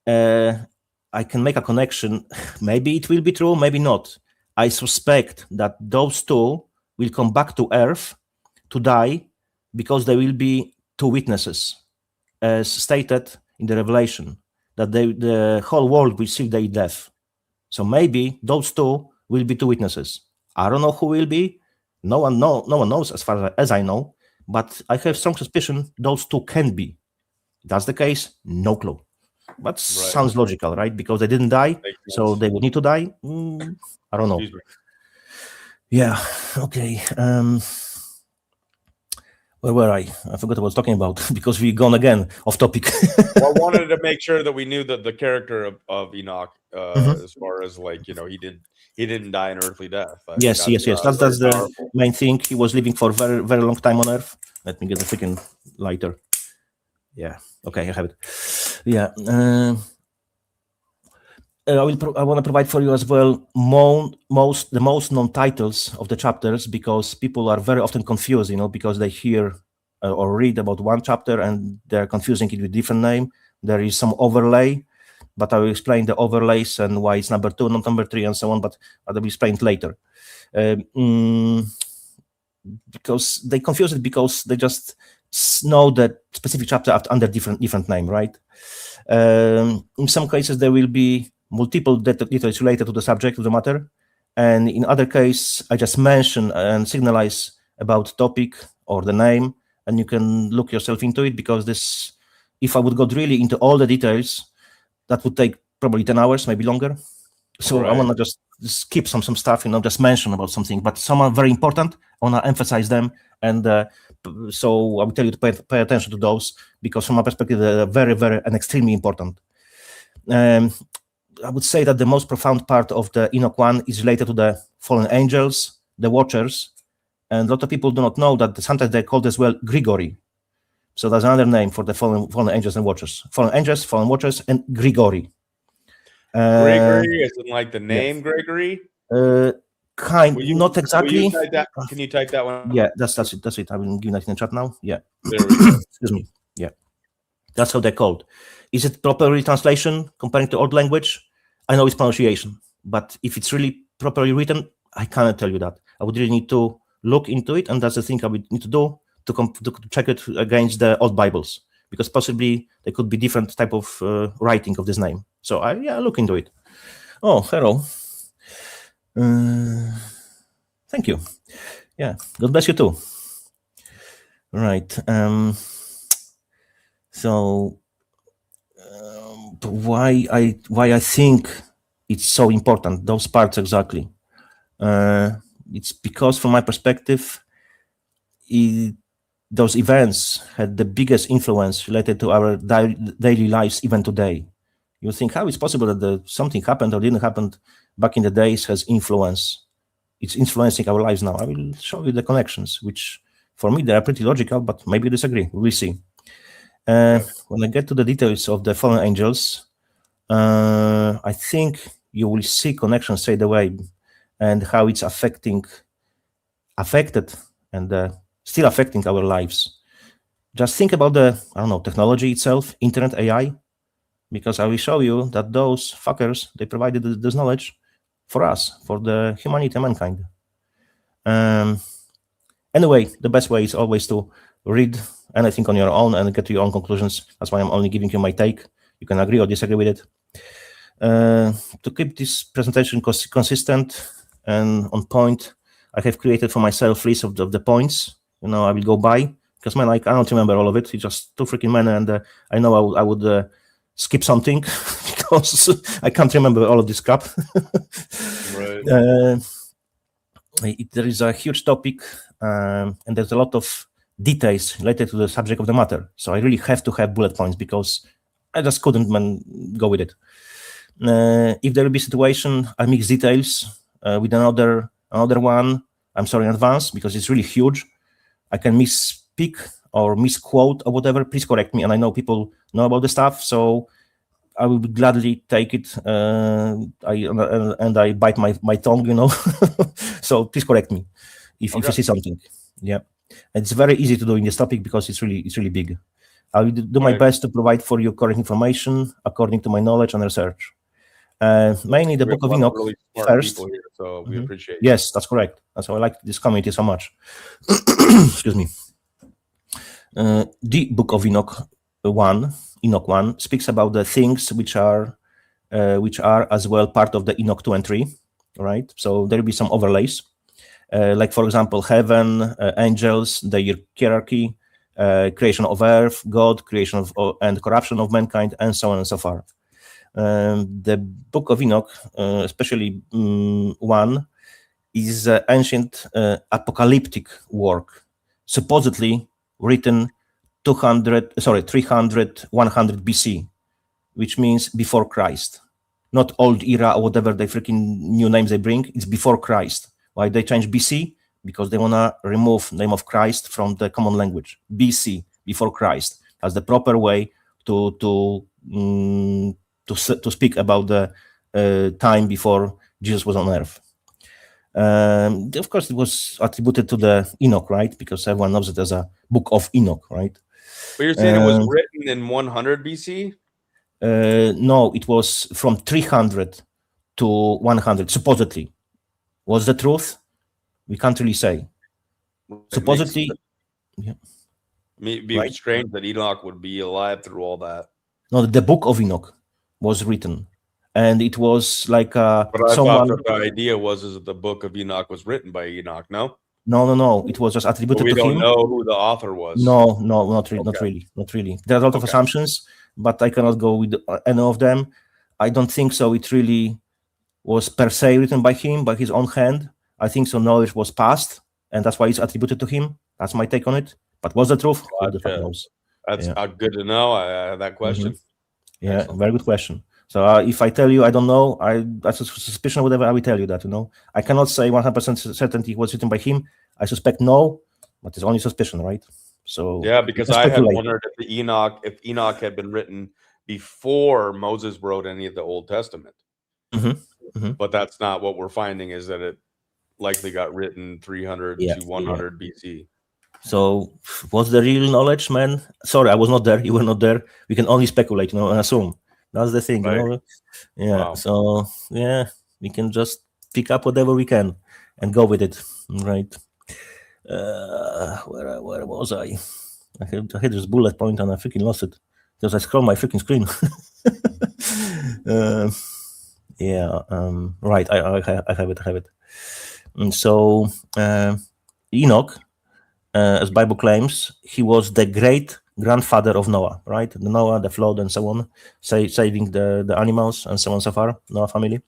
I can make a connection. Maybe it will be true, maybe not. I suspect that those 2 will come back to Earth to die because there will be 2 witnesses, as stated in the Revelation, that the whole world will see their death. So maybe those 2 will be 2 witnesses. I don't know who will be. No one knows as far as I know, but I have some suspicion those 2 can be. If that's the case, no clue. But sounds logical, right? Because they didn't die, so they would need to die. I don't know. Yeah, okay. Where were I? I forgot what I was talking about because we've gone again off topic. Well, I wanted to make sure that we knew that the character of Enoch, as far as he didn't die an earthly death. Yes. That's the main thing. He was living for a very, very long time on Earth. Let me get the freaking lighter. Yeah. Okay, I have it. Yeah. I want to provide for you as well the most known titles of the chapters, because people are very often confused, because they hear or read about one chapter and they're confusing it with different name. There is some overlay, but I will explain the overlays and why it's number 2, not number 3, and so on. But I will explain it later. Because they confuse it because they just know that specific chapter under different name, right? In some cases, there will be multiple details related to the subject of the matter, and in other case, I just mention and signalize about topic or the name, and you can look yourself into it, because this, if I would go really into all the details, that would take probably 10 hours, maybe longer. So I want to just skip some stuff, just mention about something, but some are very important. I want to emphasize them, and so I will tell you to pay attention to those, because from my perspective, they're very, very and extremely important. I would say that the most profound part of the Enoch 1 is related to the fallen angels, the watchers, and a lot of people do not know that sometimes they're called as well Grigori. So that's another name for the fallen angels and watchers. Fallen angels, fallen watchers, and Grigori. Gregory, is it like the name Gregory? Not exactly. Can you type that one? Yeah, that's it. I will give that in the chat now. Yeah. There we go. Excuse me. Yeah. That's how they're called. Is it properly translation comparing to old language? I know it's pronunciation, but if it's really properly written, I cannot tell you that. I would really need to look into it, and that's the thing I would need to do to check it against the old Bibles, because possibly there could be different type of writing of this name. So I look into it. Oh, hello. Thank you. Yeah, God bless you too. Right. So why I think it's so important, those parts exactly. It's because from my perspective, those events had the biggest influence related to our daily lives even today. You think how it's possible that something happened or didn't happen back in the days has influence. It's influencing our lives now. I will show you the connections, which for me they are pretty logical, but maybe you disagree. We'll see. When I get to the details of the fallen angels, I think you will see connections straight away and how it's affected and still affecting our lives. Just think about the, technology itself, internet, AI, because I will show you that those fuckers, they provided this knowledge for us, for the humanity, mankind. Anyway, the best way is always to read anything on your own and get to your own conclusions. That's why I'm only giving you my take. You can agree or disagree with it. To keep this presentation consistent and on point, I have created for myself list of the points. I will go by, because man, I don't remember all of it. It's just too freaking many, and I know I would skip something because I can't remember all of this crap. Right. There is a huge topic, and there's a lot of details related to the subject of the matter. So I really have to have bullet points because I just couldn't go with it. If there will be situation, I mix details with another one. I'm sorry in advance because it's really huge. I can misspeak or misquote or whatever. Please correct me. And I know people know about the stuff, so I will gladly take it. I bite my tongue, So please correct me if you see something. Yeah, it's very easy to do in this topic because it's really big. I will do my best to provide for you correct information according to my knowledge and research. Mainly the Book of Enoch really smart first. People here, so we appreciate it. Yes, that's correct. That's why I like this community so much. Excuse me. The Book of Enoch 1 speaks about the things which are as well part of the Enoch 2 and 3, right? So there will be some overlays, like for example, heaven, angels, their hierarchy, creation of earth, God, creation of and corruption of mankind, and so on and so forth. The Book of Enoch, especially 1, is an ancient apocalyptic work, supposedly written 100 BC, which means before Christ. Not old era or whatever they freaking new names they bring. It's before Christ. Why they change BC? Because they want to remove name of Christ from the common language. BC, before Christ. That's the proper way to speak about the time before Jesus was on earth. Of course, it was attributed to the Enoch, right? Because everyone knows it as a Book of Enoch, right? But you're saying it was written in 100 BC? No, it was from 300 to 100, supposedly. Was the truth? We can't really say. Supposedly, yeah. It'd be strange that Enoch would be alive through all that. No, the Book of Enoch was written, and it was like but I thought that the idea was that the Book of Enoch was written by Enoch. No. It was just attributed to him. We don't know who the author was. No, not really. There are a lot of assumptions, but I cannot go with any of them. I don't think so. It really was per se written by him, by his own hand. I think so. Knowledge was passed, and that's why it's attributed to him. That's my take on it. But what's the truth? Who the fuck knows? That's good to know. I have that question. Yeah, very good question. So if I tell you I don't know, that's a suspicion, whatever, I will tell you that, I cannot say 100% certainty it was written by him. I suspect no, but it's only suspicion, right? So yeah, because I had wondered if Enoch had been written before Moses wrote any of the Old Testament. But that's not what we're finding, is that it likely got written 300 to 100 BC. So what's the real knowledge, man? Sorry, I was not there. You were not there. We can only speculate, and assume. That's the thing, Right. Yeah. Wow. So yeah, we can just pick up whatever we can and go with it, right? Where was I? I had this bullet point and I freaking lost it because I scrolled my freaking screen. Right. I have it. And so Enoch, as Bible claims, he was the great grandfather of Noah, right? The Noah, the flood, and so on, saving the animals and so on, so far, Noah family.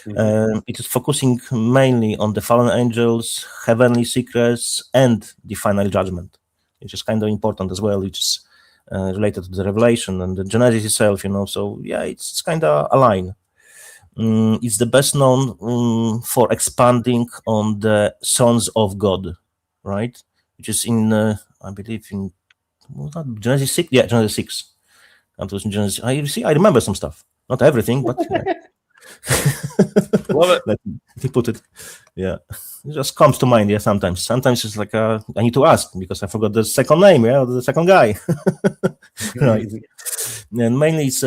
It is focusing mainly on the fallen angels, heavenly secrets, and the final judgment, which is kind of important as well, which is related to the Revelation and the Genesis itself, So yeah, it's kind of aligned. It's the best known for expanding on the sons of God, right? Which is in, I believe, in Genesis 6. Yeah, Genesis 6. That was in Genesis. I remember some stuff. Not everything, but yeah. Love it. Let me put it. Yeah, it just comes to mind. Yeah, sometimes it's like I need to ask because I forgot the second name. Yeah, the second guy. Right. And mainly it's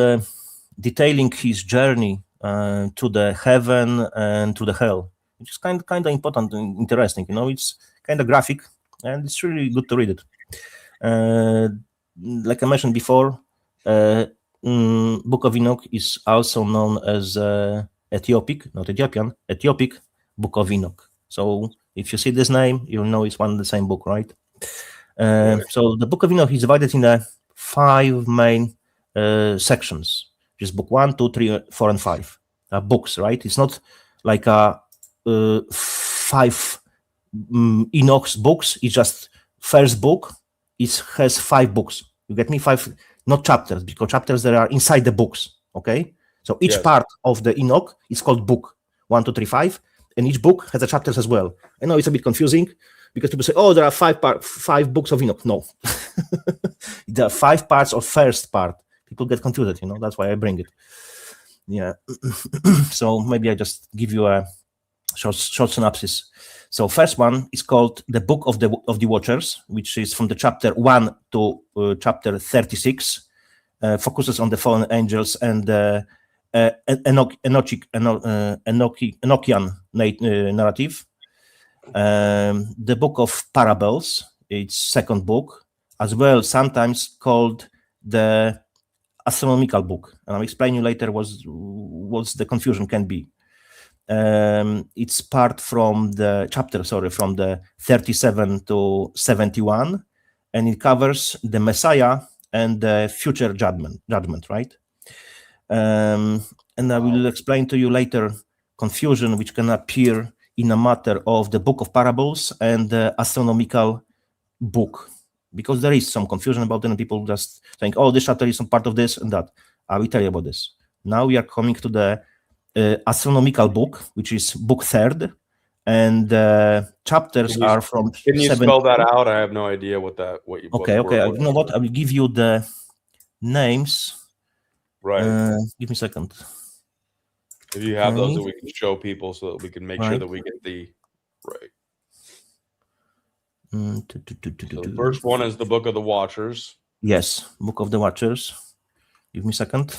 detailing his journey to the heaven and to the hell, which is kind of important and interesting. It's kind of graphic and it's really good to read it. Like I mentioned before, Book of Enoch is also known as Ethiopic Book of Enoch. So if you see this name, you'll know it's one of the same book, right? So the Book of Enoch is divided in 5 main sections. Just book 1, 2, 3, 4, and 5 books, right? It's not like 5 Enoch's books. It's just first book. It has 5 books. You get me? 5, not chapters, because chapters that are inside the books. Okay, so each part of the Enoch is called book 1, 2, 3, 5, and each book has the chapters as well. I know it's a bit confusing because people say, "Oh, there are 5 books of Enoch." No, there are 5 parts of first part. People get confused, That's why I bring it. Yeah. So maybe I just give you a short synopsis. So first one is called the Book of the Watchers, which is from the chapter 1 to chapter 36. Focuses on the fallen angels and Enochian narrative. The Book of Parables, its second book, as well, sometimes called the astronomical book, and I'll explain you later what's the confusion can be. It's part from the chapter, from the 37 to 71, and it covers the Messiah and the future judgment, right? And I will explain to you later confusion which can appear in a matter of the Book of Parables and the astronomical book, because there is some confusion about it and people just think, oh, this chapter is some part of this and that. I will tell you about this. Now we are coming to the astronomical book, which is book 3rd, and chapters are from. Can you spell that out? I have no idea what you. Okay. You know what? I will give you the names. Right. Give me a second. If you have those that we can show people so that we can make sure that we get the right. So the first one is the Book of the Watchers. Yes, Book of the Watchers. Give me a second.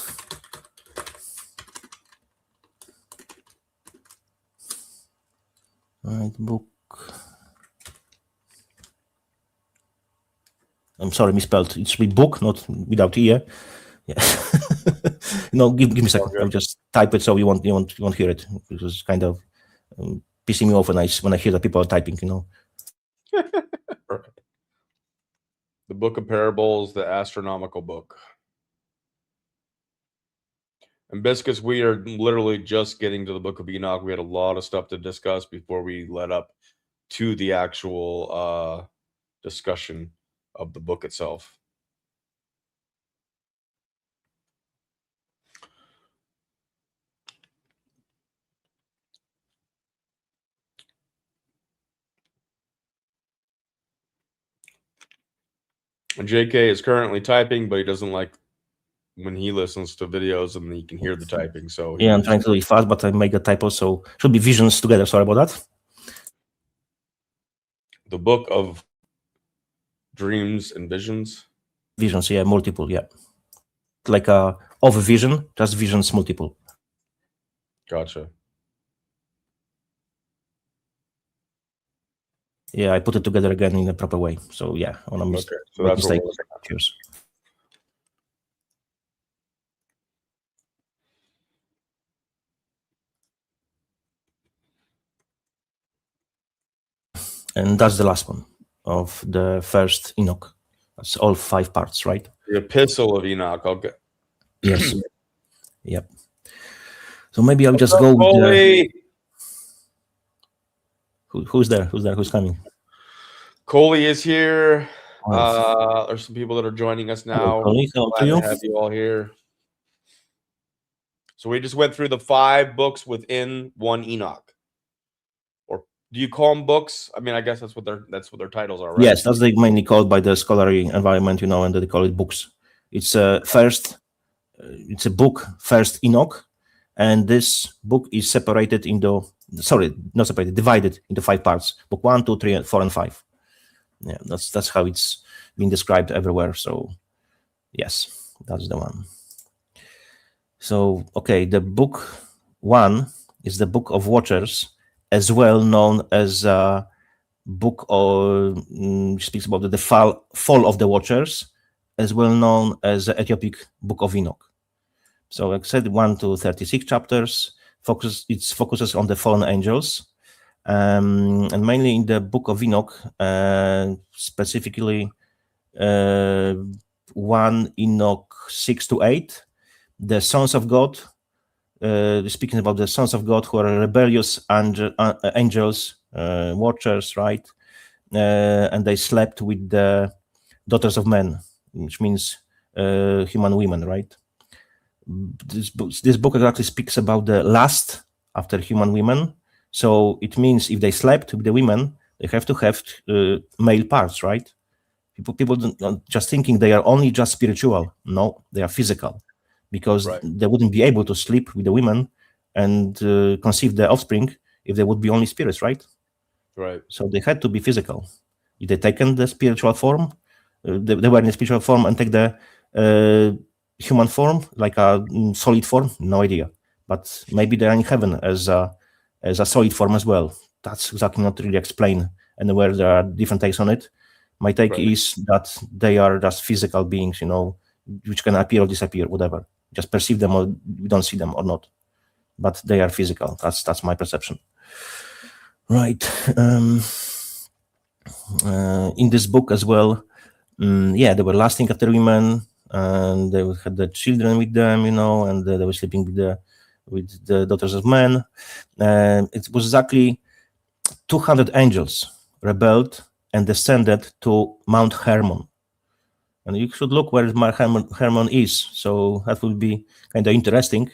Right, book. I'm sorry, misspelled. It should be book, not without ear. Yeah. No, give me a second. I'll just type it so you won't hear it, because it's kind of pissing me off when I hear that people are typing. Right. The Book of Parables, the astronomical book. And Biscuits, we are literally just getting to the Book of Enoch. We had a lot of stuff to discuss before we led up to the actual discussion of the book itself. And JK is currently typing, but he doesn't like when he listens to videos and he can hear the typing. So yeah, I'm trying to do it fast, but I make a typo, so should be visions together. Sorry about that. The Book of dreams and visions. Visions, yeah, multiple, yeah. Like a of a vision, just visions multiple. Gotcha. Yeah, I put it together again in a proper way. So yeah, on a Okay, so that's mistake. what we're looking at. Cheers. And that's the last one of the first Enoch. That's all 5 parts, right? The Epistle of Enoch. Okay. Yes. Yep. So maybe I'll just go with Coley? who's there? Who's there? Who's coming? Coley is here. Oh. There's some people that are joining us now. Hello, Coley. How Glad are you? to have you all here. So we just went through the 5 books within one Enoch. Or do you call them books? I mean, I guess that's what their titles are, right? Yes, that's mainly called by the scholarly environment, and they call it books. It's it's a book, first Enoch, and this book is separated into divided into 5 parts. Book 1, 2, 3, 4, and 5. Yeah, that's how it's been described everywhere. So yes, that's the one. So okay, the book 1 is the Book of Watchers, as well known as a book of speaks about the fall of the Watchers, as well known as the Ethiopic Book of Enoch. So like I said, 1 to 36 chapters. It focuses on the fallen angels, and mainly in the Book of Enoch, specifically 1 Enoch 6 to 8, the sons of God. Speaking about the sons of God who are rebellious angels, watchers, right? And they slept with the daughters of men, which means human women, right? This book exactly speaks about the lust after human women. So it means if they slept with the women, they have to have male parts, right? People don't just thinking they are only just spiritual. No, they are physical, because they wouldn't be able to sleep with the women and conceive the offspring if they would be only spirits, right? Right. So they had to be physical. If they taken the spiritual form, they were in the spiritual form and take the human form, like a solid form, no idea. But maybe they are in heaven as a solid form as well. That's exactly not really explained anywhere. There are different takes on it. My take is that they are just physical beings, which can appear or disappear, whatever. Just perceive them, or we don't see them or not. But they are physical. That's my perception. Right. In this book as well, they were lusting after women, and they had the children with them, and they were sleeping with the daughters of men. It was exactly 200 angels rebelled and descended to Mount Hermon. And you should look where Mount Hermon is. So that will be kind of interesting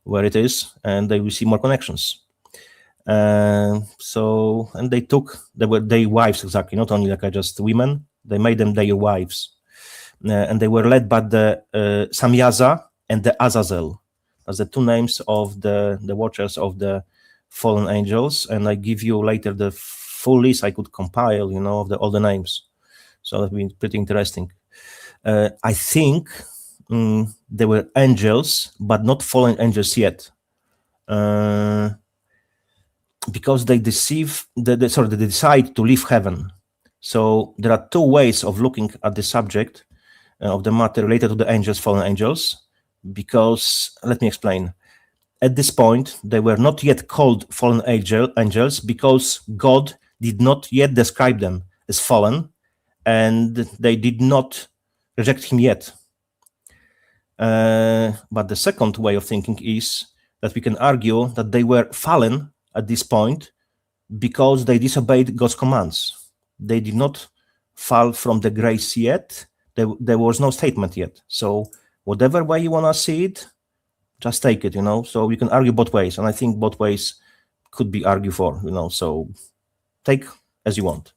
where it is, and they will see more connections. And they were their wives, exactly, not only like just women, they made them their wives. And they were led by the Samyaza and the Azazel as the 2 names of the watchers of the fallen angels. And I give you later the full list I could compile, of all the names. So that would be pretty interesting. I think they were angels, but not fallen angels yet. Because they they decide to leave heaven. So there are 2 ways of looking at the subject of the matter related to the angels, fallen angels, because let me explain. At this point, they were not yet called fallen angels because God did not yet describe them as fallen, and they did not reject him yet. But the second way of thinking is that we can argue that they were fallen at this point because they disobeyed God's commands. They did not fall from the grace yet. There was no statement yet. So whatever way you want to see it, just take it, So we can argue both ways. And I think both ways could be argued for, So take as you want.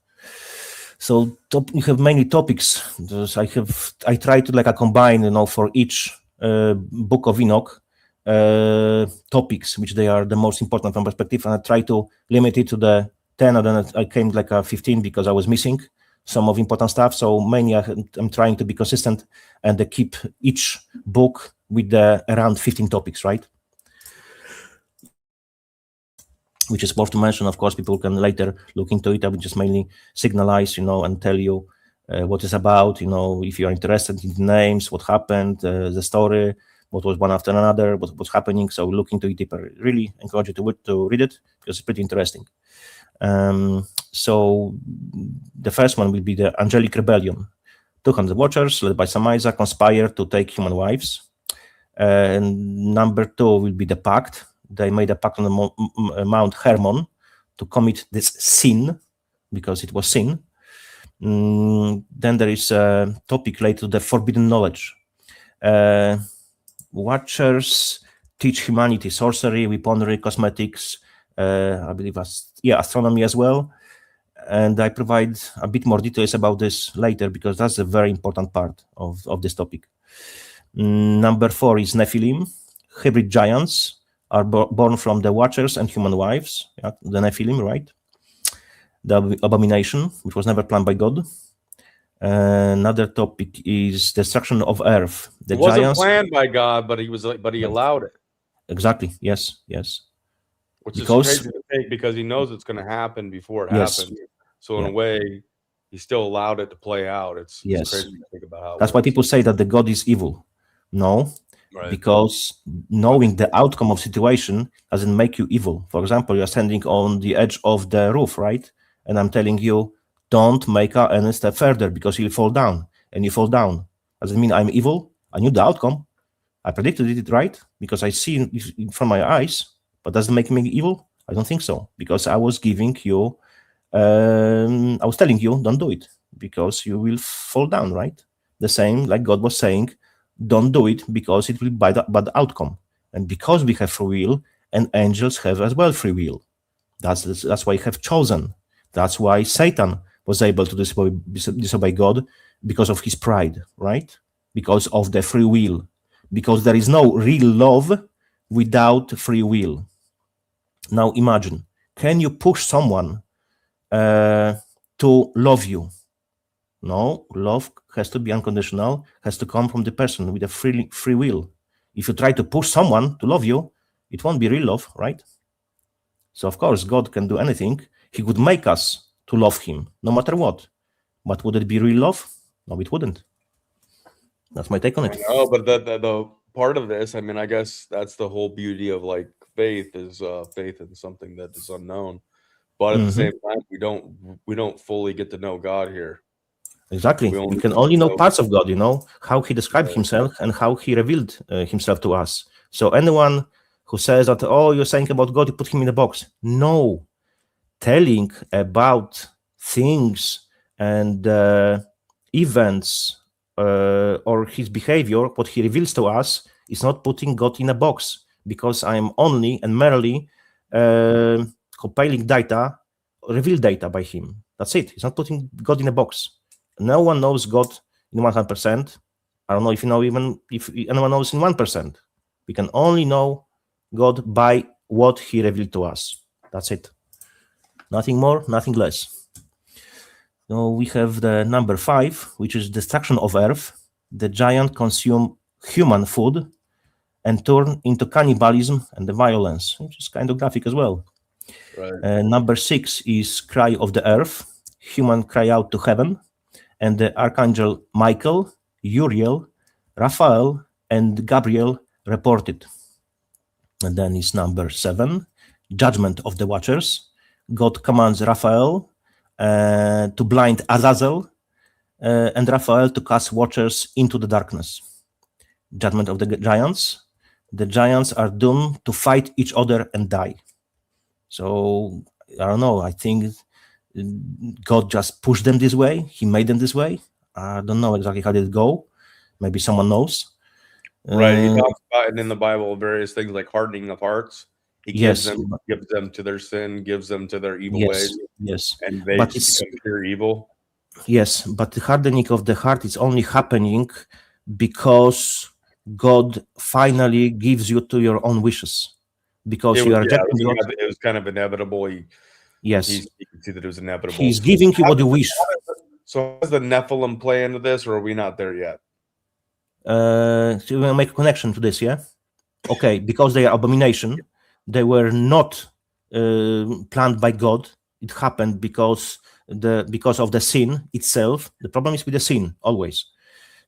So you have many topics. I try to combine, for each book of Enoch, topics which they are the most important from perspective, and I try to limit it to the 10, and then I came 15 because I was missing. some of important stuff. So mainly I'm trying to be consistent and keep each book with around 15 topics, right? Which is worth to mention. Of course, people can later look into it. I would just mainly signalize, and tell you what it's about, if you're interested in the names, what happened, the story, what was one after another, what's happening. So look into it deeper. Really encourage you to read it because it's pretty interesting. So the first one will be the Angelic Rebellion. 200 watchers led by Samaiza conspire to take human wives. And number 2 will be the Pact. They made a pact on the Mount Hermon to commit this sin, because it was sin. Then there is a topic related to the forbidden knowledge. Watchers teach humanity sorcery, weaponry, cosmetics, I believe, astronomy as well. And I provide a bit more details about this later, because that's a very important part of this topic. Number 4 is Nephilim. Hybrid giants are born from the Watchers and human wives, the Nephilim, right? The abomination, which was never planned by God. Another topic is destruction of Earth. It wasn't planned by God, but he allowed it. Exactly. Yes. Which is crazy to take, because he knows it's going to happen before it happens. So in a way, he still allowed it to play out. It's crazy to think about how. That's why people say that the God is evil. No, right. Because knowing the outcome of situation doesn't make you evil. For example, you're standing on the edge of the roof, right? And I'm telling you, don't make any step further because you'll fall down, and you fall down. Doesn't mean I'm evil. I knew the outcome. I predicted it, right? Because I see it from my eyes. But does it make me evil? I don't think so, because I was giving you, I was telling you, don't do it, because you will fall down, right? The same, like God was saying, don't do it, because it will be bad outcome. And because we have free will, and angels have as well free will. That's why we have chosen. That's why Satan was able to disobey God, because of his pride, right? Because of the free will. Because there is no real love without free will. Now imagine, can you push someone to love you? No, love has to be unconditional, has to come from the person with a free will. If you try to push someone to love you, it won't be real love, right? So of course, God can do anything. He could make us to love him, no matter what. But would it be real love? No, it wouldn't. That's my take on it. No, but the part of this, I mean, I guess that's the whole beauty of like faith is faith in something that is unknown. But at the same time, we don't fully get to know God here. Exactly. We can only know parts of God, how he described himself and how he revealed himself to us. So anyone who says that, oh, you're saying about God, you put him in a box. No. Telling about things and events or his behavior, what he reveals to us, is not putting God in a box, because I'm only and merely compiling data, revealed data by him. That's it. He's not putting God in a box. No one knows God in 100%. I don't know if you know, even if anyone knows in 1%. We can only know God by what he revealed to us. That's it. Nothing more, nothing less. So we have the number 5, which is destruction of Earth. The giant consume human food and turn into cannibalism and the violence, which is kind of graphic as well. Right. Number 6 is cry of the earth. Human cry out to heaven, and the archangel Michael, Uriel, Raphael, and Gabriel reported. And then is number 7, judgment of the watchers. God commands Raphael to blind Azazel, and Raphael to cast watchers into the darkness. Judgment of the giants. The giants are doomed to fight each other and die. So, I don't know, I think God just pushed them this way. He made them this way. I don't know exactly how did it go. Maybe someone knows. Right. He talks about it in the Bible, various things like hardening of hearts. He gives them to their sin, gives them to their evil ways. Yes. And they just become pure evil. Yes, but the hardening of the heart is only happening because God finally gives you to your own wishes. Because you are rejecting God. It was kind of inevitable. He could see that it was inevitable. He's giving you what you wish. So does the Nephilim play into this, or are we not there yet? So you want to make a connection to this, yeah? Okay, because they are abomination, they were not planned by God. It happened because of the sin itself. The problem is with the sin always.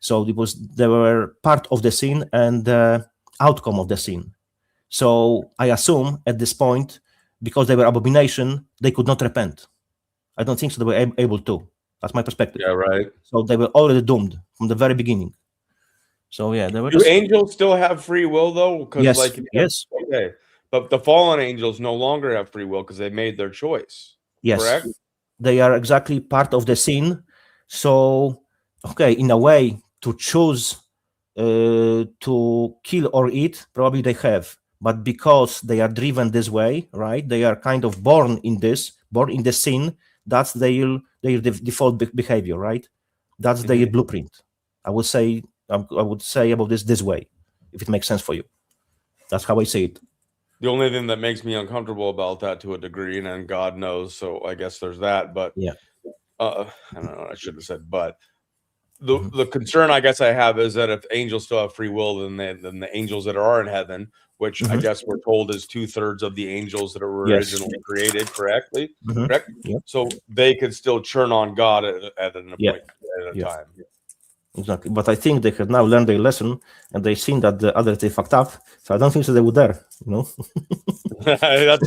So they were part of the sin and the outcome of the sin. So I assume at this point, because they were abomination, they could not repent. I don't think so they were able to. That's my perspective. Yeah, right. So they were already doomed from the very beginning. So yeah, they were. Do angels still have free will though? Because yes, yes. Okay, but the fallen angels no longer have free will because they made their choice. Yes, correct? They are exactly part of the sin. So okay, in a way, to choose to kill or eat, probably they have. But because they are driven this way, right? They are kind of born in the sin. That's their default behavior, right? That's their blueprint. I would say about this way, if it makes sense for you. That's how I see it. The only thing that makes me uncomfortable about that to a degree, and God knows, so I guess there's that. But yeah, I don't know. I shouldn't have said but. The concern I guess I have is that if angels still have free will, then the angels that are in heaven, which I guess we're told is 2/3 of the angels that were originally created, correct? Yep. So they could still churn on God at an appointment at a time. Exactly. But I think they have now learned their lesson and they've seen that the others they fucked up. So I don't think so they would dare, that's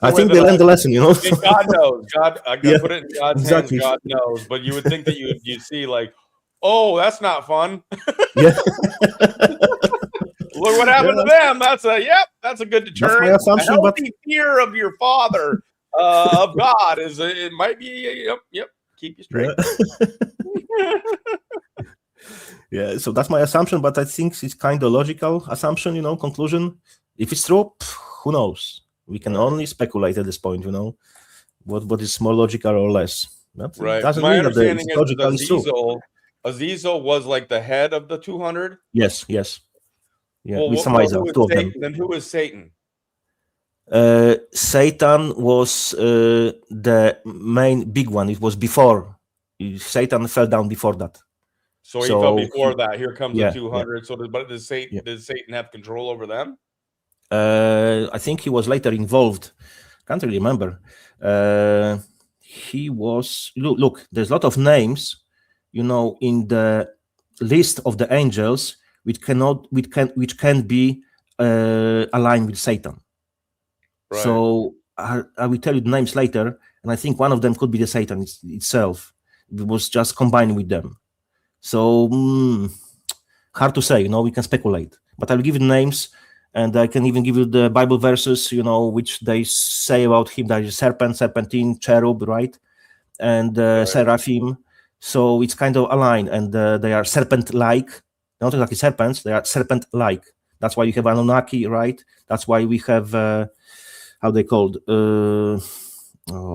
I think they learned the lesson, God knows. I gotta put it in God's hands. God knows. But you would think that you'd see like, oh, that's not fun. Yeah. Look what happened to them. That's a good deterrent. That's my assumption, a healthy fear of your father, of God, is it might be keep you straight. Yeah, so that's my assumption, but I think it's kind of logical assumption, conclusion. If it's true, who knows? We can only speculate at this point, what is more logical or less. Right. My understanding is that Azazel was like the head of the 200. Yes. Yeah, well, then who is Satan? Satan was the main big one. It was before. Satan fell down before that. So he fell before that. Here comes the 200. Yeah. So does Satan have control over them? I think he was later involved. Can't really remember. He was. Look, there's a lot of names, in the list of the angels, which can be aligned with Satan. Right. So I will tell you the names later, and I think one of them could be the Satan itself. It was just combined with them. So hard to say, we can speculate. But I'll give you the names, and I can even give you the Bible verses, which they say about him. That is serpent, serpentine, cherub, right? And seraphim. So it's kind of aligned, and they are serpent-like. Not exactly serpents, they are serpent-like. That's why you have Anunnaki, right? That's why we have, how they called? Oh,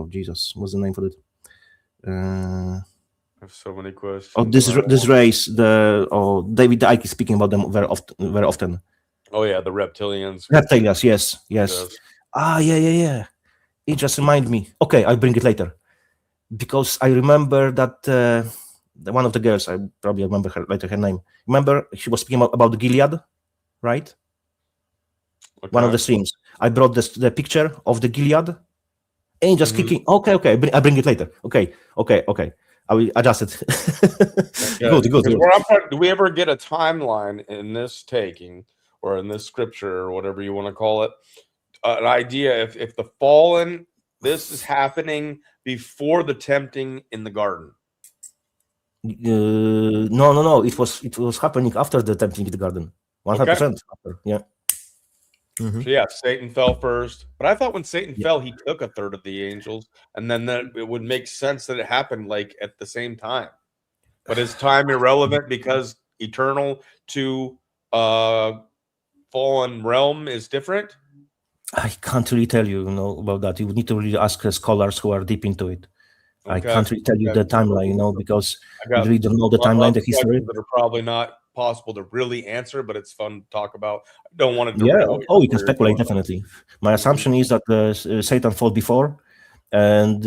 Jesus, what's the name for it? I have so many questions. Oh, this race, David Icke is speaking about them very often. Oh yeah, the reptilians. Reptilians, yes. Yeah. It just reminded me. Okay, I'll bring it later. Because I remember that one of the girls, I probably remember her name. Remember, she was speaking about the Gilead, right? Okay. One of the streams. I brought the picture of the Gilead. And just kicking. Okay. I bring it later. Okay. I will adjust it. Good. Do we ever get a timeline in this taking or in this scripture or whatever you want to call it? An idea if the fallen, this is happening before the tempting in the garden. No. It was happening after the tempting in the garden. 100% after. Yeah. Mm-hmm. So Satan fell first, but I thought when Satan fell, he took 1/3 of the angels, and then it would make sense that it happened like at the same time. But is time irrelevant because eternal to fallen realm is different? I can't really tell you, about that. You would need to really ask scholars who are deep into it. Okay. I can't really tell you the timeline, because you really don't know the timeline, the history. That are probably not possible to really answer, but it's fun to talk about. I don't want to. We can speculate definitely. My assumption is that Satan fought before, and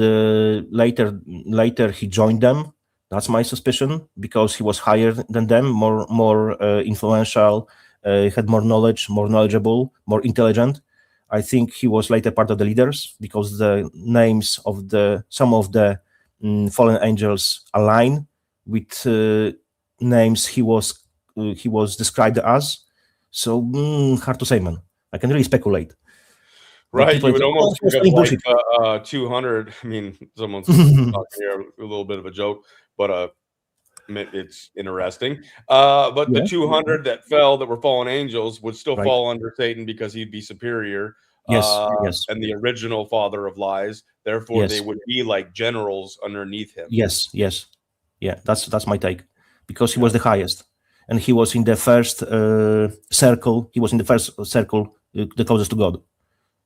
later he joined them. That's my suspicion, because he was higher than them, more influential, had more knowledge, more knowledgeable, more intelligent. I think he was later part of the leaders, because the names of some of the fallen angels align with names he was described as. So hard to say, man. I can really speculate. Right, you would almost think of like 200. I mean, someone's talking here, a little bit of a joke, but it's interesting. But the 200 that fell, that were fallen angels, would still fall under Satan because he'd be superior. Yes. And the original father of lies. Therefore, they would be like generals underneath him. Yes. Yeah, that's my take, because he was the highest, and he was in the first circle. He was in the first circle, the closest to God.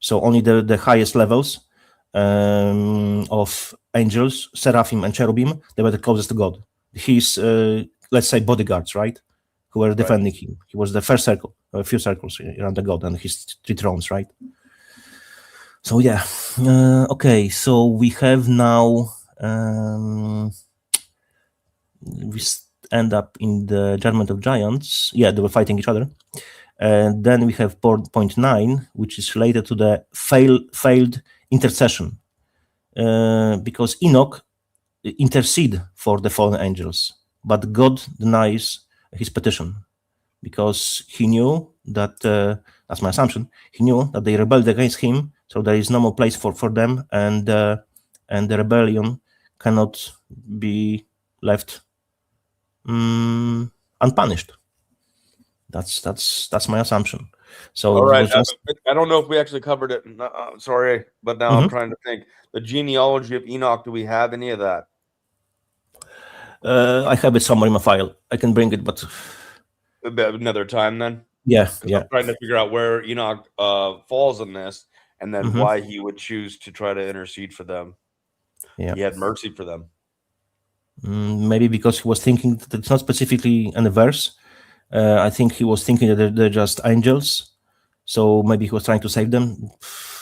So only the highest levels of angels, seraphim and cherubim, they were the closest to God. His, let's say, bodyguards, right, who were defending him. He was the first circle, a few circles around the God and his 3 thrones, right? So yeah, okay. So we have now we end up in the Judgment of Giants. Yeah, they were fighting each other. And then we have point 9, which is related to the failed intercession, because Enoch intercede for the fallen angels, but God denies his petition, because he knew that, that's my assumption, he knew that they rebelled against him, so there is no more place for them, and the rebellion cannot be left unpunished. That's my assumption. So all right, I don't know if we actually covered it. Sorry, but now I'm trying to think. The genealogy of Enoch, do we have any of that? I have it somewhere in my file. I can bring it, but another time then. Yeah. I'm trying to figure out where Enoch falls in this, and then why he would choose to try to intercede for them. Yeah, he had mercy for them. Maybe because he was thinking that it's not specifically in a verse. I think he was thinking that they're just angels, so maybe he was trying to save them.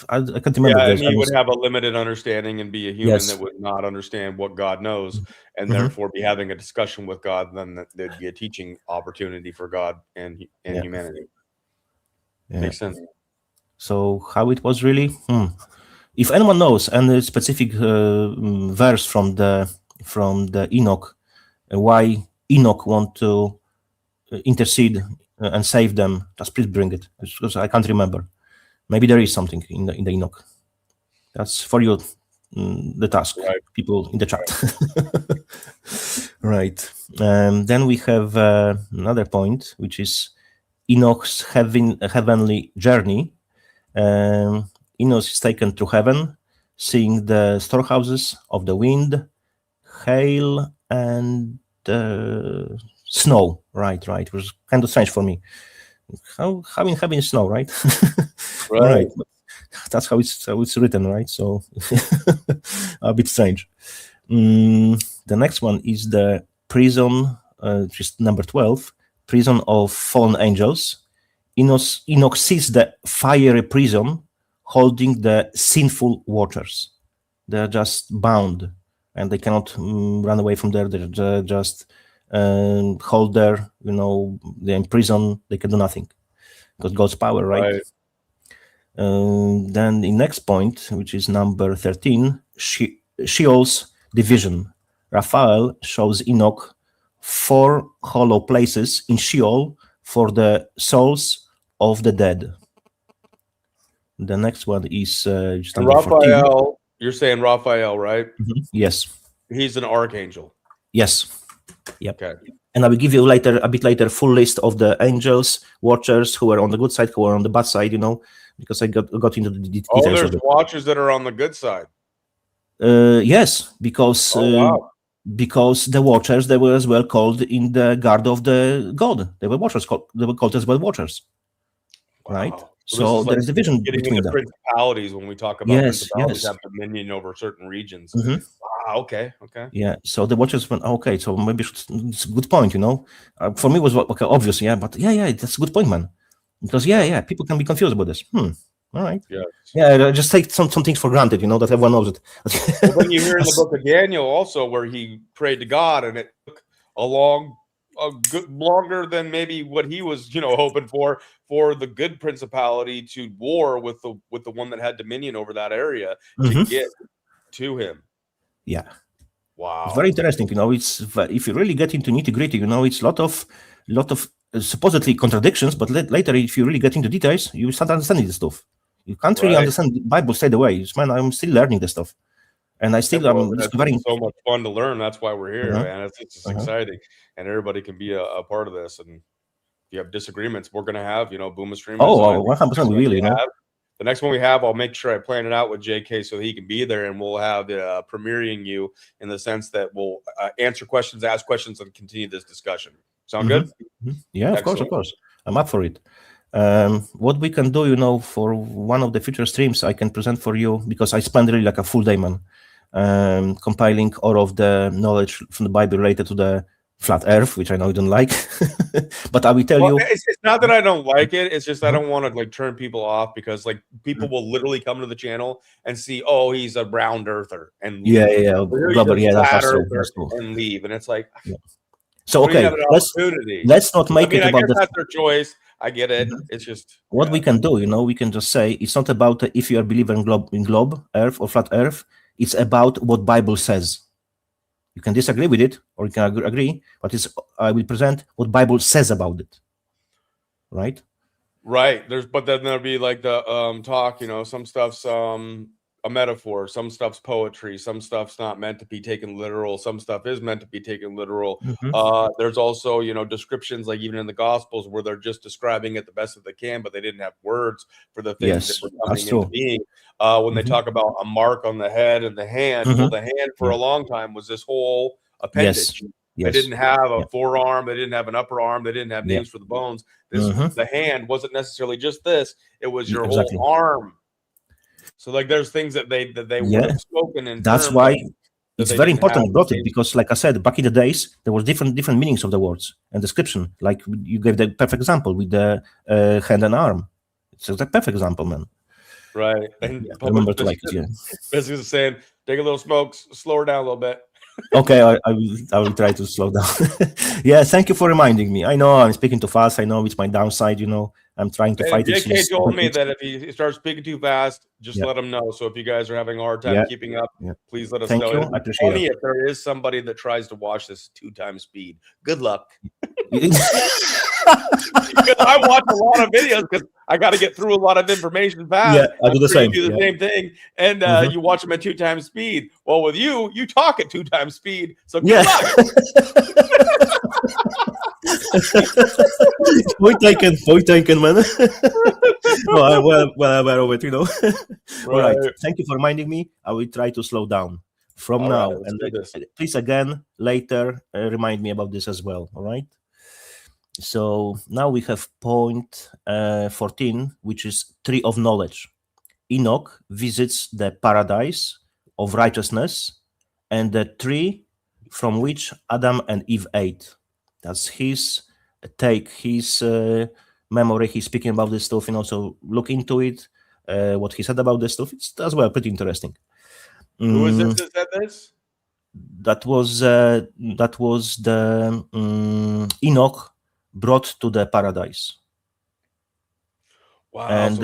I can't remember. Yeah, and he would have a limited understanding and be a human that would not understand what God knows, and therefore be having a discussion with God. Then there'd be a teaching opportunity for God and humanity. Makes sense. So how it was really? If anyone knows any specific verse from the Enoch, why Enoch want to intercede and save them, just please bring it, because I can't remember. Maybe there is something in the Enoch. That's for you, the task, people in the chat. Right. Then we have another point, which is Enoch's heavenly journey. Enoch is taken to heaven, seeing the storehouses of the wind, hail, and snow. Right. It was kind of strange for me. How having snow, right? Right. That's how it's written, right? So a bit strange. The next one is the prison, just number 12, prison of fallen angels. Enoch sees the fiery prison holding the sinful watchers. They're just bound, and they cannot run away from there. They're just hold there. They're in prison. They can do nothing because God's power, right? Then the next point, which is number 13, Sheol's division. Raphael shows Enoch 4 hollow places in Sheol for the souls of the dead. The next one is Raphael. 14. You're saying Raphael, right? Yes. He's an archangel. Yes. Yep. Okay. And I will give you a bit later, full list of the angels, watchers who are on the good side, who are on the bad side, because I got into the details. Oh, there's watchers that are on the good side. Yes, because because the watchers, they were as well called in the guard of the god. They were watchers. They were called as well watchers. Wow. Right. So there's a division between them. Principalities, when we talk about principalities, have dominion over certain regions. Wow. Okay. Yeah. So the watchers went, okay. So maybe it's a good point. For me it was okay, obvious. Yeah. But yeah, that's a good point, man. Because people can be confused about this. All right. Yes. Yeah, just take some things for granted, that everyone knows it. Well, then you hear in the book of Daniel also where he prayed to God, and it took longer than maybe what he was, hoping for the good principality to war with the one that had dominion over that area to get to him. Yeah. Wow. It's very interesting. It's if you really get into nitty gritty, it's a lot of supposedly contradictions, but later, if you really get into details, you start understanding the stuff. You can't really understand the Bible straight away. Man, I'm still learning the stuff, and I'm discovering. So much fun to learn. That's why we're here, man. It's just exciting, and everybody can be a part of this. And if you have disagreements, we're gonna have, Booma streamers. 100% we will. The next one we have, I'll make sure I plan it out with JK so he can be there, and we'll have premiering you in the sense that we'll answer questions, ask questions, and continue this discussion. Sound good? Yeah, of course. I'm up for it. What we can do, for one of the future streams, I can present for you, because I spent really like a full day, man, compiling all of the knowledge from the Bible related to the flat Earth, which I know you don't like, but I will tell you. It's not that I don't like it. It's just I don't want to turn people off, because people will literally come to the channel and see, oh, he's a round earther, and that's true. And leave, and it's like. Yeah. So okay, let's not make it about that's their choice. I get it. It's just what we can do. We can just say it's not about if you are a believer in globe Earth or flat Earth. It's about what Bible says. You can disagree with it, or you can agree, but I will present what Bible says about it. Right. Right. But then there'll be like the talk. Some stuff's a metaphor, some stuff's poetry, some stuff's not meant to be taken literal, some stuff is meant to be taken literal. There's also descriptions, like even in the Gospels, where they're just describing it the best that they can, but they didn't have words for the things that were coming into being. When they talk about a mark on the head and the hand, well, the hand for a long time was this whole appendage. They didn't have a forearm, they didn't have an upper arm, they didn't have names for the bones. The hand wasn't necessarily just this, it was your whole arm. So there's things that they would have spoken in. That's why it's very important you brought it, because like I said, back in the days there was different meanings of the words and description. Like you gave the perfect example with the hand and arm. It's a perfect example, man. Right. And I remember to like it. Yeah. Basically saying, take a little smoke, slow her down a little bit. Okay, I will try to slow down. Yeah, thank you for reminding me. I know I'm speaking too fast. I know it's my downside. I'm trying to fight it. JK told me that if he starts speaking too fast, just let him know. So if you guys are having a hard time keeping up, please let us know. You. I appreciate it. If there is somebody that tries to watch this 2x speed, good luck. Because I watch a lot of videos because I got to get through a lot of information fast. Yeah, I do the same. You do the same thing, and you watch them at 2x speed. Well, with you talk at 2x speed. So good luck. Point taken, man. Well, aware of it, All right. Thank you for reminding me. I will try to slow down from now. And please, again, later, remind me about this as well. All right. So now we have point 14, which is Tree of Knowledge. Enoch visits the paradise of righteousness and the tree from which Adam and Eve ate. That's his take, his memory. He's speaking about this stuff, and also look into it, what he said about this stuff. It's as well pretty interesting. Who is it that said this? That was the Enoch brought to the paradise. Wow. And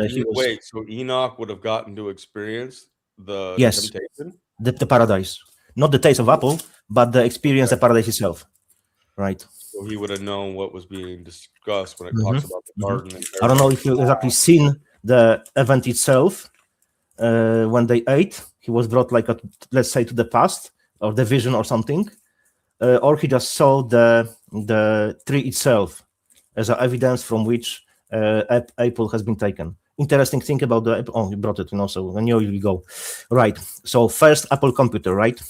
so Enoch would have gotten to experience the temptation? The paradise. Not the taste of apple, but the experience of paradise itself. Right. So he would have known what was being discussed when it talks about the garden. I don't know if you exactly seen the event itself. When they ate, he was brought let's say to the past or the vision or something. Or he just saw the tree itself as evidence from which apple has been taken. Interesting thing about the apple. Oh, you brought it, so I knew you will go. Right. So first Apple computer, right?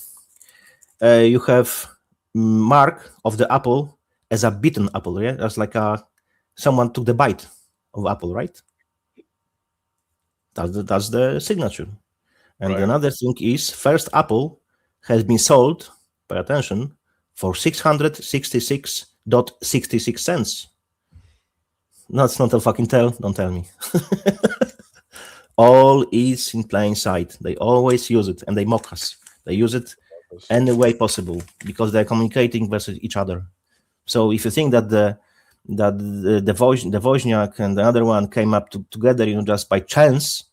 You have mark of the apple as a bitten apple, yeah? That's like someone took the bite of apple, right? That's the signature. And another thing is first apple has been sold, pay attention, for 666.66 cents. That's not a fucking tell. Don't tell me. all is in plain sight. They always use it, and they mock us. They use it any way possible because they're communicating versus each other. So if you think that the Wozniak and the other one came up together, just by chance,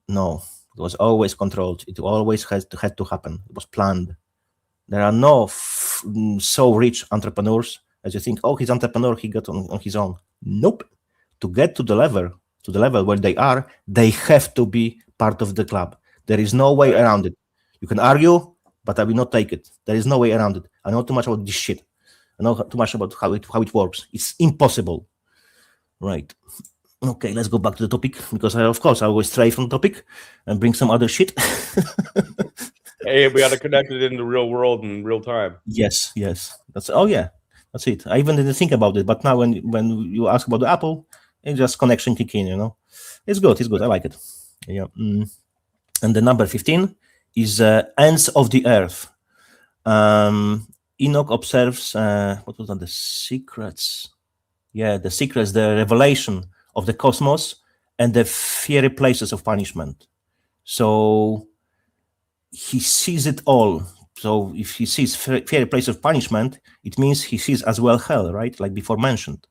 no, it was always controlled. It always had to happen. It was planned. There are no so rich entrepreneurs as you think. Oh, he's entrepreneur. He got on his own. Nope. To get to the level where they are, they have to be part of the club. There is no way around it. You can argue, but I will not take it. There is no way around it. I know too much about this shit. I know too much about how it works. It's impossible. Right. Okay, let's go back to the topic because of course I always stray from the topic and bring some other shit. Hey, we got to connect it in the real world in real time. Yes. That's it. I even didn't think about it, but now when you ask about the Apple, it's just connection kick in. It's good. I like it. Yeah. And the number 15 is ends of the earth. Enoch observes what was that? The secrets. Yeah, the secrets, the revelation of the cosmos and the fiery places of punishment. So he sees it all. So if he sees fiery place of punishment, it means he sees as well hell, right? Like before mentioned.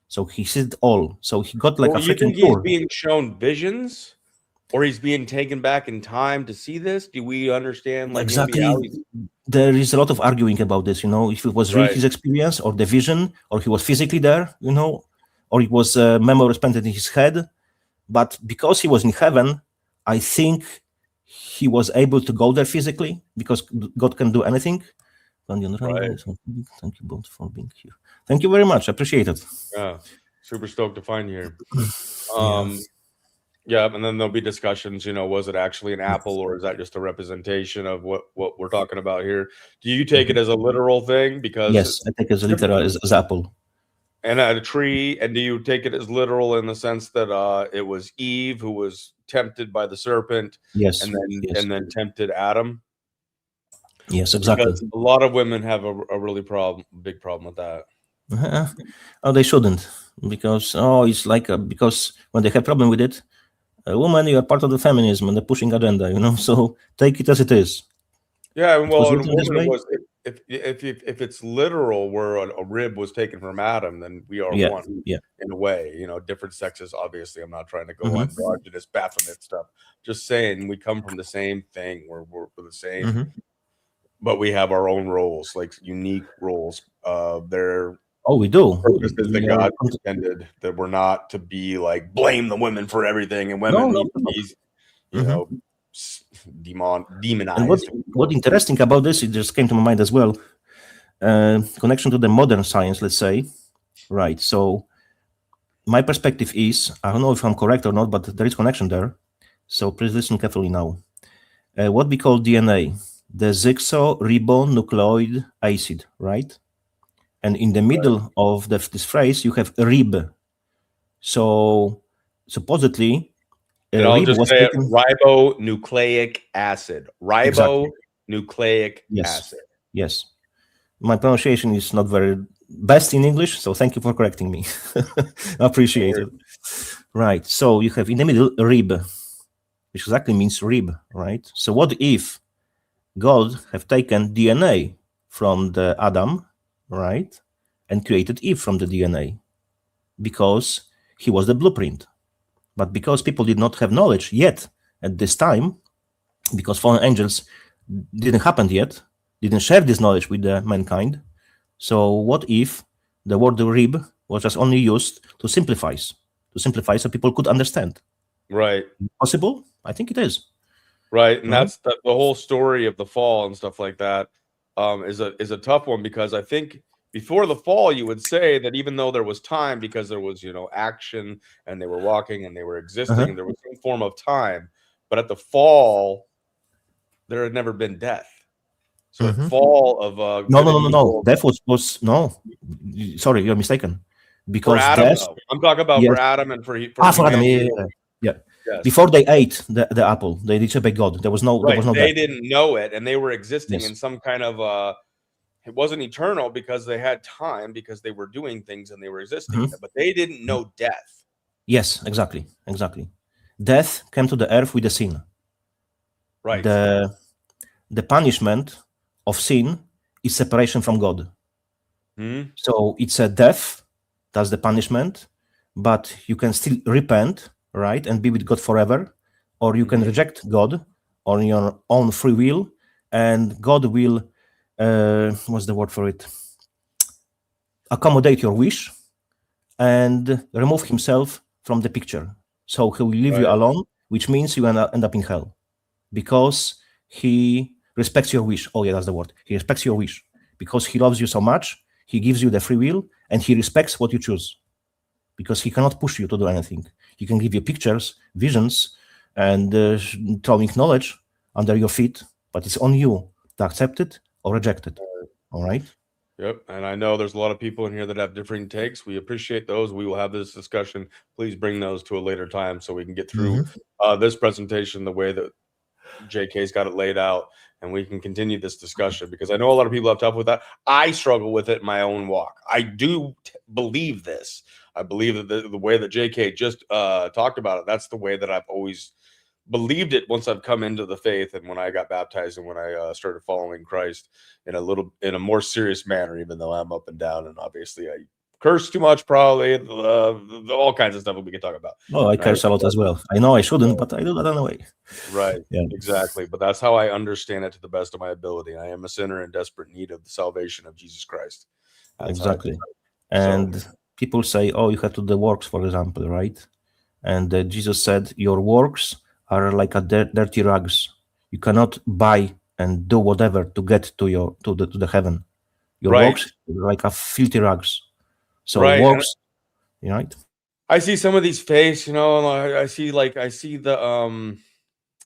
So he sees it all. So he got like a you freaking think tour. he's being shown visions, or he's being taken back in time to see this? Do we understand? Like exactly. There is a lot of arguing about this. If it was really his experience or the vision, or he was physically there, or it was a memory spent in his head. But because he was in heaven, I think he was able to go there physically because God can do anything. Right. Thank you both for being here. Thank you very much. I appreciate it. Yeah, super stoked to find you here. Yeah, and then there'll be discussions. Was it actually an apple, or is that just a representation of what we're talking about here? Do you take it as a literal thing? Because yes, I take it as a literal as apple. And a tree, and do you take it as literal in the sense that it was Eve who was tempted by the serpent, yes, and then tempted Adam? Yes, exactly. Because a lot of women have a really big problem with that. Oh, they shouldn't, because it's like because when they have problem with it, a woman, you are part of the feminism and the pushing agenda, so take it as it is. Yeah, well, a woman was if it's literal, where a rib was taken from Adam, then we are one in a way. Different sexes. Obviously, I'm not trying to go androgynous Baphomet stuff. Just saying, we come from the same thing. We're the same, but we have our own roles, like unique roles. We do. Purposes that God intended, that we're not to be like blame the women for everything, and women need to be, demonized. And what interesting about this, it just came to my mind as well, connection to the modern science, let's say, right? So my perspective is, I don't know if I'm correct or not, but there is connection there. So please listen carefully now. What we call DNA, the deoxyribonucleic acid, right? And in the middle of this phrase, you have rib. So supposedly, I'll just say ribonucleic acid. Ribonucleic acid. Yes. My pronunciation is not very best in English, so thank you for correcting me. Appreciate it. Right. So you have in the middle rib, which exactly means rib, right? So what if God have taken DNA from the Adam, right, and created Eve from the DNA? Because he was the blueprint. But because people did not have knowledge yet at this time, because fallen angels didn't happen yet, didn't share this knowledge with the mankind. So what if the word rib was just only used to simplify so people could understand? Right. Possible? I think it is. Right. And that's the whole story of the fall and stuff like that is a tough one, because I think before the fall, you would say that even though there was time, because there was, action, and they were walking and they were existing, and there was some form of time, but at the fall, there had never been death. So the fall of no. Death was no. Sorry, you're mistaken. Because for Adam, death, I'm talking about for Adam and for Adam. Yeah. Yes. Before they ate the apple, they disobeyed God. There was no. Right. There was no. They death. didn't know it, and they were existing in some kind of. It wasn't eternal because they had time, because they were doing things and they were existing in it, but they didn't know death. Yes, exactly. death came to the earth with the sin. Right. The punishment of sin is separation from God. So it's a death, that's the punishment, but you can still repent, right, and be with God forever, or you can reject God on your own free will, and God will, what's the word for it? Accommodate your wish and remove himself from the picture. So he will leave you alone, which means you end up in hell, because he respects your wish. Oh yeah, that's the word. He respects your wish because he loves you so much. He gives you the free will and he respects what you choose, because he cannot push you to do anything. He can give you pictures, visions, and throwing knowledge under your feet, but it's on you to accept it or reject it. All right? Yep. And I know there's a lot of people in here that have differing takes. We appreciate those. We will have this discussion. Please bring those to a later time so we can get through this presentation the way that JK's got it laid out, and we can continue this discussion, because I know a lot of people have tough with that. I struggle with it in my own walk. I do believe this. I believe that the way that JK just talked about it, that's the way that I've always believed it once I've come into the faith, and when I got baptized, and when I started following Christ in a more serious manner, even though I'm up and down, and obviously I curse too much, probably, all kinds of stuff that we can talk about. Oh, I curse a lot as well. I know I shouldn't, but I do that anyway. Right. Yeah. Exactly. But that's how I understand it to the best of my ability. I am a sinner in desperate need of the salvation of Jesus Christ. That's exactly. And people say, oh, you have to do the works, for example, right? And Jesus said, your works are like a dirty rags. You cannot buy and do whatever to get to the heaven. Your works are like a filthy rags. So works, right? I see some of these faiths, I see the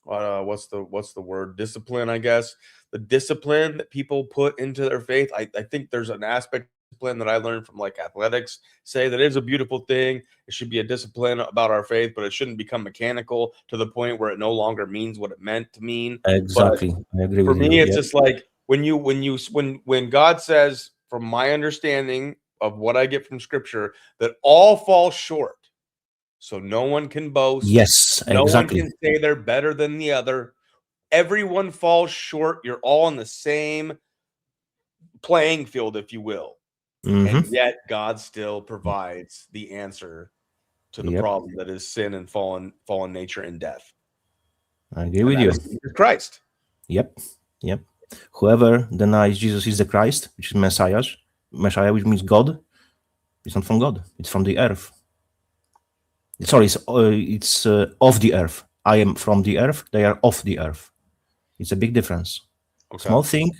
what's the word? Discipline, I guess. The discipline that people put into their faith. I think there's an aspect of discipline that I learned from athletics, say that is a beautiful thing. It should be a discipline about our faith, but it shouldn't become mechanical to the point where it no longer means what it meant to mean. Exactly. But I agree for with me, you. it's just like when God says, from my understanding of what I get from Scripture, that all fall short. So no one can boast. Yes, no exactly. one can say they're better than the other. Everyone falls short. You're all on the same playing field, if you will. And yet God still provides the answer to the problem that is sin and fallen nature and death. I agree with you. Christ. Yep. Whoever denies Jesus is the Christ, which is Messiah, which means God, it's not from God. It's from the earth. Sorry, it's of the earth. I am from the earth. They are of the earth. It's a big difference. Okay. Small thing.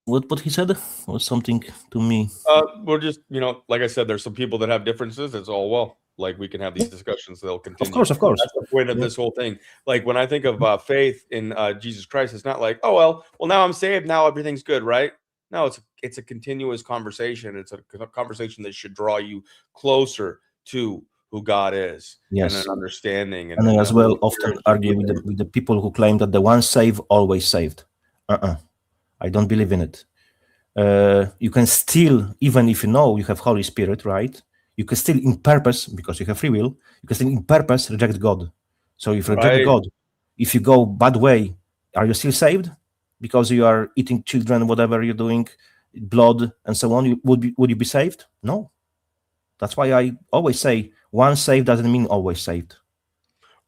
What he said was something to me. We're just, like I said, there's some people that have differences. It's all well. Like, we can have these discussions. They'll continue. Of course. That's the point of this whole thing. Like, when I think of faith in Jesus Christ, it's not like, oh, well, now I'm saved. Now everything's good, right? No, it's a continuous conversation. It's a conversation that should draw you closer to who God is, and an understanding. And I as well often argue with the people who claim that the one saved, always saved. I don't believe in it. You can still, even if you have Holy Spirit, right? You can still, in purpose, because you have free will, you can still, in purpose, reject God. So if you reject God, if you go bad way, are you still saved? Because you are eating children, whatever you're doing, blood and so on, would you be saved? No. That's why I always say, once saved doesn't mean always saved.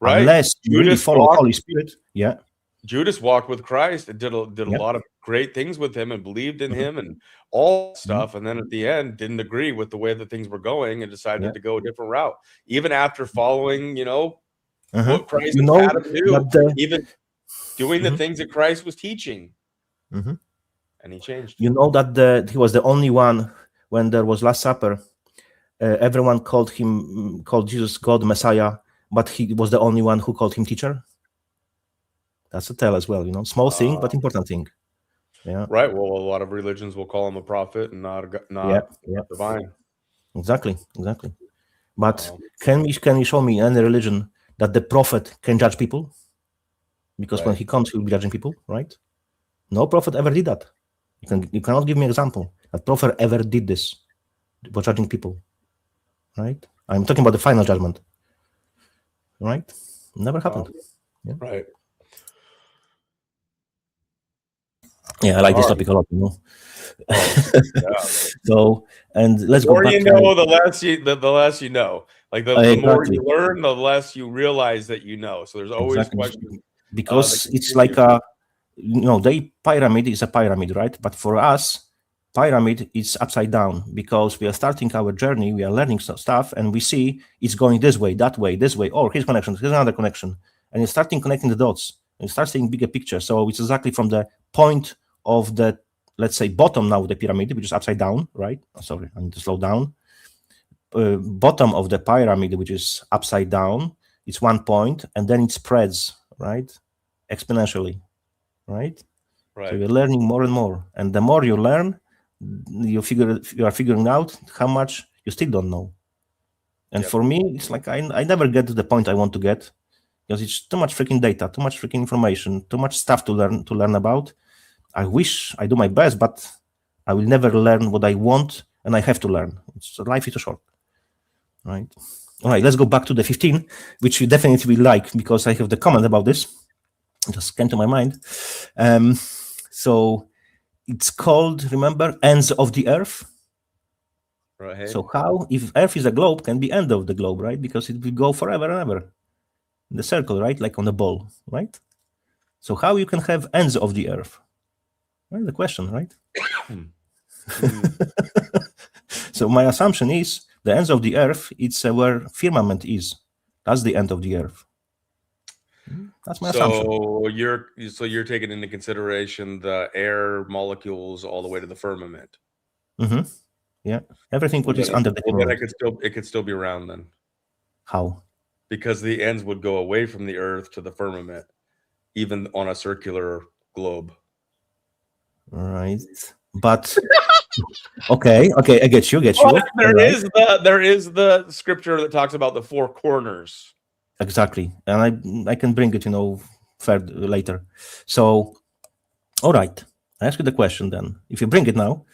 Right. Unless you really follow Holy Spirit. Yeah. Judas walked with Christ and did a lot of great things with him and believed in him and all stuff. And then at the end, didn't agree with the way that things were going and decided to go a different route. Even after following, what Christ had him do, even doing the things that Christ was teaching. And he changed. You know that he was the only one when there was Last Supper. Everyone called Jesus God, Messiah, but he was the only one who called him teacher. That's a tell as well, small thing, but important thing. Yeah. Right. Well, a lot of religions will call him a prophet and not divine. Exactly. But can you show me any religion that the prophet can judge people? Because when he comes, he will be judging people, right? No prophet ever did that. You cannot give me an example that prophet ever did this for judging people, right? I'm talking about the final judgment. right? Never happened. Yeah. Right. Yeah, I like this All topic a lot. You know. Oh, yeah. So, and The let's go more back you to know, the less you know. Like the more exactly, you learn, the less you realize that you know. So there's always exactly, questions that because it's like continue. the pyramid is a pyramid, right? But for us, pyramid is upside down because we are starting our journey, we are learning stuff, and we see it's going this way, that way, this way. Oh, here's connection, here's another connection, and you're starting connecting the dots and start seeing bigger picture. So it's exactly from the point of the, let's say, bottom now of the pyramid, which is upside down, right? Oh, sorry, I need to slow down. Bottom of the pyramid, which is upside down, it's one point, and then it spreads, right, exponentially, right? Right. So you're learning more and more, and the more you learn, you are figuring out how much you still don't know. And Yep. for me, it's like I never get to the point I want to get because it's too much freaking data, too much freaking information, too much stuff to learn about. I wish I do my best, but I will never learn what I want, and I have to learn. Life is too short. Right. All right, let's go back to the 15, which you definitely will like because I have the comment about this. It just came to my mind. So it's called, remember, ends of the earth. Right. So how, if earth is a globe, can be end of the globe, right? Because it will go forever and ever. In the circle, right? Like on the ball, right? So how you can have ends of the earth? Right? The question, right? So my assumption is the ends of the earth, it's where firmament is. That's the end of the earth. That's my assumption. So you're taking into consideration the air molecules all the way to the firmament. Mm-hmm. Yeah, everything what is under the firmament. Then it could still be round then. How? Because the ends would go away from the earth to the firmament, even on a circular globe. Right. But okay, I get you. But there is the scripture that talks about the four corners. Exactly, and I can bring it, further later. So, all right, I ask you the question then. If you bring it now,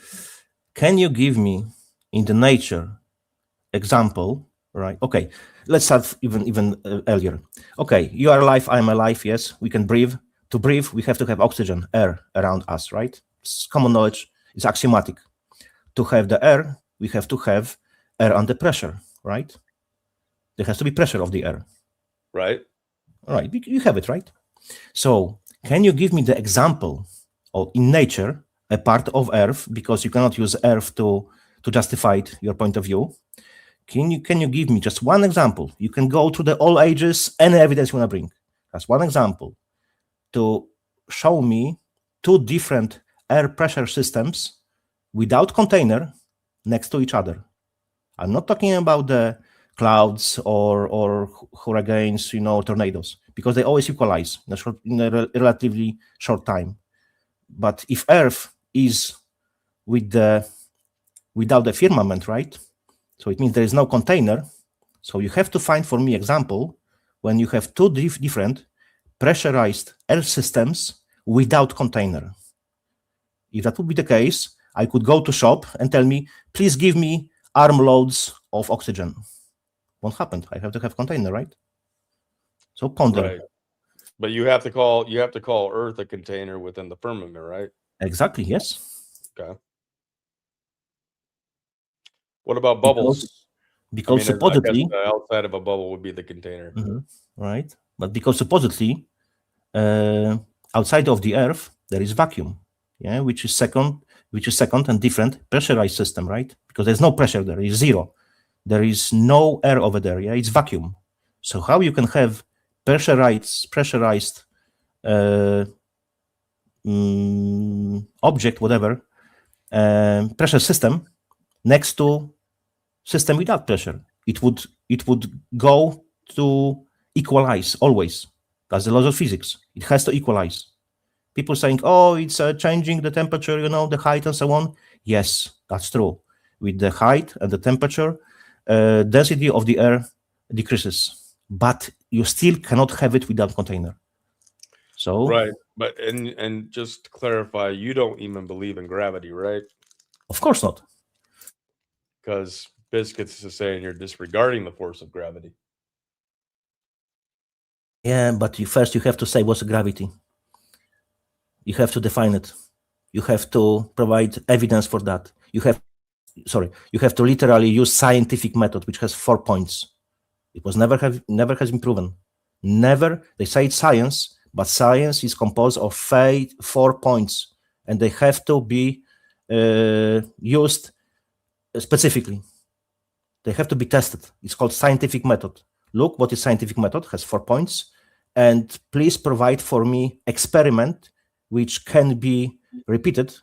can you give me in the nature example? Right. Okay. Let's start even earlier. Okay, you are alive. I'm alive. Yes, we can breathe. To breathe, we have to have oxygen, air around us. Right. It's common knowledge. It's axiomatic. To have the air, we have to have air under pressure. Right. There has to be pressure of the air. Right. All right. You have it right. So, can you give me the example of in nature a part of Earth, because you cannot use Earth to justify your point of view? Can you give me just one example? You can go to the all ages, any evidence you want to bring. That's one example to show me two different air pressure systems without container next to each other. I'm not talking about the clouds or hurricanes, tornadoes, because they always equalize in a relatively short time. But if Earth is without the firmament, right? So it means there is no container. So you have to find for me example when you have two different pressurized air systems without container. If that would be the case, I could go to shop and tell me, please give me armloads of oxygen. Won't happen. I have to have container, right? So ponder. Right. But you have to call Earth a container within the firmament, right? Exactly. Yes. Okay. What about bubbles? Because supposedly, I guess outside of a bubble would be the container. Right? But because supposedly, outside of the Earth there is vacuum, yeah, which is second and different pressurized system, right? Because there's no pressure there, is zero. There is no air over there, yeah, it's vacuum. So how you can have pressurized object, whatever, pressure system next to system without pressure? It would go to equalize always. That's the laws of physics. It has to equalize. People saying, oh, it's changing the temperature, the height and so on. Yes, that's true. With the height and the temperature, density of the air decreases, but you still cannot have it without container. So right, but and just to clarify, you don't even believe in gravity, right? Of course not. Because Biscuits is saying you're disregarding the force of gravity. Yeah, but first you have to say what's gravity. You have to define it. You have to provide evidence for that. You have to literally use scientific method, which has 4 points. It was never has been proven. Never. They say it's science, but science is composed of 4 points, and they have to be used specifically. They have to be tested. It's called scientific method. Look, what is scientific method? Has 4 points, and please provide for me experiment which can be repeated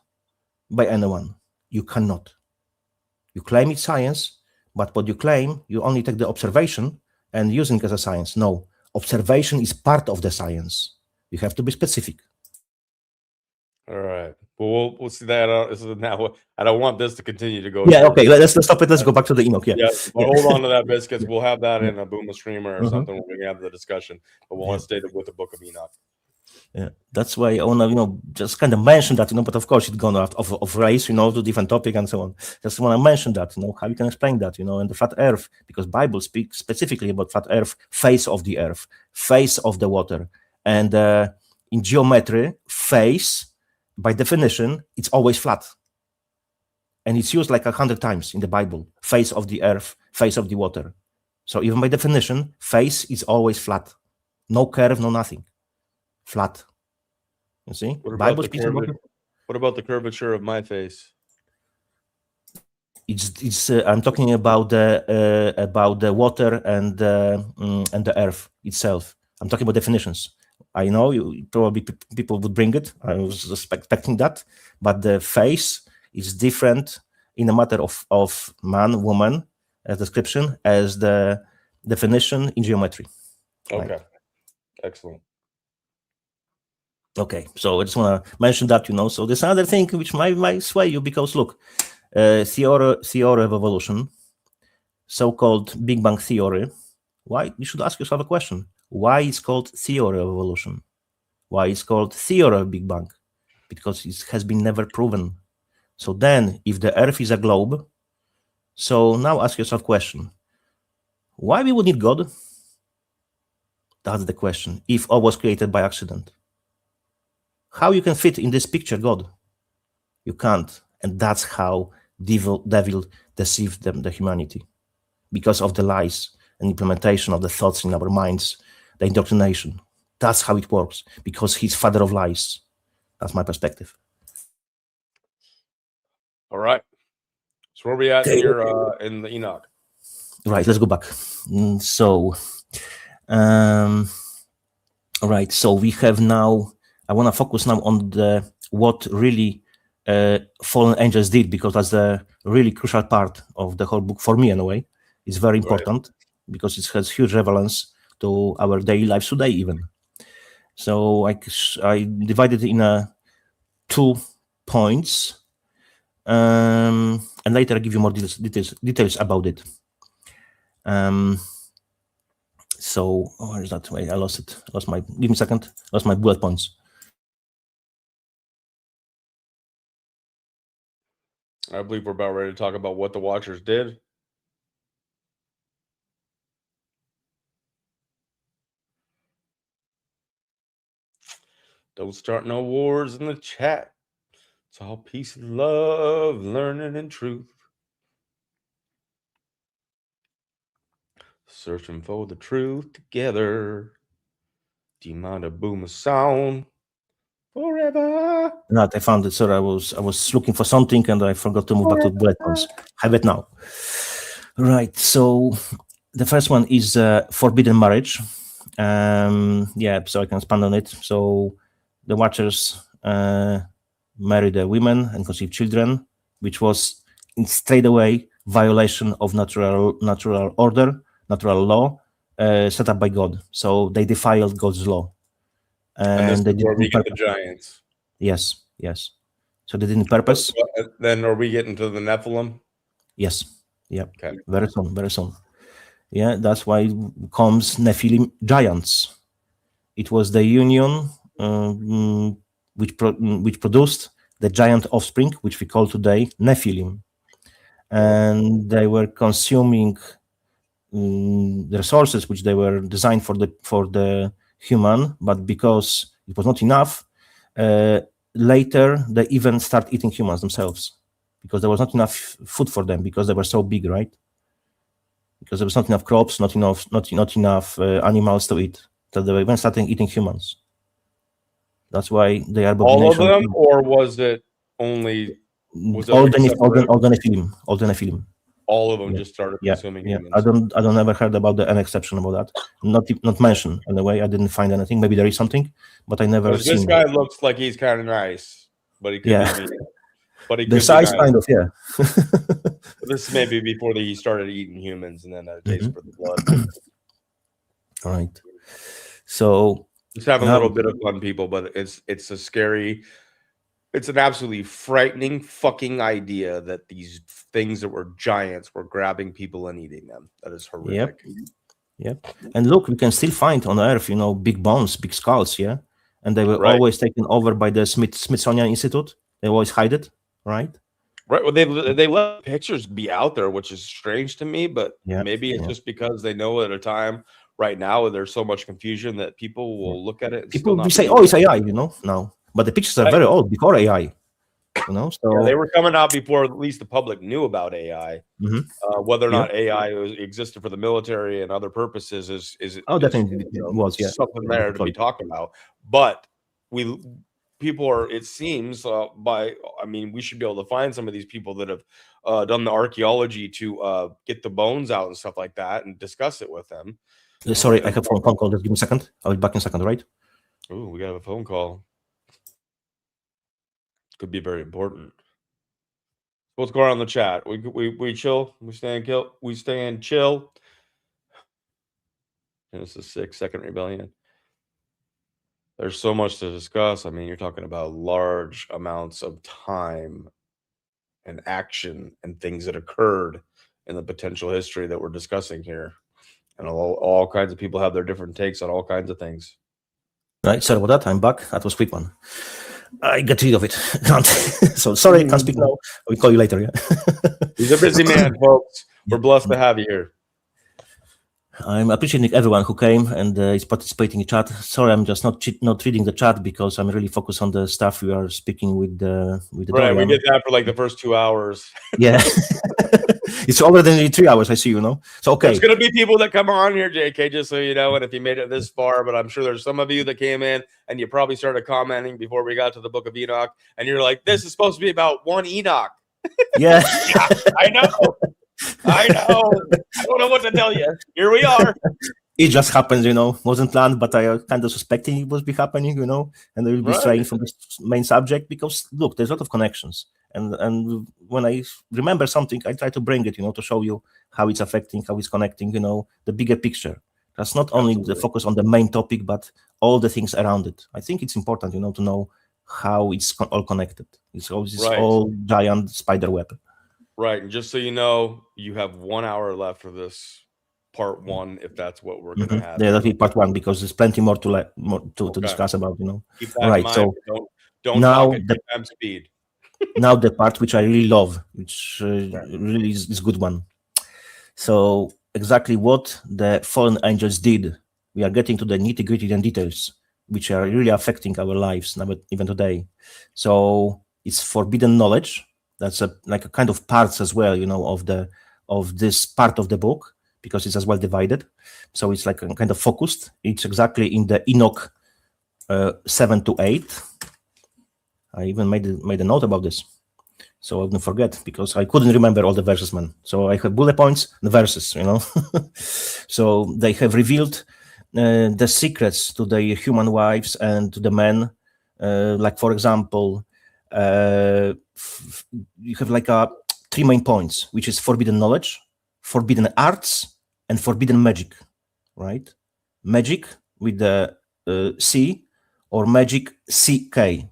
by anyone. You cannot. You claim it's science, but what you claim, you only take the observation and using it as a science. No, observation is part of the science. You have to be specific. All right. Well, we'll see that. Now, I don't want this to continue to go. Yeah, okay. Let's stop it. Let's go back to the Enoch. Yeah. But hold on to that, Biscuits. We'll have that in a Booma streamer or something when we have the discussion. But we'll stay with the Book of Enoch. Yeah, that's why I want to, just kind of mention that, but of course it's gone out of race, to different topic and so on. Just want to mention that, how you can explain that, and the flat earth, because Bible speaks specifically about flat earth, face of the earth, face of the water. And in geometry, face, by definition, it's always flat. And it's used like 100 times in the Bible, face of the earth, face of the water. So even by definition, face is always flat. No curve, no nothing. Flat. You see? What about the curvature of my face? It's I'm talking about the water and the earth itself. I'm talking about definitions. I know you probably people would bring it. I was expecting that, but the face is different in a matter of man, woman, as description, as the definition in geometry. Okay, right? Excellent. Okay, so I just want to mention that, So there's another thing which might sway you, because look, theory of evolution, so-called Big Bang theory. Why? You should ask yourself a question. Why it's called theory of evolution? Why it's called theory of Big Bang? Because it has been never proven. So then, if the Earth is a globe, so now ask yourself a question. Why we would need God? That's the question. If all was created by accident. How you can fit in this picture God? You can't. And that's how devil deceived the humanity. Because of the lies and implementation of the thoughts in our minds, the indoctrination. That's how it works. Because he's father of lies. That's my perspective. All right. So where are we at here in the Enoch? Right, let's go back. All right, so we have now, I want to focus now on what really fallen angels did, because that's the really crucial part of the whole book, for me anyway. It's very important, because it has huge relevance to our daily lives today even. So I divided it in 2 points, and later I'll give you more details about it. So where is that? Wait, I lost it. Give me a second. Lost my bullet points. I believe we're about ready to talk about what the Watchers did. Don't start no wars in the chat. It's all peace and love, learning and truth. Searching for the truth together. D Booma San forever. No, I found it. Sorry, I was looking for something and I forgot to move back to bullet points. Have it now. Right. So the first one is forbidden marriage. So I can expand on it. So the Watchers marry the women and conceive children, which was in straight away violation of natural order, natural law set up by God. So they defiled God's law. And this is where we get the giants. Yes. So they did it purpose. Then are we getting to the Nephilim? Yes. Yeah. Okay. Very soon. Yeah, that's why comes Nephilim giants. It was the union which produced the giant offspring, which we call today Nephilim. And they were consuming the resources which they were designed for the human, but because it was not enough, later they even start eating humans themselves because there was not enough food for them because they were so big, right? Because there was not enough crops, not enough animals to eat. So they even started eating humans. That's why they are all of them, or was it only all the Nephilim? All of them just started consuming humans. I don't ever heard about an exception about that. Not mentioned in a way. I didn't find anything. Maybe there is something, but I never seen. This guy looks like he's kind of nice, but he could be mean. But he the size kind of This may be before he started eating humans, and then that taste for the blood. All right. So just have a little bit of fun, people. But it's a scary. It's an absolutely frightening fucking idea that these things that were giants were grabbing people and eating them. That is horrific. Yep. And look, we can still find on Earth, big bones, big skulls, and they were always taken over by the Smithsonian Institute. They always hide it, right? Right. Well, they let pictures be out there, which is strange to me, but maybe it's just because they know at a time right now there's so much confusion that people will look at it. And people will say, "Oh, it's AI," now. But the pictures are very old, before AI, So they were coming out before at least the public knew about AI. Whether or not AI existed for the military and other purposes is definitely was something there to be talked about. But people are. It seems we should be able to find some of these people that have done the archaeology to get the bones out and stuff like that and discuss it with them. Sorry, I have a phone call. Just give me a second. I'll be back in a second, right? Oh, we got a phone call. Could be very important. What's going on in the chat? We chill. We stay and chill. Genesis 6, Second Rebellion. There's so much to discuss. I mean, you're talking about large amounts of time and action and things that occurred in the potential history that we're discussing here. And all kinds of people have their different takes on all kinds of things. Right. Sorry about that. I'm back. That was a quick one. I got rid of it. So sorry, I can't speak now. I'll call you later. He's a busy man, folks. We're blessed to have you here. I'm appreciating everyone who came and is participating in chat. Sorry, I'm just not reading the chat because I'm really focused on the stuff we are speaking with the right, Dorian. We did that for like the first 2 hours. Yeah. It's already 3 hours, I see, So, okay. There's going to be people that come on here, JK, just so you know, and if you made it this far, but I'm sure there's some of you that came in and you probably started commenting before we got to the book of Enoch, and you're like, this is supposed to be about one Enoch. Yeah. I know. I don't know what to tell you. Here we are. It just happens, wasn't planned, but I kind of suspecting it was be happening, and they will be straying from the main subject because, look, there's a lot of connections. And when I remember something, I try to bring it, to show you how it's affecting, how it's connecting, the bigger picture. That's not only the focus on the main topic, but all the things around it. I think it's important, to know how it's all connected. It's all giant spider web. Right. And just so you know, you have 1 hour left for this part one, if that's what we're going to have. Yeah, that'll be part one because there's plenty more to discuss about, Keep that in mind. So don't talk at time speed. Now the part which I really love, which really is a good one. So exactly what the fallen angels did. We are getting to the nitty-gritty and details, which are really affecting our lives, even today. So it's forbidden knowledge. That's like a kind of parts as well, of this part of the book, because it's as well divided. So it's like a kind of focused. It's exactly in the Enoch 7 to 8. I even made a note about this, so I wouldn't forget because I couldn't remember all the verses, man. So I have bullet points, the verses, So they have revealed the secrets to the human wives and to the men. Like for example, you have like 3 main points, which is forbidden knowledge, forbidden arts, and forbidden magic. Right? Magic with the C or magic CK.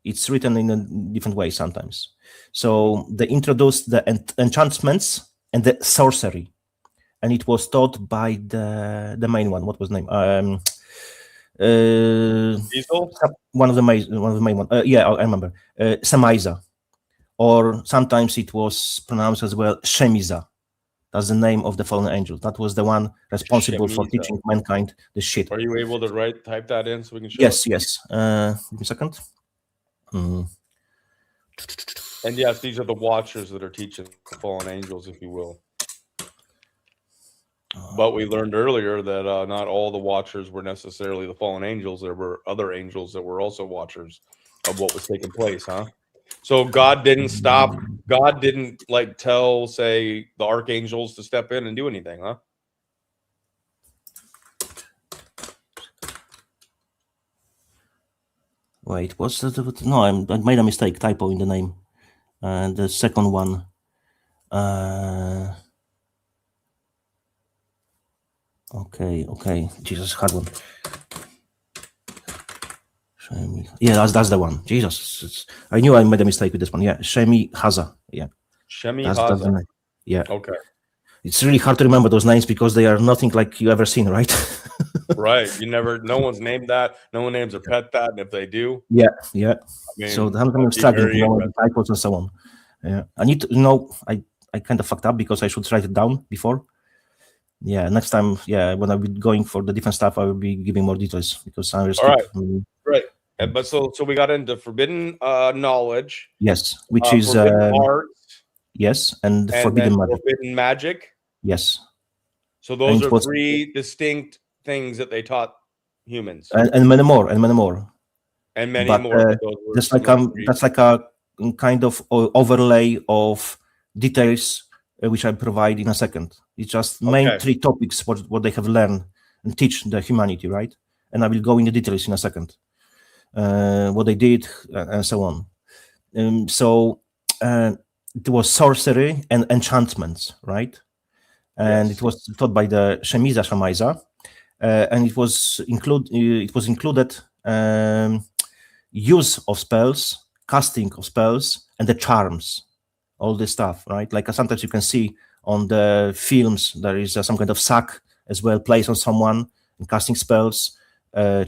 It's written in a different way sometimes. So they introduced the enchantments and the sorcery, and it was taught by the main one. What was the name? One of the main one. Yeah, I remember. Samiza, or sometimes it was pronounced as well Shemiza. That's the name of the fallen angel. That was the one responsible for Shemiza. teaching mankind the shit. Are you able to type that in so we can show Yes, it? yes. Give me a second. And yes, these are the watchers that are teaching the fallen angels, if you will. But we learned earlier that not all the watchers were necessarily the fallen angels. There were other angels that were also watchers of what was taking place, huh? So God didn't stop. God didn't like tell, say, the archangels to step in and do anything, huh? Wait, what's the no? I made a mistake, typo in the name. And the second one. Okay. Jesus, hard one. Yeah, that's the one. Jesus, I knew I made a mistake with this one. Yeah, Shemi Haza. Yeah, that's the name. Yeah. Okay. It's really hard to remember those names because they are nothing like you ever seen, right? Right. No one's named that. No one names their pet that. And if they do. Yeah. I mean, so I'm struggling to know the typos and so on. Yeah. I need to I kind of fucked up because I should write it down before. Yeah. Next time, when I be going for the different stuff, I will be giving more details because I will skip. Right. But so we got into forbidden knowledge. Yes, which is forbidden arts. Yes, and forbidden magic. Forbidden magic. Yes. So those are three distinct things that they taught humans, and many more, and many more. That's like a kind of overlay of details which I provide in a second. It's just main three topics what they have learned and teach the humanity, right? And I will go into details in a second. What they did and so on. It was sorcery and enchantments, right? And it was taught by the Shemiza, and it was included use of spells, casting of spells, and the charms, all this stuff, right? Like sometimes you can see on the films there is some kind of sack as well placed on someone and casting spells.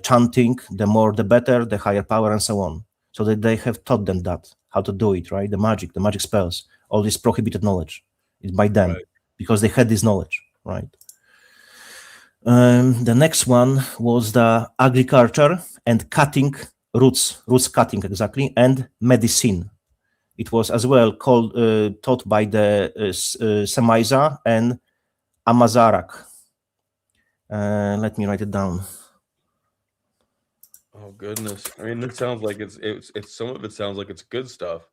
Chanting, the more the better, the higher power, and so on. So that they have taught them that how to do it, right? The magic spells, all this prohibited knowledge is by them because they had this knowledge, right? The next one was the agriculture and cutting roots cutting exactly, and medicine. It was as well taught by the Semiza and Amazarak. Let me write it down. Oh goodness! I mean, it sounds like it's some of it sounds like it's good stuff.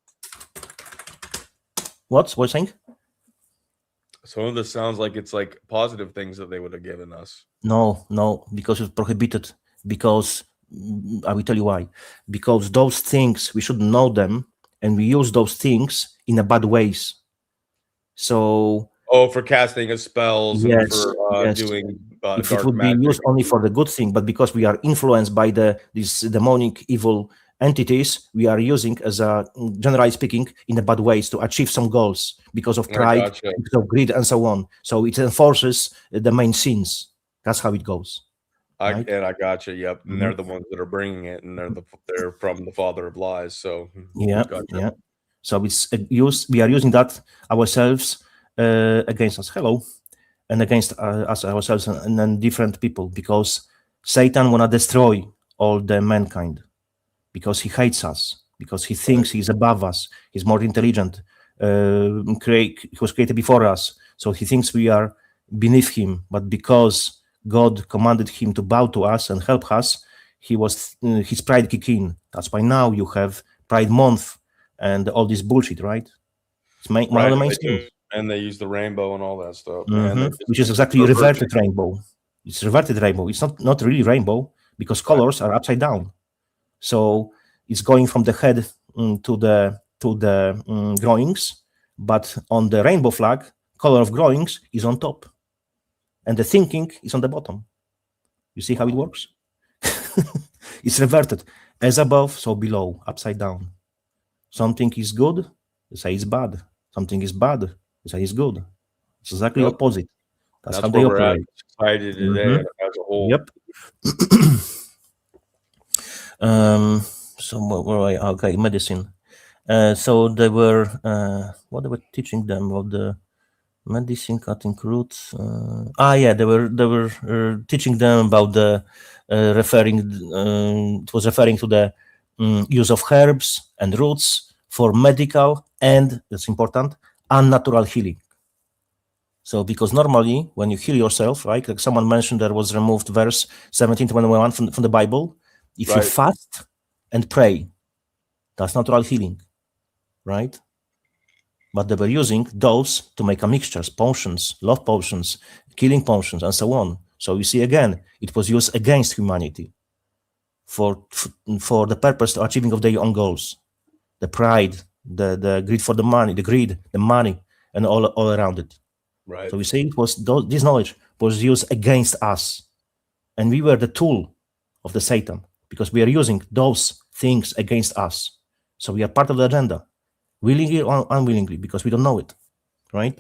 What's saying? Some of this sounds like it's like positive things that they would have given us. No, because it's prohibited. Because I will tell you why. Because those things we should know them, and we use those things in a bad ways. So. For casting of spells and for doing if dark it would magic. be used only for the good thing, but because we are influenced by these demonic evil entities, we are using, as a generally speaking, in a bad ways to achieve some goals because of pride, because of greed, and so on. So it enforces the main sins. That's how it goes. And I got you. Yep, and they're the ones that are bringing it, and they're from the father of lies. So yeah. So it's we are using that ourselves against us. Hello. And against us ourselves and then different people, because Satan wanna destroy all the mankind because he hates us, because he thinks he's above us, he's more intelligent. He was created before us, so he thinks we are beneath him. But because God commanded him to bow to us and help us, his pride kicked in. That's why now you have Pride Month and all this bullshit, right? It's one of the main things. And they use the rainbow and all that stuff. Which is exactly reverted rainbow. It's reverted rainbow. It's not really rainbow because colors are upside down. So it's going from the head to the groins, but on the rainbow flag, color of groins is on top, and the thinking is on the bottom. You see how it works? It's reverted. As above, so below, upside down. Something is good, you say it's bad. Something is bad, you say it's good. It's exactly opposite. That's how they operate. Society today as a whole. Yep. So where are I? Okay, medicine. So they were what they were teaching them about Medicine, cutting roots. They were teaching them about the referring. It was referring to the use of herbs and roots for medical and, that's important, unnatural healing. So, because normally when you heal yourself, right, like someone mentioned, there was removed verse 17:21 from the Bible. If you fast and pray, that's natural healing, right? But they were using those to make a mixtures, potions, love potions, killing potions, and so on. So you see, again, it was used against humanity for the purpose of achieving of their own goals. The pride, the greed for the money, the money, and all around it. Right. So we see it was this knowledge was used against us, and we were the tool of the Satan because we are using those things against us. So we are part of the agenda. Willingly or unwillingly, because we don't know it, right?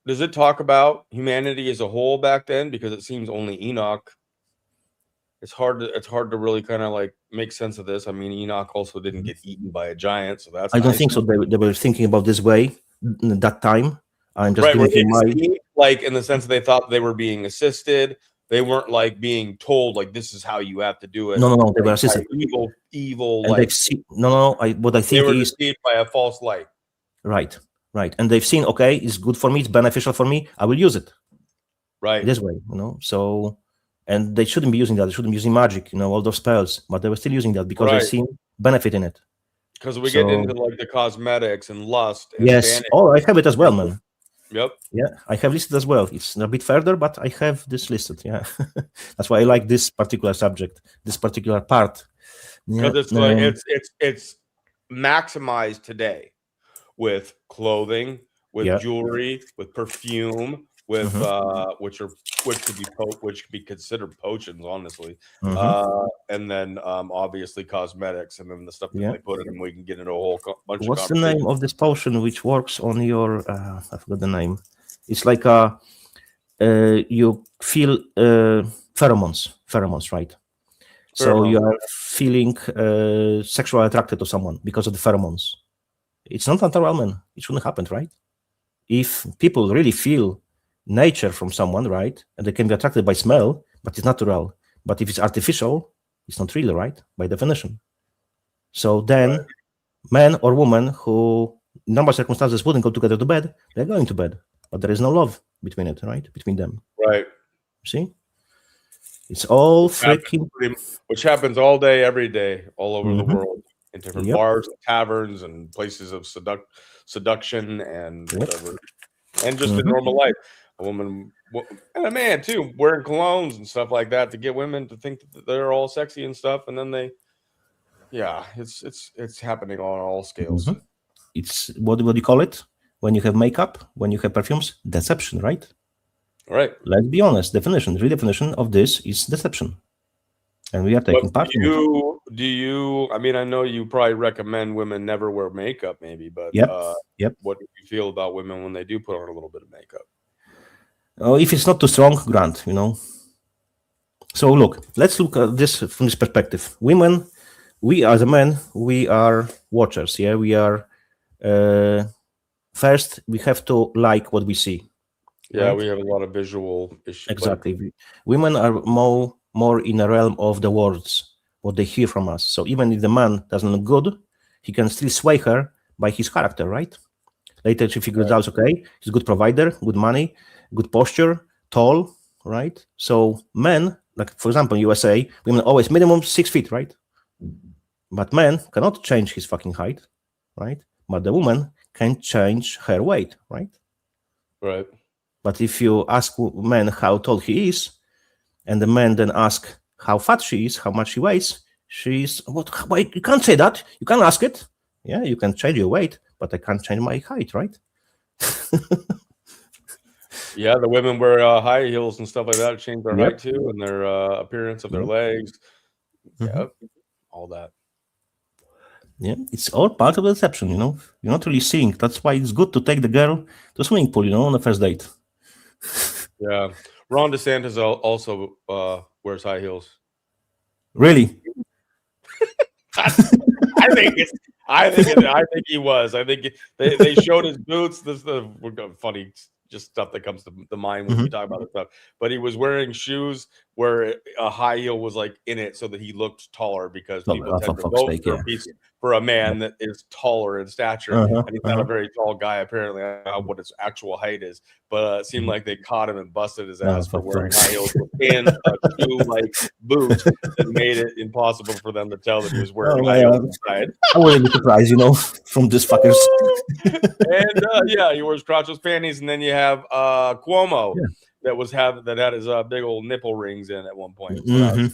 Does it talk about humanity as a whole back then? Because it seems only Enoch. It's hard to really kind of like make sense of this. I mean, Enoch also didn't get eaten by a giant, so that's. I don't think so. They were thinking about this way that time. I'm just giving like in the sense that they thought they were being assisted. They weren't like being told like this is how you have to do it. No, they were assisted. Evil. And like what I think they were is deceived by a false light. Right. And they've seen, okay, it's good for me, it's beneficial for me, I will use it. Right. This way, So, and they shouldn't be using that. They shouldn't be using magic, all those spells, but they were still using that because they've seen benefit in it. Because we get into like the cosmetics and lust. And yes. vanity. Oh, I have it as well, man. Yep. Yeah, I have listed as well. It's a bit further, but I have this listed. Yeah, that's why I like this particular subject, this particular part. Because it's like it's maximized today with clothing, with jewelry, with perfume, with which could be considered potions, honestly. And then obviously cosmetics, and then the stuff that they put in them. We can get into a whole bunch. What's the name of this potion which works on your? I forgot the name. It's like you feel pheromones, right? So you are feeling sexually attracted to someone because of the pheromones. It's not natural, man. It shouldn't happen, right? If people really feel nature from someone, right, and they can be attracted by smell, but it's natural. But if it's artificial, it's not real, right? By definition. So then, man or woman who, in normal circumstances, wouldn't go together to bed, they're going to bed. But there is no love between it, right? Between them. Right. See? It's all freaking... Which happens all day, every day, all over the world. In different bars, taverns, and places of seduction and whatever. And just in normal life. A woman and a man, too, wearing colognes and stuff like that to get women to think that they're all sexy and stuff. And then they... Yeah, it's happening on all scales. It's what do you call it? When you have makeup, when you have perfumes, deception, right? Right. Let's be honest. Redefinition of this is deception, and we are taking part in it. Do you? I mean, I know you probably recommend women never wear makeup, maybe, but what do you feel about women when they do put on a little bit of makeup? Oh, if it's not too strong, grant, So look, let's look at this from this perspective. Women. We as a men, we are watchers. Yeah, we are. First, we have to like what we see. Yeah, right? We have a lot of visual issues. Exactly. Women are more in the realm of the words, what they hear from us. So even if the man doesn't look good, he can still sway her by his character, right? Later, she figures out, okay, he's a good provider, good money, good posture, tall, right? So men, like for example, in USA, women always minimum 6 feet, right? But man cannot change his fucking height, right? But the woman can change her weight, right? Right. But if you ask man how tall he is, and the man then ask how fat she is, how much she weighs, she's wait, you can't say that. You can't ask it. Yeah, you can change your weight, but I can't change my height, right? Yeah, the women wear high heels and stuff like that to change their height too, and their appearance of their legs. Yeah, all that. Yeah, it's all part of the deception, You're not really seeing. That's why it's good to take the girl to a swimming pool, on the first date. Yeah. Ron DeSantis also wears high heels. Really? I I think he was. I think they showed his boots. This is the funny just stuff that comes to the mind when we talk about this stuff. But he was wearing shoes where a high heel was like in it, so that he looked taller, because people tend to vote for a man that is taller in stature, and he's not a very tall guy. Apparently, I don't know what his actual height is, but it seemed like they caught him and busted his ass for wearing high heels within a shoe-like boot that made it impossible for them to tell that he was wearing high heels inside. I wouldn't be surprised, from these fuckers. And yeah, he wears crotchless panties, and then you have Cuomo that had his big old nipple rings in at one point. So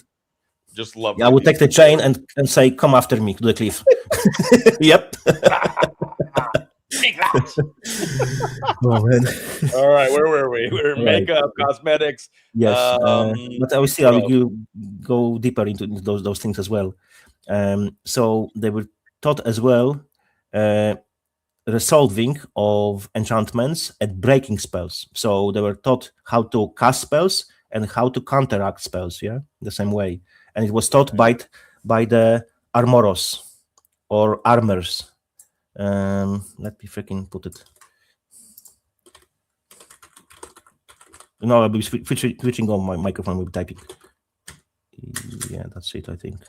just love. Yeah, I would take the chain and say, "Come after me to the cliff." Yep. Oh, man. All right, where were we? We're makeup, cosmetics. Yes, but I will go deeper into those things as well. So they were taught as well resolving of enchantments and breaking spells. So they were taught how to cast spells and how to counteract spells. Yeah, the same way. And it was taught by the armoros or armors. Let me freaking put it. No, I'll be switching on my microphone. We'll be typing. Yeah, that's it, I think.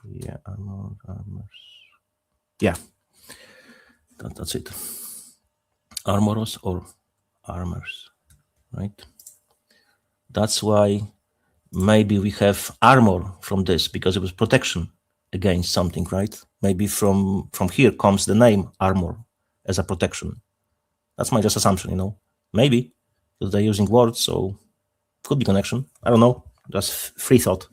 Yeah, armors. Yeah, that's it. Armoros or armors, right? That's why maybe we have armor from this, because it was protection against something, right? Maybe from here comes the name armor as a protection. That's my just assumption, Maybe, because they're using words, so could be connection. I don't know. Just free thought.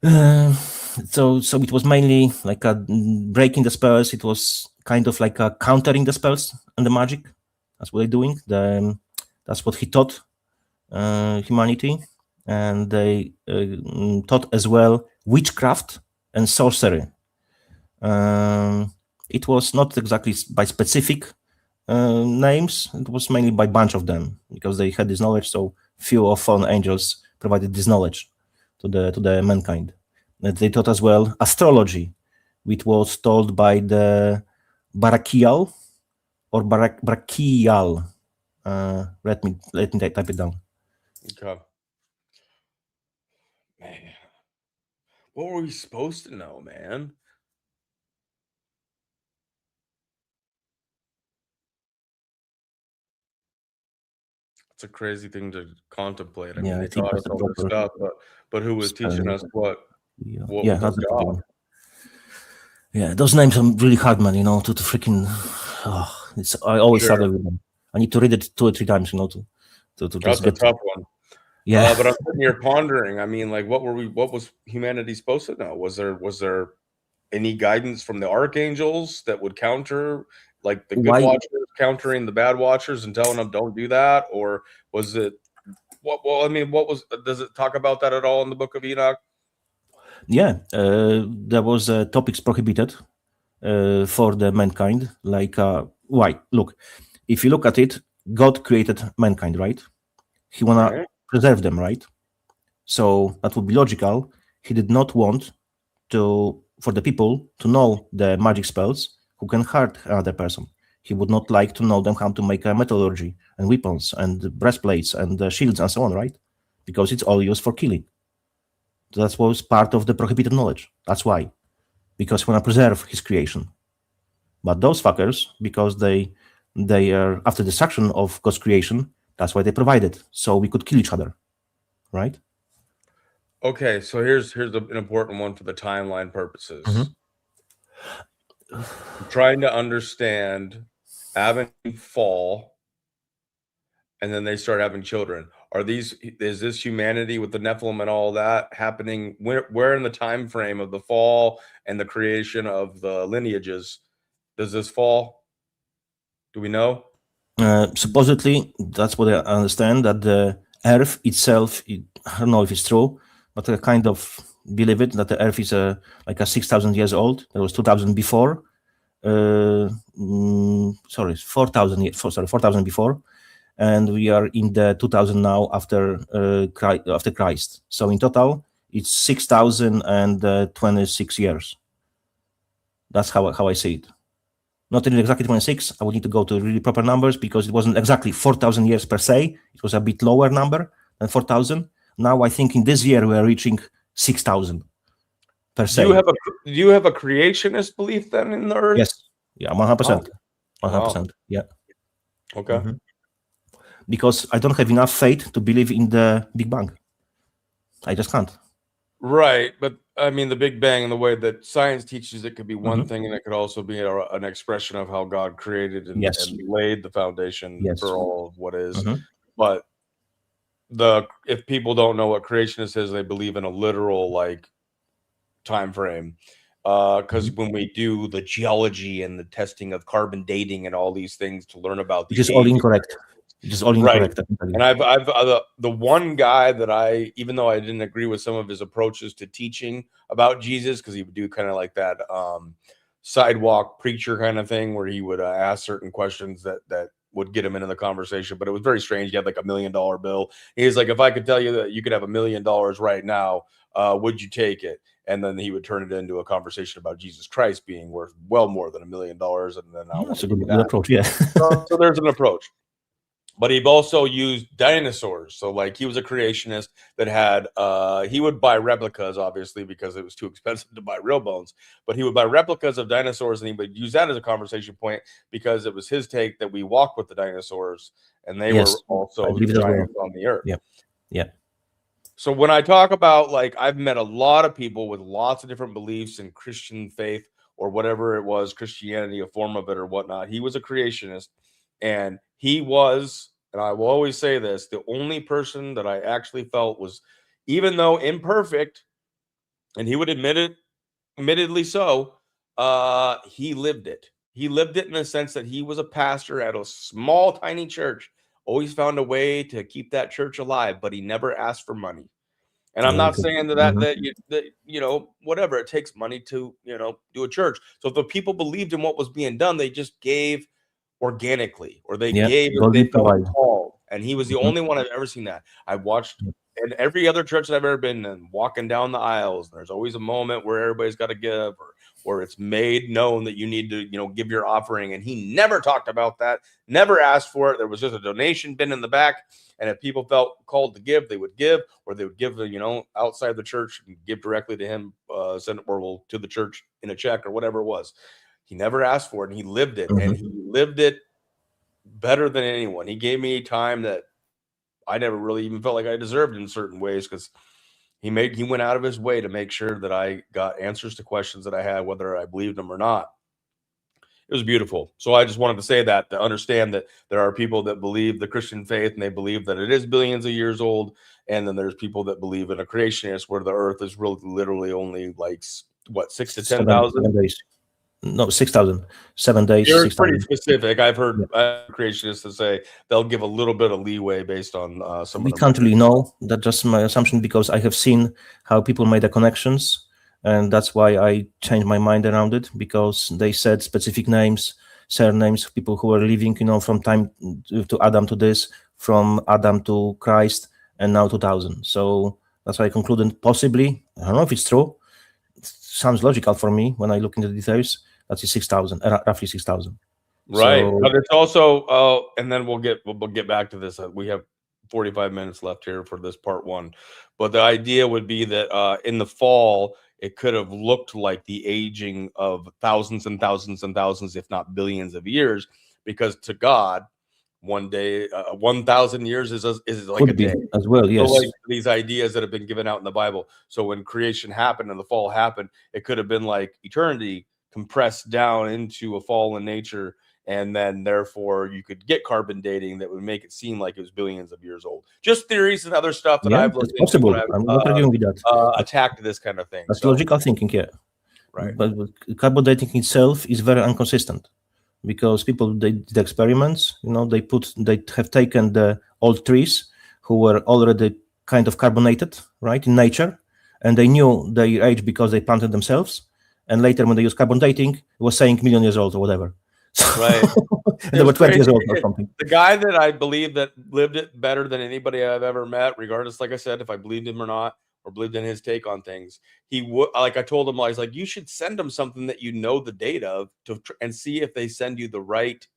So it was mainly like a breaking the spells. It was kind of like a countering the spells and the magic. That's what they're doing. That's what he taught humanity. And they taught as well witchcraft and sorcery. It was not exactly by specific names. It was mainly by bunch of them, because they had this knowledge. So few of fallen angels provided this knowledge to the mankind. And they taught as well astrology, which was told by the Barakial or Brachial. Let me type it down. Okay. Man, what were we supposed to know, man? It's a crazy thing to contemplate. I mean, they taught us all this stuff, but who was teaching us what? Yeah, that's the problem. Yeah, those names are really hard, man. To freaking. I always struggle with them. I need to read it 2 or 3 times, to that's a tough one. Yeah, but I'm sitting here pondering. I mean, like, what was humanity supposed to know? Was there any guidance from the archangels that would counter, like the good watchers countering the bad watchers and telling them don't do that? Or was it does it talk about that at all in the book of Enoch? Yeah, there was topics prohibited for the mankind. Like, why? Look, if you look at it, God created mankind, right? He wanna preserve them, right? So that would be logical. He did not want for the people to know the magic spells who can hurt another person. He would not like to know them how to make metallurgy and weapons and breastplates and shields and so on, right? Because it's all used for killing. So that was part of the prohibited knowledge. That's why. Because he want to preserve his creation. But those fuckers, because they are after destruction of God's creation, that's why they provided. So we could kill each other. Right? Okay, so here's an important one for the timeline purposes. I'm trying to understand Adam fall, and then they start having children. Is this humanity with the Nephilim and all that happening? Where in the time frame of the fall and the creation of the lineages does this fall? Do we know? Supposedly, that's what I understand, that the Earth itself, I don't know if it's true, but I kind of believe it, that the Earth is like 6,000 years old. There was 2,000 before. 4,000 before. And we are in the 2000 now after Christ. So in total, it's 6,026 years. That's how I see it. Not in exactly 26. I would need to go to really proper numbers because it wasn't exactly 4,000 years per se. It was a bit lower number than 4,000. Now I think in this year we are reaching 6,000 per se. Do you have a creationist belief then in the earth? Yes. Yeah, 100%. 100%. Wow. Yeah. Okay. Mm-hmm. Because I don't have enough faith to believe in the Big Bang. I just can't. Right, but I mean, the Big Bang and the way that science teaches it could be one thing, and it could also be an expression of how God created and laid the foundation for all of what is. But if people don't know what creationist is, they believe in a literal like time frame. Because when we do the geology and the testing of carbon dating and all these things to learn about which is all incorrect. Just all incorrect. Right. And I've the one guy that even though I didn't agree with some of his approaches to teaching about Jesus, because he would do kind of like that sidewalk preacher kind of thing where he would ask certain questions that would get him into the conversation, but it was very strange. He had like $1 million bill. He's like, if I could tell you that you could have $1 million right now, would you take it? And then he would turn it into a conversation about Jesus Christ being worth well more than $1 million. And then that's a good approach. Yeah. so there's an approach. But he also used dinosaurs. So like he was a creationist that had, he would buy replicas, obviously, because it was too expensive to buy real bones. But he would buy replicas of dinosaurs and he would use that as a conversation point because it was his take that we walked with the dinosaurs and they were also giants on the earth. Yeah. Yeah. So when I talk about like, I've met a lot of people with lots of different beliefs in Christian faith or whatever it was, Christianity, a form of it or whatnot. He was a creationist. And he was, and I will always say this, the only person that I actually felt was, even though imperfect, and he would admit it, admittedly so, he lived it. He lived it in the sense that he was a pastor at a small, tiny church, always found a way to keep that church alive, but he never asked for money. And I'm not saying that you know, whatever, it takes money to, you know, do a church. So if the people believed in what was being done, they just gave organically, or they gave if they felt called. And he was the only one I've ever seen that. I watched in every other church that I've ever been in, walking down the aisles, there's always a moment where everybody's got to give, or it's made known that you need to, you know, give your offering. And he never talked about that, never asked for it. There was just a donation bin in the back. And if people felt called to give, they would give, or they would give, you know, outside the church and give directly to him, send it to the church in a check or whatever it was. He never asked for it, and he lived it, and he lived it better than anyone. He gave me time that I never really even felt like I deserved in certain ways, because he went out of his way to make sure that I got answers to questions that I had, whether I believed them or not. It was beautiful. So I just wanted to say that, to understand that there are people that believe the Christian faith and they believe that it is billions of years old. And then there's people that believe in a creationist where the earth is really literally only like, what, 6 to 10,000 days? No, 6,000. 7 days. You're pretty specific. I've heard creationists that say they'll give a little bit of leeway based on some. We can't really know. That's just my assumption, because I have seen how people made the connections, and that's why I changed my mind around it, because they said specific names, surnames, people who were living, you know, from time to Adam to this, from Adam to Christ, and now 2000. So that's why I concluded possibly. I don't know if it's true. It sounds logical for me when I look into the details. That's 6,000, roughly 6,000. Right, so, but it's also, and then we'll get back to this. We have 45 minutes left here for this part one, but the idea would be that in the fall, it could have looked like the aging of thousands and thousands and thousands, if not billions of years, because to God, one day, 1,000 years is like a day as well. Yes, so like these ideas that have been given out in the Bible. So when creation happened and the fall happened, it could have been like eternity compressed down into a fallen nature, and then therefore you could get carbon dating that would make it seem like it was billions of years old. Just theories and other stuff that I've looked into when I'm not arguing with that. Attacked this kind of thing. That's logical thinking, yeah. Right. But carbon dating itself is very inconsistent, because people, they did experiments, you know, they have taken the old trees who were already kind of carbonated, right, in nature, and they knew their age because they planted themselves. And later, when they used carbon dating, it was saying million years old or whatever. Right. They were 20 years old or something. The guy that I believe that lived it better than anybody I've ever met, regardless, like I said, if I believed him or not, or believed in his take on things, he would, like I told him, I was like, you should send them something that you know the date of and see if they send you the right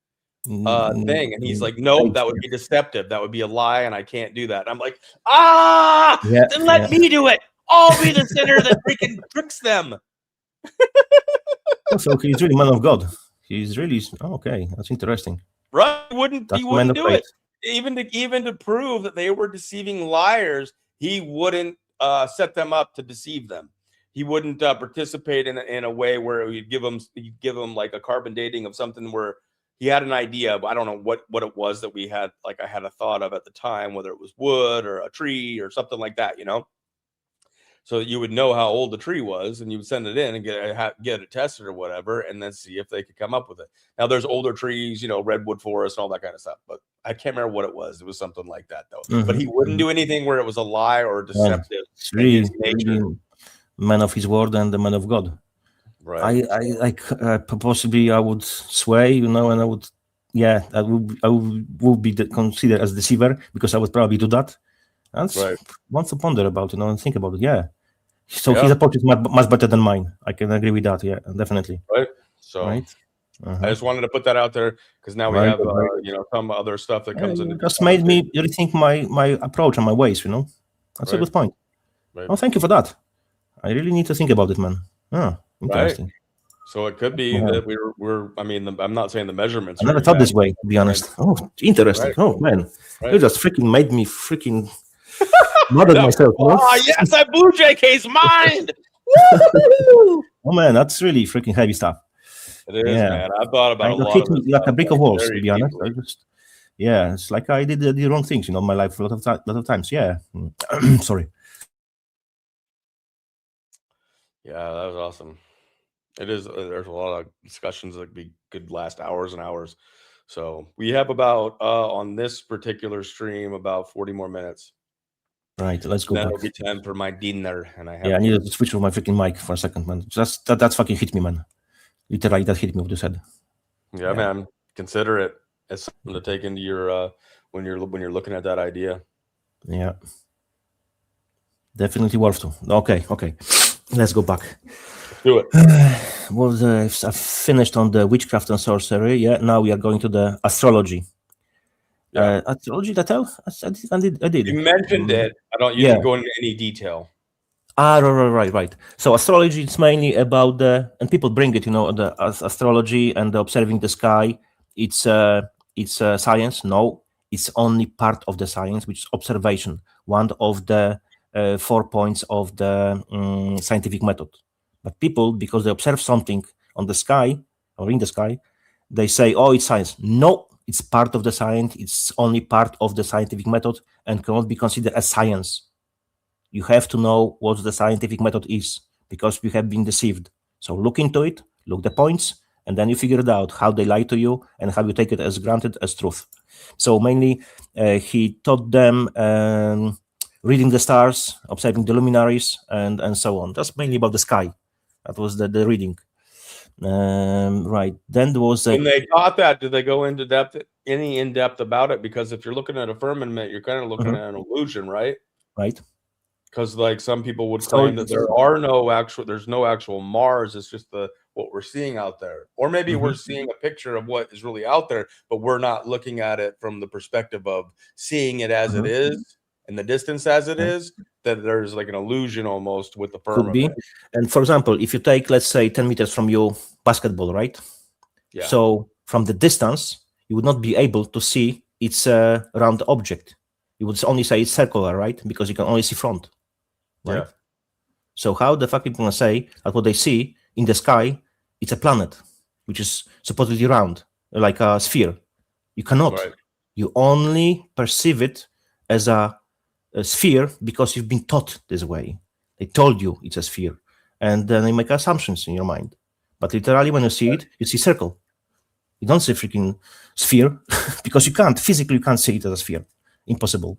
thing. And he's like, nope, that would be deceptive. That would be a lie, and I can't do that. And I'm like, then let me do it. I'll be the sinner that freaking tricks them. So he's really man of God. He's really okay. That's interesting. Right? He wouldn't do it. Even to prove that they were deceiving liars, he wouldn't set them up to deceive them. He wouldn't participate in a way where he'd give them like a carbon dating of something where he had an idea, but I don't know what it was that we had. Like I had a thought of at the time, whether it was wood or a tree or something like that, you know. So you would know how old the tree was, and you would send it in and get it tested or whatever, and then see if they could come up with it. Now there's older trees, you know, redwood forest and all that kind of stuff, but I can't remember what it was. It was something like that though. Mm-hmm. But he wouldn't do anything where it was a lie or deceptive. It's really man of his word and the man of God. Right. I possibly I would sway, you know, and I would be considered as deceiver because I would probably do that. That's one to ponder about, you know, and think about it. Yeah. So his approach is much better than mine. I can agree with that. Yeah, definitely. Right. So I just wanted to put that out there because now we have, you know, some other stuff that comes in. It just made me rethink my approach and my ways, you know. That's a good point. Right. Oh, thank you for that. I really need to think about it, man. Oh, interesting. Right. So it could be that we're. I mean, I'm not saying the measurements. I never thought this way, to be honest. Oh, interesting. Right. Oh man, you just freaking made me freaking. Murdered myself. Oh yes, I blew JK's mind. Oh man, that's really freaking heavy stuff. It is, man. I thought about a lot of it. Like a brick of walls, to be honest. It's like I did the wrong things, you know, in my life a lot of times. Yeah. Sorry. Yeah, that was awesome. It is. There's a lot of discussions that could last hours and hours. So we have about on this particular stream about 40 more minutes. Right, let's go. That'll be time for my dinner, and I have. Yeah, I need to switch with my freaking mic for a second, man. Just that fucking hit me, man. Literally, that hit me with the head. Yeah, man. Consider it as something to take into your when you're looking at that idea. Yeah, definitely worth to. Okay. Let's go back. Do it. I've finished on the witchcraft and sorcery. Yeah, now we are going to the astrology. Yeah. Astrology, that tell? I did. You mentioned it. You didn't go into any detail. Right. So astrology is mainly about and people bring it, you know, the astrology and the observing the sky. It's science. No, it's only part of the science, which is observation. One of the 4 points of the scientific method. But people, because they observe something on the sky or in the sky, they say, "Oh, it's science." No. It's part of the science. It's only part of the scientific method and cannot be considered as science. You have to know what the scientific method is because we have been deceived. So look into it, look the points, and then you figure it out how they lie to you and how you take it as granted as truth. So mainly he taught them reading the stars, observing the luminaries, and so on. That's mainly about the sky. That was the reading. Right. Then there was when they taught that, did they go into any in depth about it? Because if you're looking at a firmament, you're kind of looking at an illusion, right? Right. Because like some people would claim that there's no actual Mars. It's just what we're seeing out there, or maybe we're seeing a picture of what is really out there, but we're not looking at it from the perspective of seeing it as it is in the distance as it is. That there's like an illusion almost with the firmament. Could be. And for example, if you take, let's say, 10 meters from your basketball, right? Yeah. So from the distance, you would not be able to see its round object. You would only say it's circular, right? Because you can only see front, right? Yeah. So how the fuck people gonna say that what they see in the sky, it's a planet, which is supposedly round, like a sphere? You cannot. Right. You only perceive it as a sphere because you've been taught this way. They told you it's a sphere, and then they make assumptions in your mind. But literally, when you see it, you see circle. You don't see freaking sphere because you can't physically see it as a sphere. Impossible.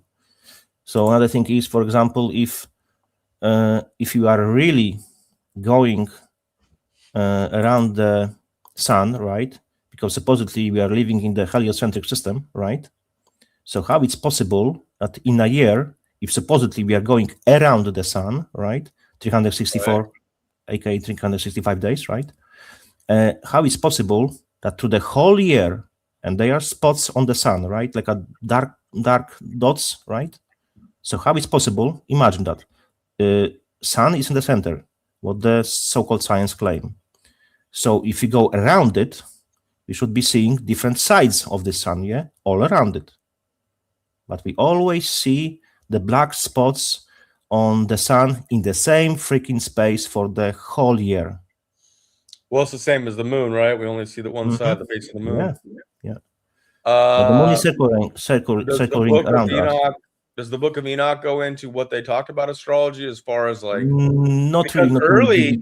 So another thing is, for example, if you are really going around the sun, right? Because supposedly we are living in the heliocentric system, right? So how it's possible that in a year if supposedly we are going around the sun, right? 364, aka 365 days, right? How is possible that through the whole year, and there are spots on the sun, right? Like a dark dots, right? So how is possible? Imagine that. Sun is in the center, what the so-called science claim. So if you go around it, we should be seeing different sides of the sun, yeah, all around it. But we always see the black spots on the sun in the same freaking space for the whole year. Well, it's the same as the moon, right? We only see the one side, the face of the moon. Yeah. But the moon is circling around us. Does the Book of Enoch go into what they talked about astrology as far as like not really?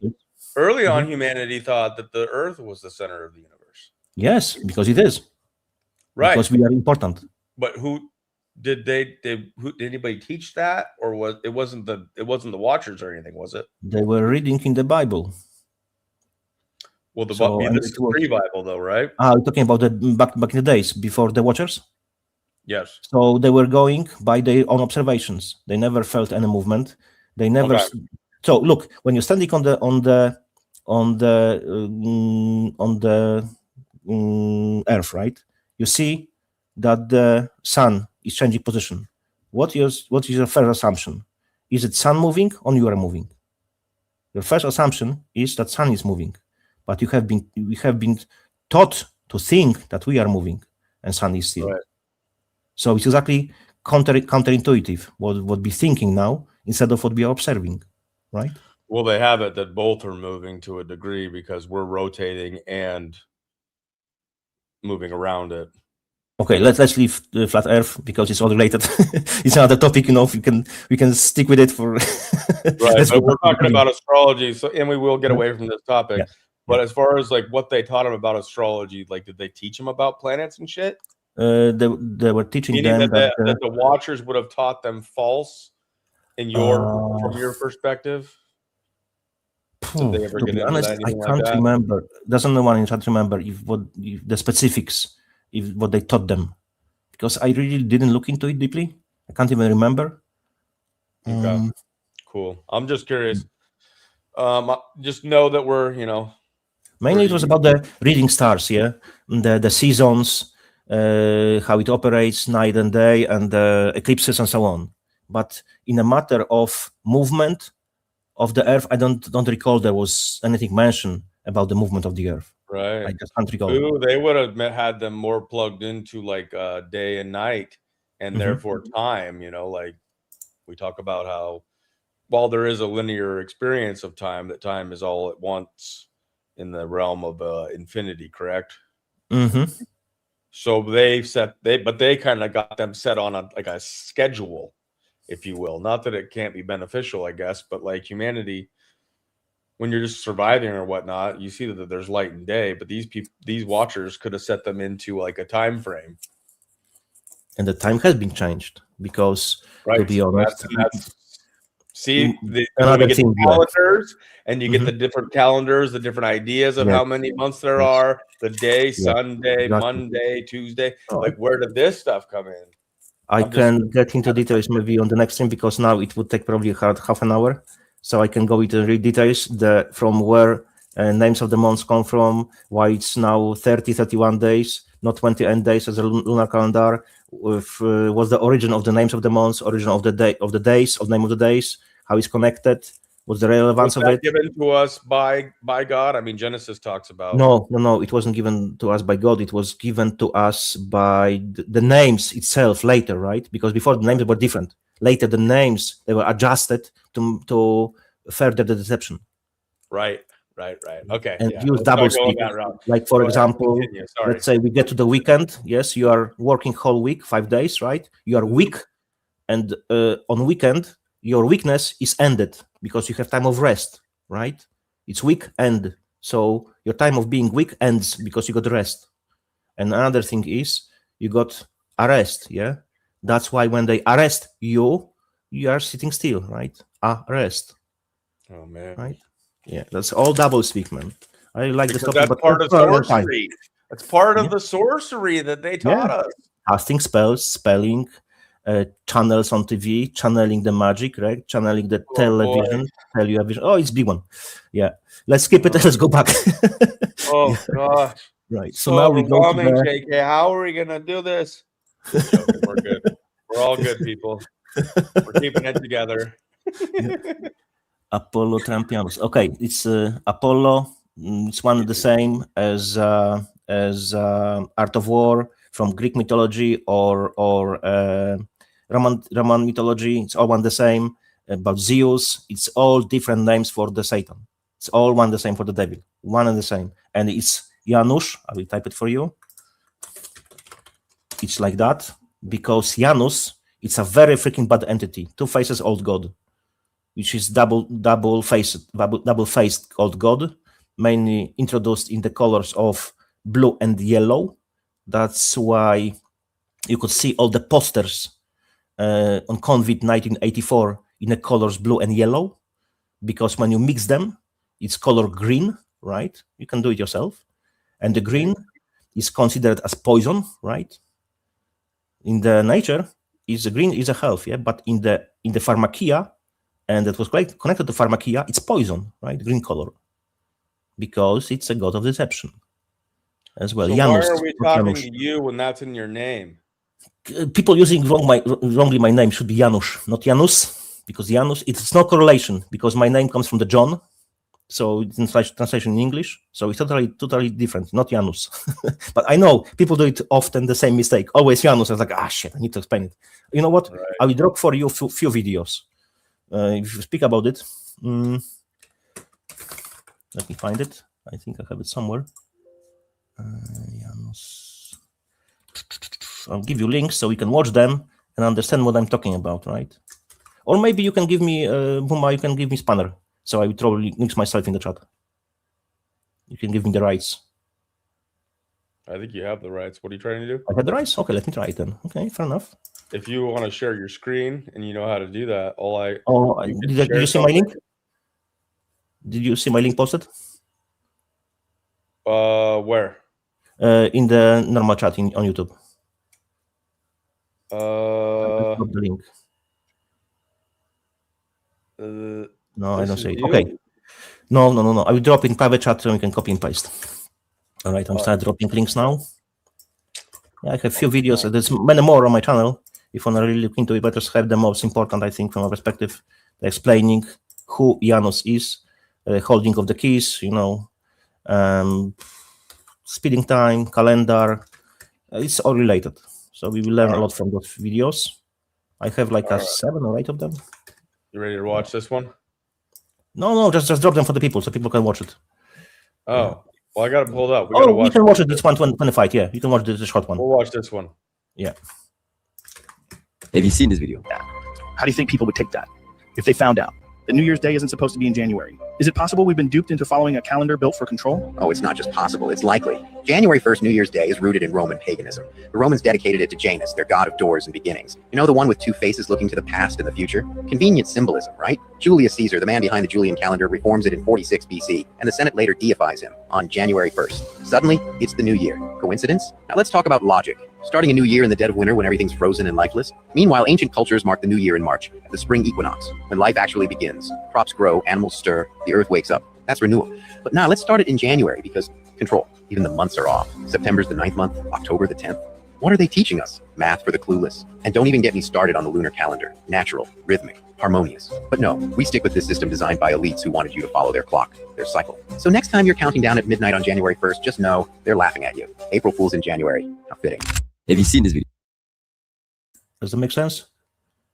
Early on, humanity thought that the Earth was the center of the universe. Yes, because it is. Right. Because we are important. But did anybody teach that, or it wasn't the Watchers or anything, was it? They were reading in the Bible. Well, this is pre-Bible though, right? You're talking about the back in the days before the Watchers? Yes. So they were going by their own observations. They never felt any movement. They never. Okay. So look, when you're standing on the Earth, right? You see that the sun is changing position. What is your first assumption? Is it sun moving or you are moving? Your first assumption is that sun is moving, but we have been taught to think that we are moving and sun is still. Right. So it's exactly counterintuitive. What we'll be thinking now instead of what we are observing, right? Well, they have it that both are moving to a degree because we're rotating and moving around it. Okay, let's leave the flat Earth because it's all related. It's another topic, we can stick with it for. Right, but we're talking about astrology, and we will get away from this topic. Yeah. But as far as like what they taught them about astrology, like did they teach them about planets and shit? They were teaching them that the Watchers would have taught them false from your perspective. To be honest, I can't remember. Doesn't no one can't remember if the specifics, if what they taught them, because I really didn't look into it deeply. I can't even remember. Okay, cool. I'm just curious. Just know that we're mainly it was about the reading stars, yeah, the seasons, how it operates, night and day, and the eclipses and so on. But in a matter of movement of the Earth, I don't recall there was anything mentioned about the movement of the Earth. Right. I just can't recall. Ooh, they would have had them more plugged into like day and night, and therefore time. Like we talk about how while there is a linear experience of time, that time is all at once in the realm of infinity. Correct. So they kind of got them set on a schedule, if you will. Not that it can't be beneficial, I guess, but like humanity, when you're just surviving or whatnot, you see that there's light and day, but these Watchers could have set them into like a time frame. And the time has been changed because, to be honest, see, when we get the calendars, and you get the different calendars, the different ideas of how many months there are, the day, Sunday, Monday, Tuesday. Like, where did this stuff come in? I can get into details maybe on the next stream because now it would take probably half an hour. So I can go into real details from where names of the months come from, why it's now 31 days, not 28 days as a lunar calendar, what's the origin of the names of the months, origin of the day of the days, of name of the days, how it's connected, what's the relevance of it. Given to us by God? I mean, Genesis talks about. No, it wasn't given to us by God. It was given to us by the names itself later, right? Because before the names were different. Later, the names, they were adjusted to further the deception. Right. Okay. And use double speak. Like, for example, let's say we get to the weekend. Yes, you are working whole week, 5 days, right? You are weak. And on weekend, your weakness is ended because you have time of rest, right? It's weekend. So your time of being weak ends because you got rest. And another thing is you got arrest, yeah? That's why when they arrest you, you are sitting still, right? Arrest. Oh, man. Right? Yeah, that's all double speak, man. I like this topic. That's part of sorcery. That's part of the sorcery that they taught us. Casting spells, spelling, channels on TV, channeling the magic, right? Channeling the television. Oh, it's big one. Yeah. Let's skip it. Let's go back. Oh gosh. Right. So now we go to the... JK. How are we gonna do this? Joking, we're good. We're all good people. We're keeping it together. Apollo Trampianus. Okay, it's Apollo. It's one and the same as Art of War from Greek mythology or Roman mythology. It's all one the same. About Zeus, it's all different names for the Satan. It's all one the same for the devil. One and the same. And it's Janusz. I will type it for you. It's like that because Janusz, it's a very freaking bad entity. Two faces old god, which is double-faced old god, mainly introduced in the colors of blue and yellow. That's why you could see all the posters on Convid 1984 in the colors blue and yellow, because when you mix them, it's color green, right? You can do it yourself. And the green is considered as poison, right? In the nature, the green is a health, yeah? But in the pharmakia, and that was connected to pharmakia, it's poison, right? Green color. Because it's a god of deception as well. So Janusz, why are we talking to you when that's in your name? People using wrongly my name should be Janusz, not Janus, because Janusz, it's no correlation, because my name comes from the John, so it's in translation in English, so it's totally different, not Janusz. But I know people do it often, the same mistake. Always Janusz. I was like, shit, I need to explain it. You know what? Right. I will drop for you a few videos. If you speak about it, let me find it. I think I have it somewhere. Janusz. I'll give you links so you can watch them and understand what I'm talking about, right? Or maybe you can give me, Booma, you can give me Spanner. So I will throw links myself in the chat. You can give me the rights. I think you have the rights. What are you trying to do? I have the rights? Okay, let me try it then. Okay, fair enough. If you want to share your screen and you know how to do that, did you see my link? Did you see my link posted? Where? In the normal chat on YouTube. The link. No, I don't see it. Okay. No. I will drop in private chat so you can copy and paste. All right, I'm start dropping links now. Yeah, I have a few videos. There's many more on my channel. If you want to really look into it, better have the most important, I think, from a perspective, explaining who Janusz is, holding of the keys, speeding time, calendar. It's all related. So we will learn a lot from those videos. I have like 7 or 8 of them. You ready to watch this one? No, just drop them for the people so people can watch it. Oh, well, I got it pulled up. You can watch it. It's 125. Yeah, you can watch the short one. We'll watch this one. Yeah. Have you seen this video? How do you think people would take that if they found out that New Year's Day isn't supposed to be in January? Is it possible we've been duped into following a calendar built for control? Oh, it's not just possible, it's likely. January 1st, New Year's Day, is rooted in Roman paganism. The Romans dedicated it to Janus, their god of doors and beginnings. You know, the one with two faces looking to the past and the future? Convenient symbolism, right? Julius Caesar, the man behind the Julian calendar, reforms it in 46 BC, and the Senate later deifies him on January 1st. Suddenly, it's the new year. Coincidence? Now let's talk about logic. Starting a new year in the dead of winter when everything's frozen and lifeless. Meanwhile, ancient cultures mark the new year in March, at the spring equinox, when life actually begins. Crops grow, animals stir, the earth wakes up. That's renewal. But now let's start it in January because control. Even the months are off. September's the 9th month, October the 10th. What are they teaching us? Math for the clueless. And don't even get me started on the lunar calendar. Natural, rhythmic, harmonious. But no, we stick with this system designed by elites who wanted you to follow their clock, their cycle. So next time you're counting down at midnight on January 1st, just know they're laughing at you. April Fool's in January. How fitting. Have you seen this video? Does that make sense?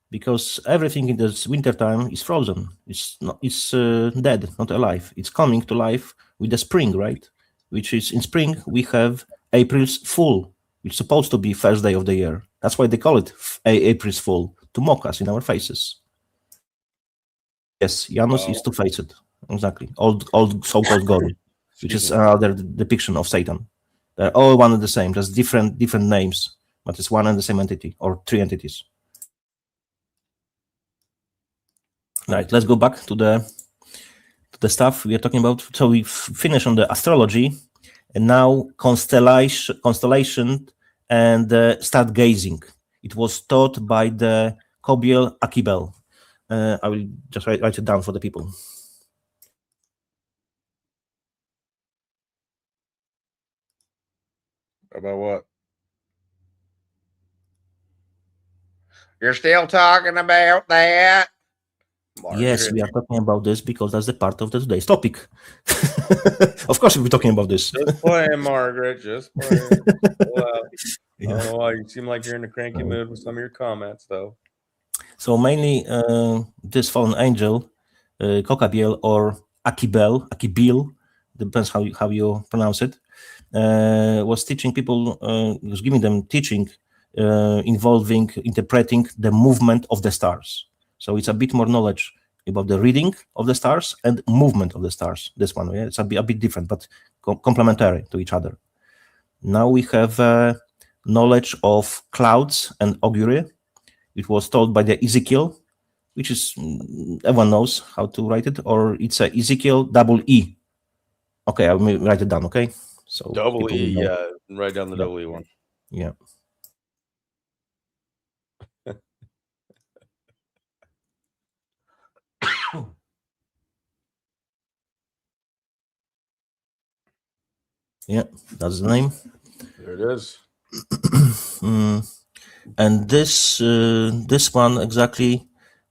Because everything in this winter time is frozen. It's dead, not alive. It's coming to life with the spring, right? Which is in spring we have April's Fool, which is supposed to be first day of the year. That's why they call it April's Fool, to mock us in our faces. Yes, Janusz is two-faced, exactly. Old so-called god, which is another depiction of Satan. They're all one and the same, just different names, but it's one and the same entity, or 3 entities. Right, let's go back to the stuff we are talking about. So we finish on the astrology, and now constellation and start gazing. It was taught by the Kobiel Akibel. I will just write it down for the people. About what? You're still talking about that? Yes, we are talking about this because that's the part of today's topic. Of course, we'll be talking about this. Just playing, Margaret. Just playing. I don't know why you seem like you're in a cranky mood with some of your comments, though. So mainly, this fallen angel, Kokabiel or Akibil, depends how you pronounce it, was teaching people, was giving them teaching involving interpreting the movement of the stars. So it's a bit more knowledge about the reading of the stars and movement of the stars. This one, yeah, it's a bit different, but complementary to each other. Now we have knowledge of clouds and augury. It was told by the Ezekiel, which is everyone knows how to write it, or it's a Ezekiel double E. Okay, I'll write it down. Okay, so double E, yeah, write down the double E one. Yeah. Yeah, that's the name. There it is. And this one exactly,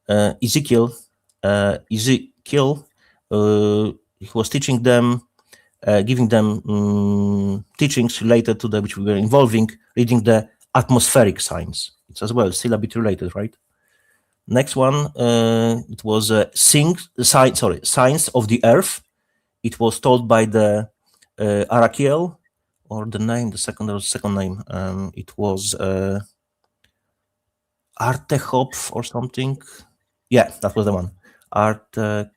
Ezekiel, he was teaching them, giving them teachings related to which we were involving, reading the atmospheric signs. It's as well still a bit related, right? Next one, it was signs of the earth. It was told by the Arakiel, or the name, the second name. It was Artehop or something. Yeah, that was the one. Artekup.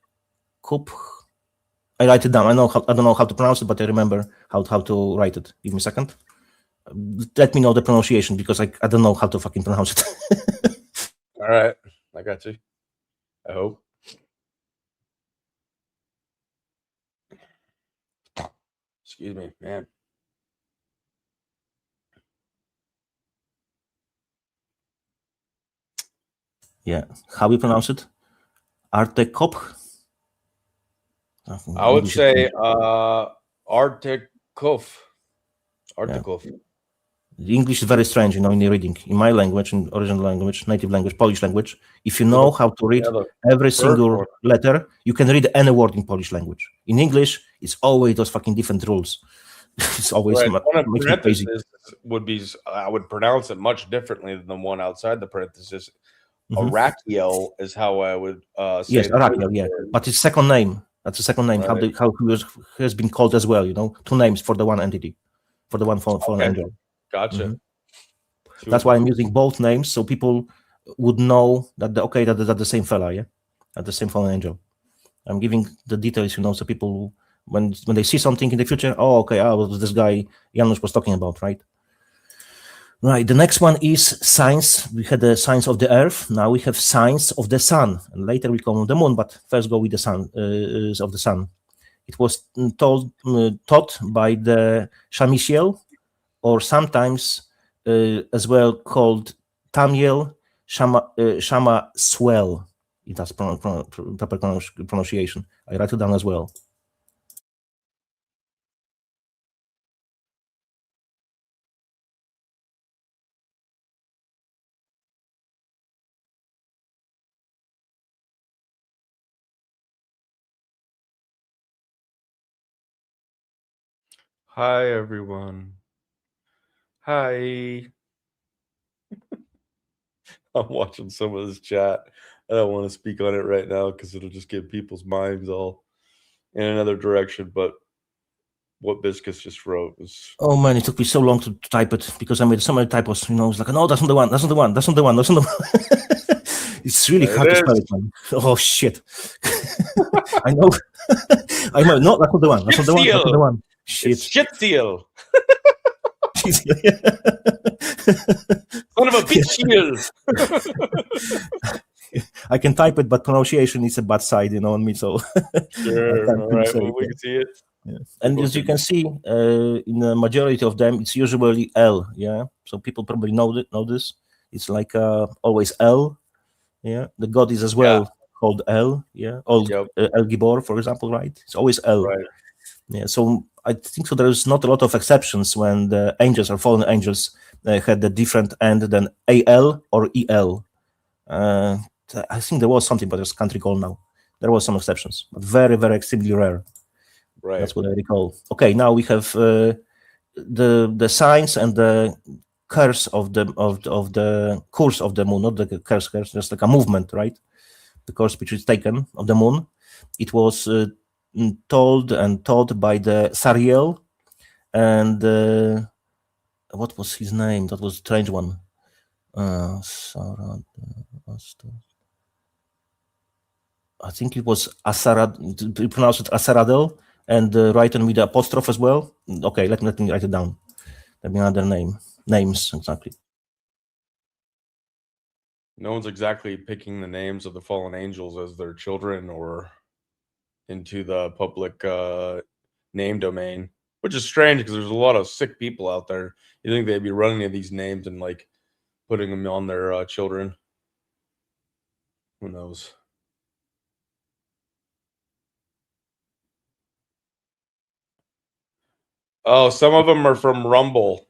I write it down. I don't know how to pronounce it, but I remember how to write it. Give me a second. Let me know the pronunciation because I don't know how to fucking pronounce it. All right, I got you. I hope. Excuse me, man. Yeah, how we pronounce it? Artekop. I would say Artekov. Artekov. Yeah. The English is very strange, in the reading. In my language, in original language, native language, Polish language, if you know how to read every single letter, you can read any word in Polish language. In English, it's always those fucking different rules. It's always makes me crazy. Would be, I would pronounce it much differently than the one outside the parenthesis. Arakiel is how I would say. Yes, Arakiel, yeah, but it's second name. That's the second name. Right. How he has been called as well. Two names for the one entity, for the one fallen angel. Gotcha. That's why I'm using both names so people would know that that's the same fella, yeah, at the same fallen angel. I'm giving the details, so people when they see something in the future, this guy Janusz was talking about, right? Right. The next one is signs. We had the signs of the earth. Now we have signs of the sun, and later we come on the moon. But first, go with the sun of the sun. It was taught by the Shamisiel, or sometimes as well called Tamiel Shama Swell. It has proper pronunciation. I write it down as well. Hi, everyone. Hi. I'm watching some of this chat. I don't want to speak on it right now because it'll just get people's minds all in another direction. But what Biscus just wrote was... Oh man, it took me so long to type it because I made so many typos. It's like, no, that's not the one. That's not the one. That's not the one. That's not the one. It's really hard to spell it, man. Oh shit. I know. I know. No, that's not the one. That's not the one. That's not the one. Shit. It's shit seal. Son of a bitch heel. I can type it, but pronunciation is a bad side, on me. So sure. All right. Well, we can see it. Yeah. And as you can see, in the majority of them, it's usually L. Yeah. So people probably know this. It's like always L. Yeah, the god is as well called L. Yeah, El Gibor, for example, right? It's always L. Right. Yeah, so I think so. There's not a lot of exceptions when the angels or fallen angels had a different end than AL or EL. I think there was something, but I just can't recall now. There was some exceptions, but very, very extremely rare. Right. That's what I recall. Okay, now we have the signs and the curse of the course of the moon, not the curse, just like a movement, right? The course which is taken of the moon. It was told and taught by the Sariel, and what was his name? That was a strange one. I think it was Asarad. You pronounce it Asaradel, and written with the apostrophe as well. Okay, let me write it down. Let me another names exactly. No one's exactly picking the names of the fallen angels as their children or into the public name domain, which is strange because there's a lot of sick people out there. You think they'd be running these names and like putting them on their children? Who knows? Oh, some of them are from Rumble.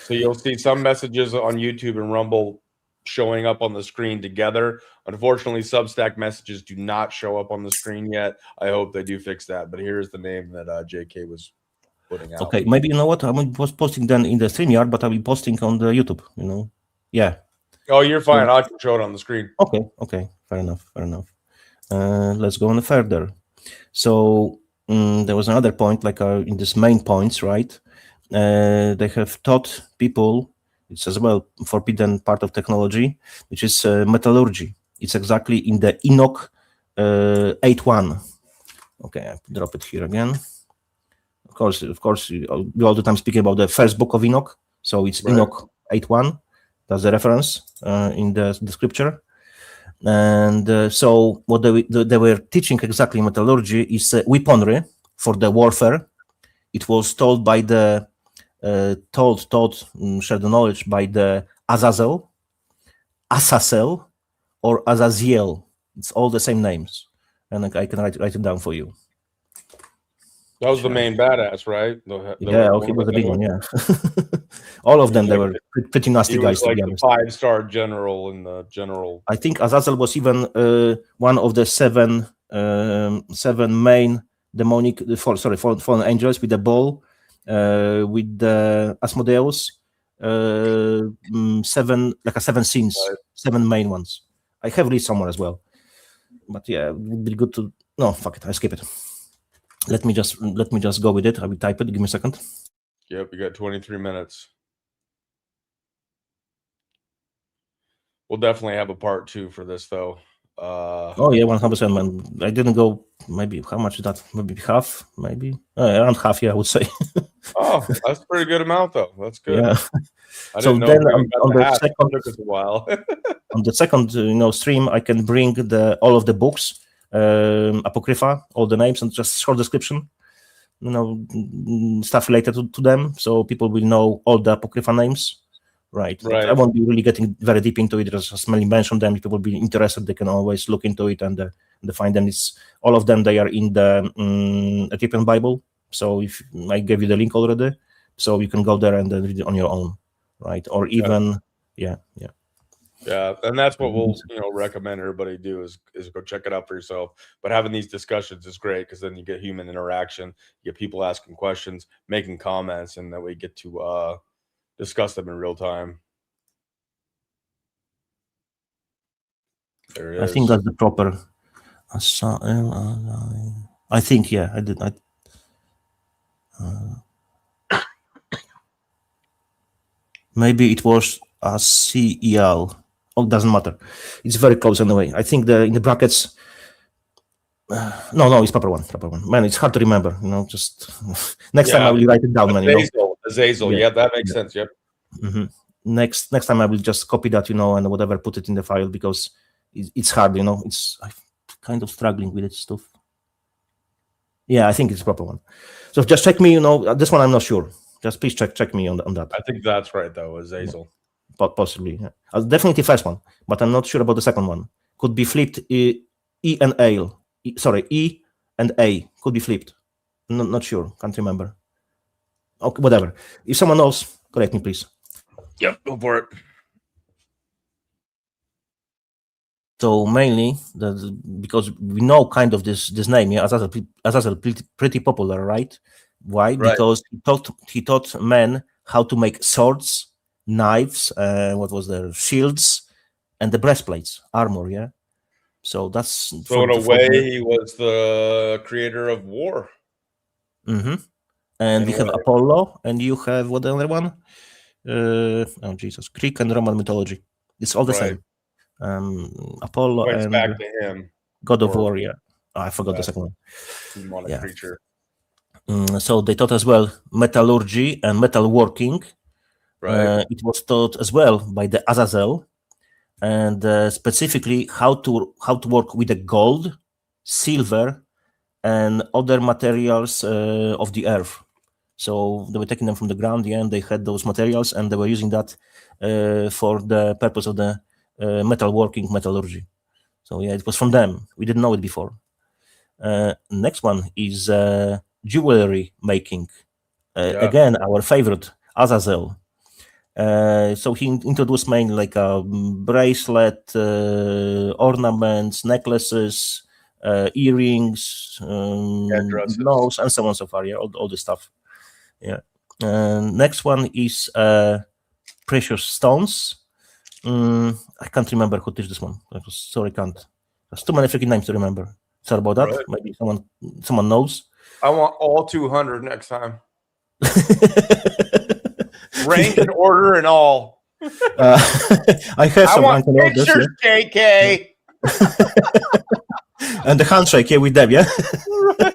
So you'll see some messages on YouTube and Rumble showing up on the screen together. Unfortunately, Substack messages do not show up on the screen yet. I hope they do fix that. But here's the name that JK was putting out. Okay, maybe you know what? I was posting then in the StreamYard, but I'll be posting on the YouTube. Yeah. Oh, you're fine. I can show it on the screen. Okay. Fair enough. Let's go on further. So there was another point, like in this main points, right? They have taught people. It's as well forbidden part of technology, which is metallurgy. It's exactly in the Enoch 8.1. Okay, I drop it here again. Of course, we all the time speaking about the first book of Enoch. So it's right. Enoch 8.1. That's the reference in the scripture. And so what they were teaching exactly in metallurgy is weaponry for the warfare. It was told by the share the knowledge by the Azazel, or Azaziel. It's all the same names, and I can write it down for you. That was the main badass, right? He was the big one. Yeah, all of them they were pretty nasty guys. Like the 5-star general in the general. I think Azazel was even one of the seven main demonic, fallen angels with the ball. With the Asmodeus, 7 scenes, right. 7 main ones. I have read somewhere as well, but yeah, it would be good to. No, fuck it, I skip it. Let me just go with it. I will type it. Give me a second. Yep, you got 23 minutes. We'll definitely have a part 2 for this, though. Oh yeah, 100%, man. I didn't go. Maybe how much is that? Maybe half. Maybe around half. Yeah, I would say. Oh, that's a pretty good amount, though. That's good. Yeah. So then on the second, took us a while. On the second, stream, I can bring all of the books, apocrypha, all the names, and just short description. Stuff related to them, so people will know all the apocrypha names. Right. I won't be really getting very deep into it. Just mainly mention them. If people will be interested, they can always look into it and find them. It's all of them. They are in the Ethiopian Bible. So if I gave you the link already, so you can go there and read it on your own, right? Or even, yeah. And that's what we'll recommend everybody do is go check it out for yourself. But having these discussions is great because then you get human interaction, you get people asking questions, making comments, and then we get to discuss them in real time. There it is. I think that's the proper. I think, yeah, I did. Maybe it was a CEL. Oh, it doesn't matter. It's very close anyway. I think in the brackets. No, it's proper one. Man, it's hard to remember. Just next time I will write it down, man. Azazel. Yeah, that makes sense. Yep. Mm-hmm. Next time I will just copy that, and whatever, put it in the file because it's hard. It's I'm kind of struggling with it stuff. Yeah, I think it's a proper one. So just check me. This one I'm not sure. Just please check me on that. I think that's right though, Azazel. possibly. Yeah. Definitely first one, but I'm not sure about the second one. Could be flipped. E and A. E and A could be flipped. Not sure. Can't remember. Okay, whatever. If someone knows, correct me, please. Yep, go for it. So mainly because we know kind of this name, yeah, Azazel pretty popular, right? Why? Right. Because he taught men how to make swords, knives, what was there, shields, and the breastplates, armor, yeah. So that's so in a way he was the creator of war. Mm-hmm. And we have Apollo, and you have what the other one? Oh Jesus, Greek and Roman mythology. It's all the same. Apollo Points and back to him. God of War. Yeah, I forgot the second one. Demonic creature. So they taught as well metallurgy and metalworking. Right. It was taught as well by the Azazel, and specifically how to work with the gold, silver, and other materials of the earth. So they were taking them from the ground, yeah, and they had those materials, and they were using that for the purpose of the metalworking, metallurgy. So yeah, it was from them. We didn't know it before. Next one is jewelry making. Again, our favorite, Azazel. So he introduced mainly like a bracelet, ornaments, necklaces, earrings, nose, and so on so far. Yeah, all this stuff. Yeah. Next one is precious stones. I can't remember who teach this one. Sorry, can't. There's too many freaking names to remember. Sorry about that. Right. Maybe someone knows. I want all 200 next time. Rank and order and all. I have some rank and orders. Pictures, KK. And the handshake here with them, yeah? Right.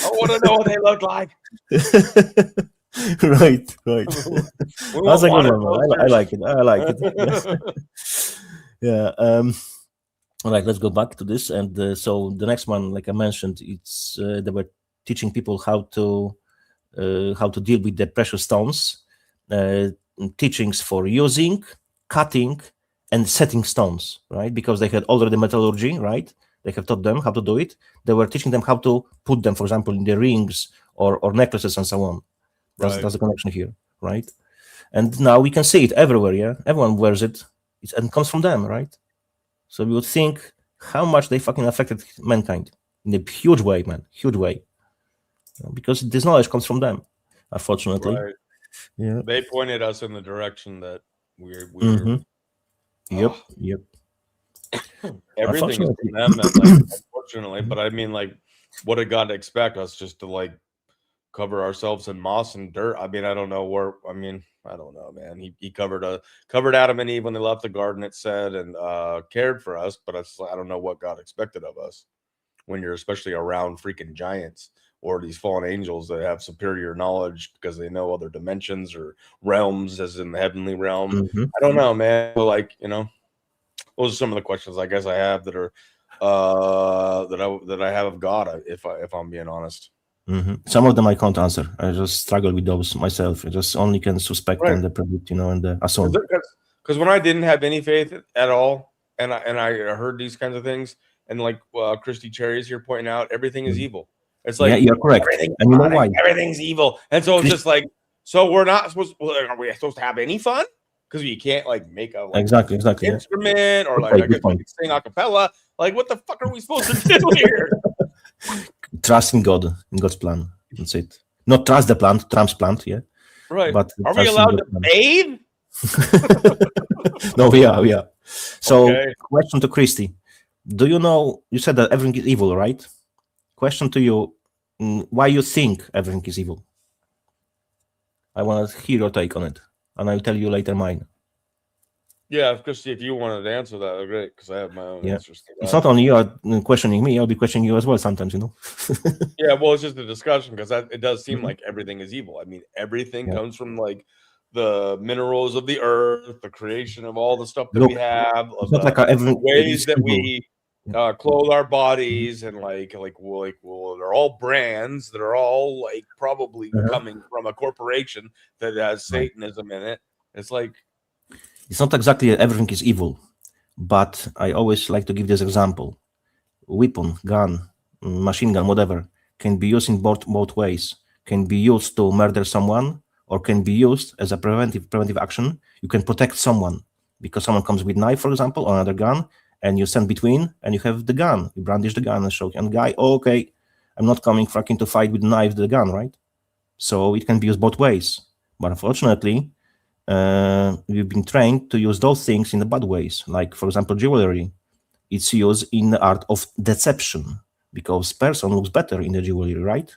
I want to know what they look like. Right. That's a good one. I like it. Yeah. All right, let's go back to this. And so the next one, like I mentioned, it's they were teaching people how to deal with the precious stones. Teachings for using, cutting, and setting stones, right? Because they had already metallurgy, right? They have taught them how to do it. They were teaching them how to put them, for example, in the rings or necklaces and so on. That's the connection here, right? And now we can see it everywhere, yeah? Everyone wears it. And comes from them, right? So we would think how much they fucking affected mankind in a huge way, man. Huge way. Because this knowledge comes from them, unfortunately. Right. Yeah. They pointed us in the direction that we're mm-hmm. Yep. Everything is from them, and, unfortunately. But I mean, what did God expect us just to cover ourselves in moss and dirt? I mean, I don't know where. I mean, I don't know, man. He covered Adam and Eve when they left the garden, it said, and cared for us. But I don't know what God expected of us when you're especially around freaking giants or these fallen angels that have superior knowledge because they know other dimensions or realms, as in the heavenly realm. Mm-hmm. I don't know, man. Those are some of the questions I guess I have that are that I have of God, if I'm being honest. Mm-hmm. Some of them I can't answer. I just struggle with those myself. I just only can suspect and predict, and assume. Because when I didn't have any faith at all, and I heard these kinds of things, and Christy Cherry is here pointing out, everything is evil. It's like, yeah, you're correct. And you know why? Everything's evil, and so it's just so we're not supposed. Are we supposed to have any fun? Because you can't make a exactly instrument or I guess we can sing a cappella. What the fuck are we supposed to do here? Trust in God, in God's plan. That's it. Not trust the plant, Trump's plant, yeah. Right. But are we allowed to bathe? No, we are. So, question to Christy: do you know? You said that everything is evil, right? Question to you: why you think everything is evil? I want to hear your take on it, and I'll tell you later mine. Yeah, Christy, if you wanted to answer that, great, because I have my own answers to that. It's not only you are questioning me; I'll be questioning you as well sometimes. Yeah, well, it's just a discussion because it does seem like everything is evil. I mean, everything comes from the minerals of the earth, the creation of all the stuff that we have, of the ways that we clothe our bodies, and they're all brands that are all probably coming from a corporation that has Satanism in it. It's It's not exactly everything is evil, but I always like to give this example. Weapon, gun, machine gun, whatever, can be used in both ways. Can be used to murder someone, or can be used as a preventive action. You can protect someone because someone comes with knife, for example, or another gun, and you stand between, and you have the gun. You brandish the gun and show the guy, oh, okay, I'm not coming fucking to fight with the knife, the gun, right? So it can be used both ways. But unfortunately, we've been trained to use those things in the bad ways. Like, for example, jewelry. It's used in the art of deception because person looks better in the jewelry, right?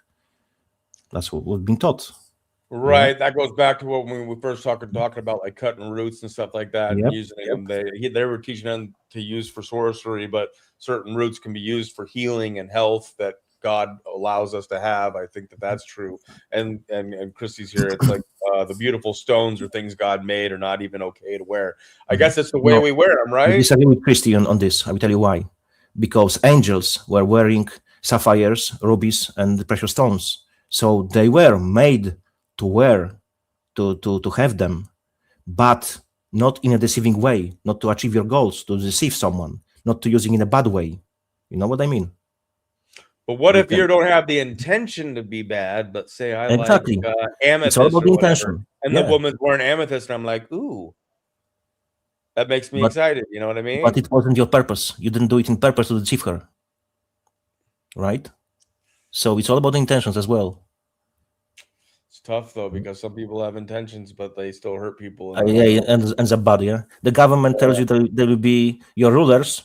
That's what we've been taught. Right. Yeah. That goes back to when we first talking about like cutting roots and stuff like that, and using them. They were teaching them to use for sorcery, but certain roots can be used for healing and health that God allows us to have. I think that's true. And Christy's here. It's like the beautiful stones or things God made are not even okay to wear. I guess it's the way we wear them, right? I disagree with Christy on this. I will tell you why. Because angels were wearing sapphires, rubies, and precious stones. So they were made to wear, to have them, but not in a deceiving way, not to achieve your goals, to deceive someone, not to using in a bad way. You know what I mean? But what if you don't have the intention to be bad, but say I like amethyst, it's all about or intention. And the woman's wearing amethyst, and I'm like, ooh, that makes me excited. You know what I mean? But it wasn't your purpose. You didn't do it in purpose to deceive her, right? So it's all about the intentions as well. It's tough though, because some people have intentions, but they still hurt people. And the body. Yeah? The government tells you that they will be your rulers,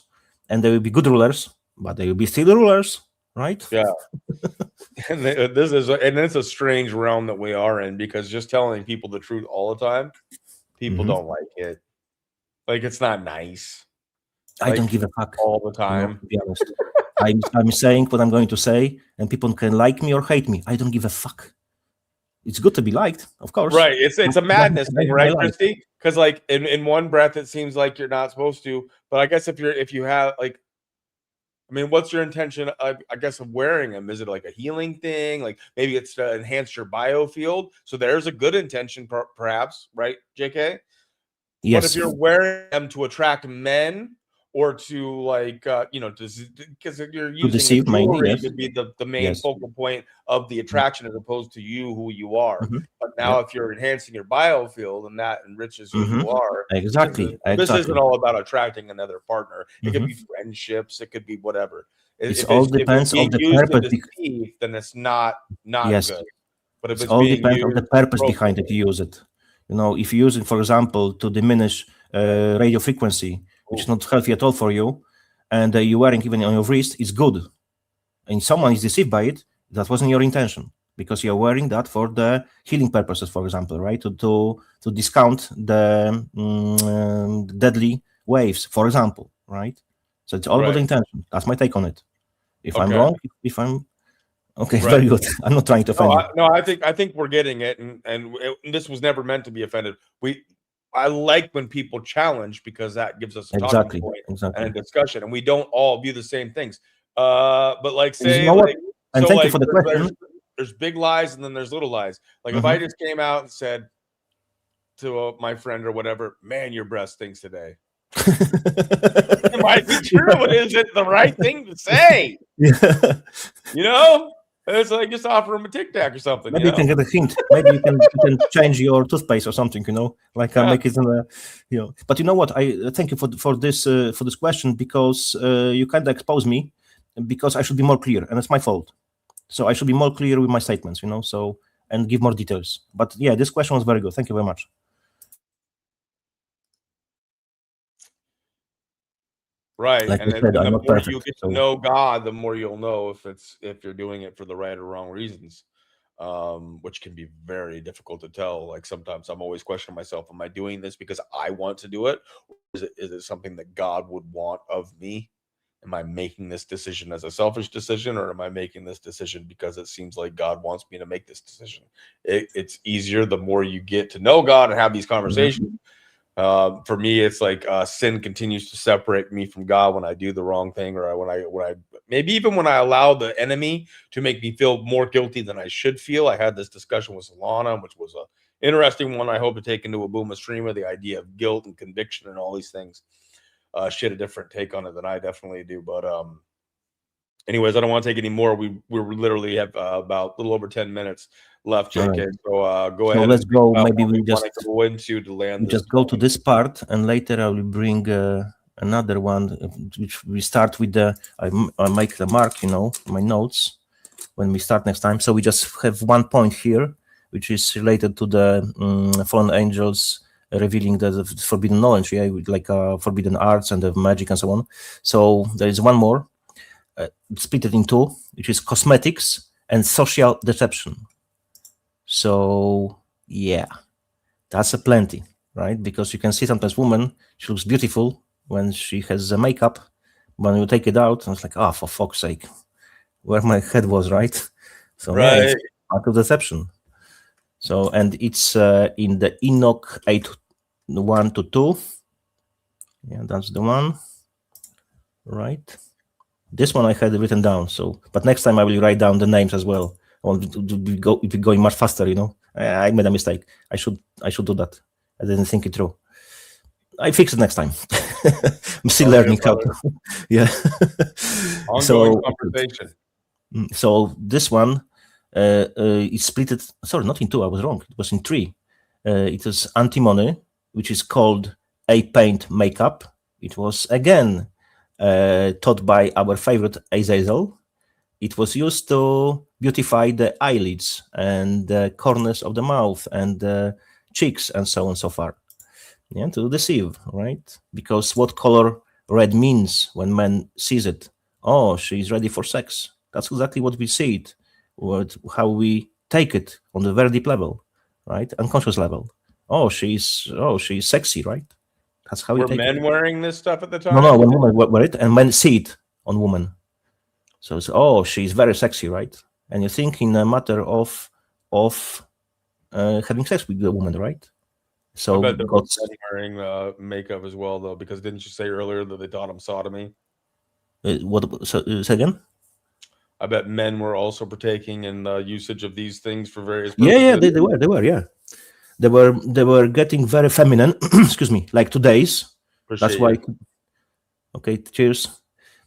and they will be good rulers, but they will be still rulers. Right? Yeah. And it's a strange realm that we are in, because just telling people the truth all the time, people don't like it. Like, it's not nice. I don't give a fuck all the time. To be honest, I'm saying what I'm going to say, and people can like me or hate me. I don't give a fuck. It's good to be liked, of course. Right. It's a madness thing, right, Christy? Because like in one breath, it seems like you're not supposed to. But I guess if you have like, I mean, what's your intention, I guess, of wearing them? Is it like a healing thing? Like maybe it's to enhance your biofield. So there's a good intention, perhaps, right, JK? Yes. But if you're wearing them to attract men, or to like, because you're using deceive jewelry yes. to be the main focal point of the attraction, as opposed to you, who you are. But now if you're enhancing your biofield, and that enriches who you are. Exactly. This isn't all about attracting another partner. It could be friendships. It could be whatever. It all depends on the purpose. Then it's not good. But if it all depends on the purpose behind it. You use it. You know, if you use it, for example, to diminish radio frequency, which is not healthy at all for you, and you're wearing even on your wrist, it's good. And someone is deceived by it, that wasn't your intention, because you're wearing that for the healing purposes, for example, right? To discount the deadly waves, for example, right? So it's all about the intention. That's my take on it. If I'm wrong, if I'm okay, very good. I'm not trying to offend you. No, I think we're getting it, and this was never meant to be offended. I like when people challenge, because that gives us a talking point and a discussion, and we don't all view the same things. But like, say, and thank you for the question. There's big lies, and then there's little lies. Like if I just came out and said to my friend or whatever, "Man, your breast stinks today." It might be true, but is it the right thing to say? You know? It's like just offer him a Tic Tac or something. Maybe you can get a hint. Maybe you can change your toothpaste or something. You know, like make it in a, But you know what? I thank you for this question, because you kind of expose me, because I should be more clear, and it's my fault. So I should be more clear with my statements. So and give more details. But yeah, this question was very good. Thank you very much. Right. Like and I said, the more you get to know God, the more you'll know if you're doing it for the right or wrong reasons, which can be very difficult to tell. Like sometimes I'm always questioning myself, am I doing this because I want to do it? Or is it something that God would want of me? Am I making this decision as a selfish decision, or am I making this decision because it seems like God wants me to make this decision? It's easier the more you get to know God and have these conversations. For me, it's like sin continues to separate me from God when I do the wrong thing, or when I maybe even when I allow the enemy to make me feel more guilty than I should feel. I had this discussion with Solana, which was interesting one. I hope to take into a Booma streamer, the idea of guilt and conviction and all these things. She had a different take on it than I definitely do. But anyways, I don't want to take any more. We literally have about a little over 10 minutes left, JK. Right. So go So ahead. let's go. Maybe we just just go into to land. just go to this part, and later I will bring another one, which we start with the. I make the mark, my notes when we start next time. So we just have one point here, which is related to the fallen angels revealing the forbidden knowledge, like forbidden arts and the magic and so on. So there is one more, split it in two, which is cosmetics and social deception. So yeah, that's a plenty, right? Because you can see sometimes woman, she looks beautiful when she has the makeup. When you take it out, it's like, for fuck's sake, where my head was, right? So right, yeah, it's part of deception. So, and it's in the Enoch 8:1-2. Yeah, that's the one, right? This one I had written down. So, but next time I will write down the names as well. I want to be going much faster. I made a mistake. I should do that. I didn't think it through. I fix it next time. I'm still learning how to. Yeah. Ongoing conversation. So this one is split it. Sorry, not in two. I was wrong. It was in three. It was antimony, which is called a paint makeup. It was again taught by our favorite Azazel. It was used to beautify the eyelids and the corners of the mouth and the cheeks and so on so far. Yeah, to deceive, right? Because what color red means when man sees it? Oh, she's ready for sex. That's exactly what we see it. How we take it on the very deep level, right? Unconscious level. Oh, she's sexy, right? That's how we take it. Were men wearing this stuff at the time? No, when women wear it, and men see it on women. So it's, she's very sexy, right? And you think in a matter of having sex with the woman, right? So I bet God's wearing makeup as well, though, because didn't you say earlier that they taught him sodomy? Say again? I bet men were also partaking in the usage of these things for various purposes. Yeah, they were, yeah. They were getting very feminine. Excuse me, like today's. That's why. Okay, cheers.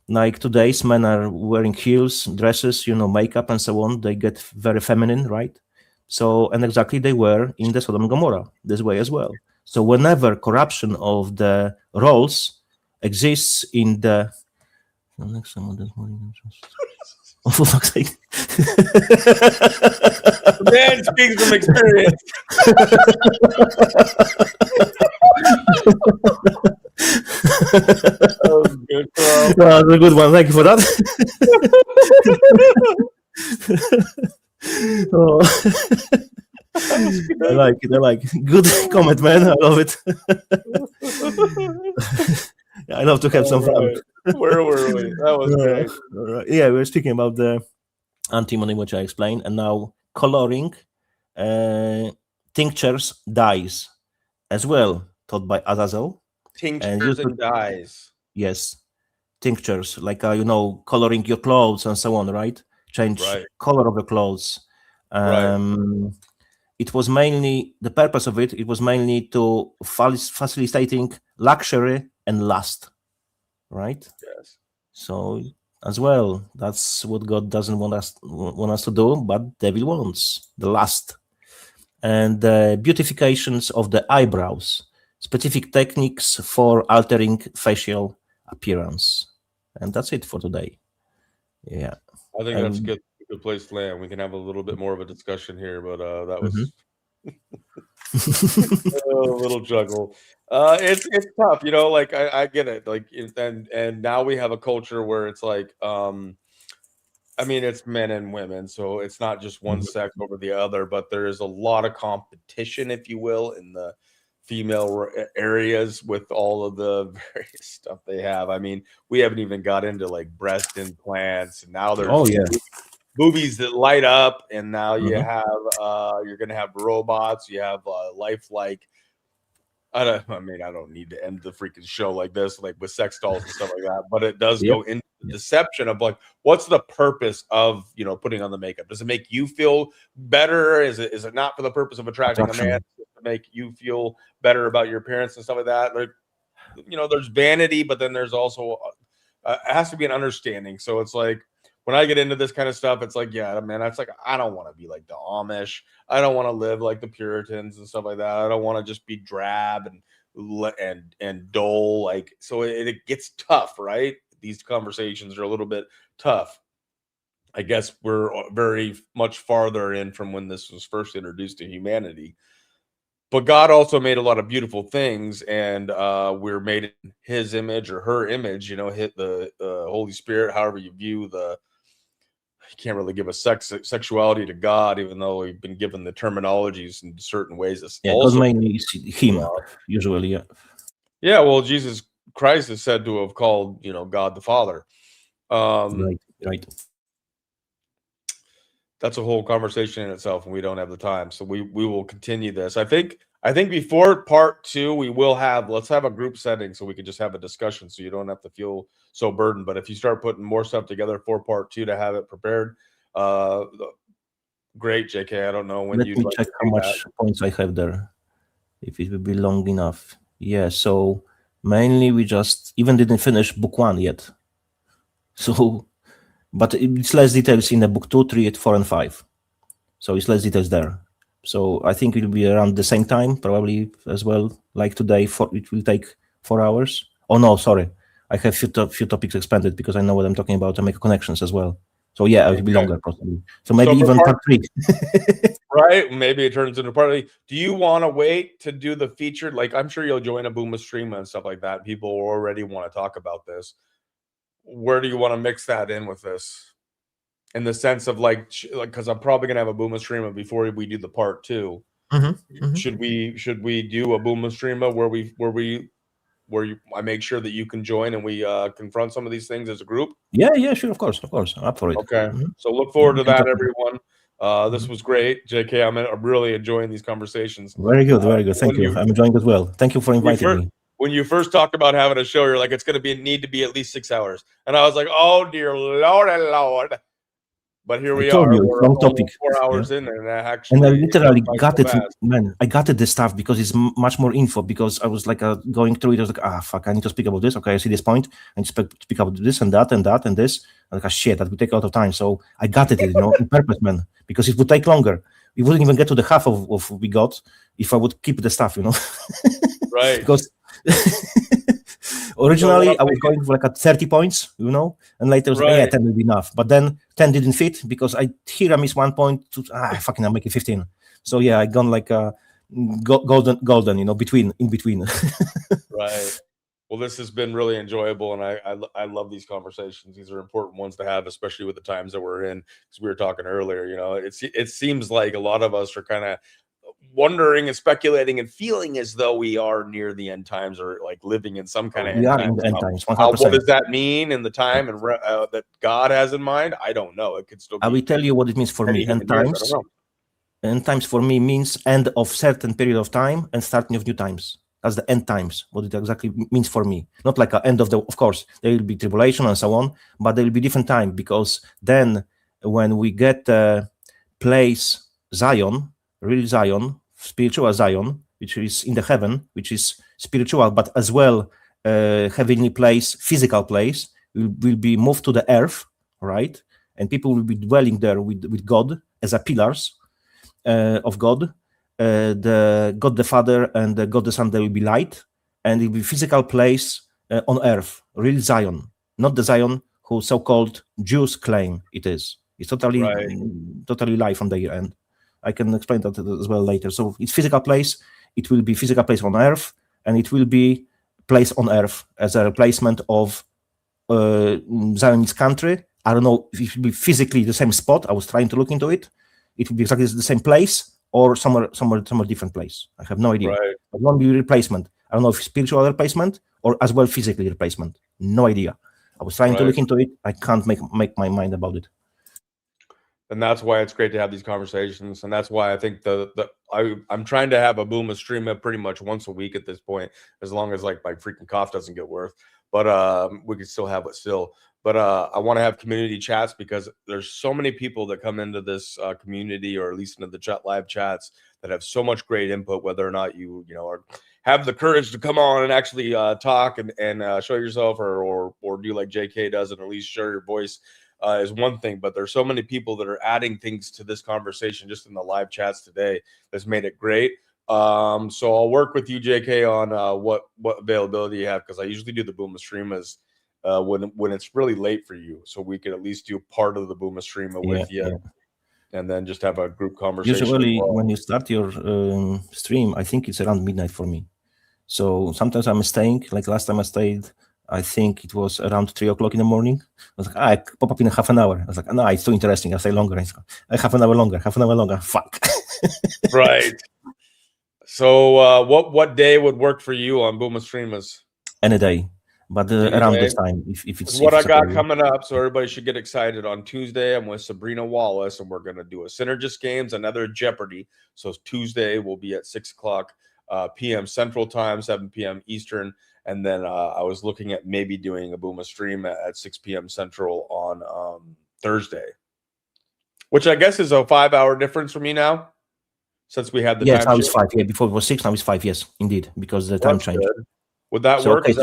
Like today's men are wearing heels, dresses, makeup and so on. They get very feminine, right? So, and exactly they were in the Sodom and Gomorrah this way as well. So whenever corruption of the roles exists in the next one this morning. Oh, for fuck's sake. Man speaks from experience. That was good, Carl. That's a good one. Thank you for that. I like it. Good comment, man. I love it. I love to have some fun. Where were we? That was great. Right. Yeah, we were speaking about the antimony, which I explained, and now coloring tinctures, dyes as well, taught by Azazel. Tinctures and dyes. Yes, tinctures, like coloring your clothes and so on, right? Change color of the clothes. It was mainly the purpose of it. It was mainly to facilitating luxury and lust, right? Yes. So as well, that's what God doesn't want us to do, but devil wants the lust and the beautifications of the eyebrows, specific techniques for altering facial appearance, and that's it for today. Yeah, I think that's a good place to land. We can have a little bit more of a discussion here, but that was a little juggle. It's tough, like I get it, like, and now we have a culture where it's like it's men and women, so it's not just one sex over the other, but there is a lot of competition, if you will, in the female areas with all of the various stuff they have. We haven't even got into like breast implants, and now there's boobies that light up, and now you have you're gonna have robots, you have lifelike I don't need to end the freaking show like this, like with sex dolls and stuff like that. But it does go into the deception of like, what's the purpose of putting on the makeup? Does it make you feel better? Is it not for the purpose of attracting a man to make you feel better about your appearance and stuff like that? Like, there's vanity, but then there's also it has to be an understanding. So it's like when I get into this kind of stuff, it's like, yeah, man, it's like I don't want to be like the Amish. I don't want to live like the Puritans and stuff like that. I don't want to just be drab and dull. Like, so it gets tough, right? These conversations are a little bit tough. I guess we're very much farther in from when this was first introduced to humanity. But God also made a lot of beautiful things, and we're made in His image or her image. Hit the Holy Spirit, however you view the. You can't really give a sexuality to God, even though we've been given the terminologies in certain ways. Also mainly Him, usually. Yeah. Yeah. Well, Jesus Christ is said to have called, God the Father. Right. That's a whole conversation in itself, and we don't have the time, so we will continue this. I think before part 2 let's have a group setting so we can just have a discussion, so you don't have to feel so burdened. But if you start putting more stuff together for part 2 to have it prepared, great, JK. I don't know when you check how much points I have there, if it will be long enough. Yeah. So mainly we just even didn't finish book 1 yet. So. But it's less details in the book 2, 3, 4, and 5. So it's less details there. So I think it will be around the same time, probably as well. Like today, it will take 4 hours. Oh no, sorry. I have few topics expanded because I know what I'm talking about to make connections as well. So yeah, it will be longer possibly. So maybe even part 3. Right? Maybe it turns into part 3. Do you want to wait to do the featured? Like, I'm sure you'll join a Booma stream and stuff like that. People already want to talk about this. Where do you want to mix that in with this? In the sense of like, because I'm probably gonna have a Booma streamer before we do the part 2. Should we do a Booma streamer where I make sure that you can join and we confront some of these things as a group? Yeah, sure, of course, I'm up for it. Okay, so look forward to that, everyone. This was great, JK. I'm really enjoying these conversations. Very good. Thank you. I'm enjoying as well. Thank you for inviting me. When you first talked about having a show, you're like, it's going to need to be at least 6 hours. And I was like, oh, dear Lord. But here we are. We're long topic. 4 hours in, and I literally got it, man. I got it, this stuff, because it's much more info, because I was like going through it. I was like, fuck, I need to speak about this. Okay, I see this point. I need to speak about this and that and that and this. I'm like, shit, that would take a lot of time. So I got it, on purpose, man, because it would take longer. We wouldn't even get to the half of what we got if I would keep the stuff, Right. Because originally I was going for like at 30 points, and later I was like, 10 will be enough. But then 10 didn't fit because I missed 1 point. I'll make it 15. So yeah, I gone like golden, in between. Right. Well, this has been really enjoyable, and I love these conversations. These are important ones to have, especially with the times that we're in. Because we were talking earlier, it seems like a lot of us are kind of wondering and speculating and feeling as though we are near the end times, or like living in some kind of end times. In end times. What does that mean in the time and that God has in mind? I don't know. It could still be. I will tell you what it means for me. End times. End times for me means end of certain period of time and starting of new times. That's the end times, what it exactly means for me. Not like an end of of course, there will be tribulation and so on, but there will be different time, because then when we get place Zion, real Zion, spiritual Zion, which is in the heaven, which is spiritual, but as well heavenly place, physical place, will be moved to the earth, right? And people will be dwelling there with God as a pillars of God. The God the Father and the God the Son, there will be light, and it will be physical place on earth, real Zion, not the Zion who so-called Jews claim it is. It's totally lie from their end. I can explain that as well later. So it's physical place. It will be physical place on earth, and it will be place on earth as a replacement of Zionist country. I don't know if it will be physically the same spot. I was trying to look into it. It will be exactly the same place, or somewhere different place. I have no idea. It won't be replacement. I don't know if spiritual replacement or as well physically replacement. No idea. I was trying to look into it. I can't make my mind about it. And that's why it's great to have these conversations. And that's why I think I'm trying to have a Booma stream pretty much once a week at this point, as long as like my freaking cough doesn't get worse. But we can still have it still. But I want to have community chats because there's so many people that come into this community, or at least into the chat live chats, that have so much great input. Whether or not you have the courage to come on and actually talk and show yourself, or do like JK does and at least share your voice is one thing. But there's so many people that are adding things to this conversation just in the live chats today that's made it great. So I'll work with you, JK, on what availability you have, because I usually do the Booma stream as when it's really late for you, so we could at least do part of the Booma stream with you, and then just have a group conversation. Usually, when you start your stream, I think it's around midnight for me. So sometimes I'm staying. Like last time I stayed, I think it was around 3 o'clock in the morning. I was like, I pop up in half an hour. I was like, no, it's too interesting. I'll stay longer. Half an hour longer. Fuck. Right. So what day would work for you on Booma streamers? Any day. But around this time, if it's what I got coming up, so everybody should get excited. On Tuesday, I'm with Sabrina Wallace, and we're going to do a Synergist Games, another Jeopardy. So Tuesday will be at 6 o'clock p.m. Central Time, 7 p.m. Eastern. And then I was looking at maybe doing a Booma stream at 6 p.m. Central on Thursday, which I guess is a 5-hour difference for me now, since we had the time. Now it's 5. Yeah, before it was 6, now it's 5. Yes, indeed, because the time changed. Good. Would that work? Okay,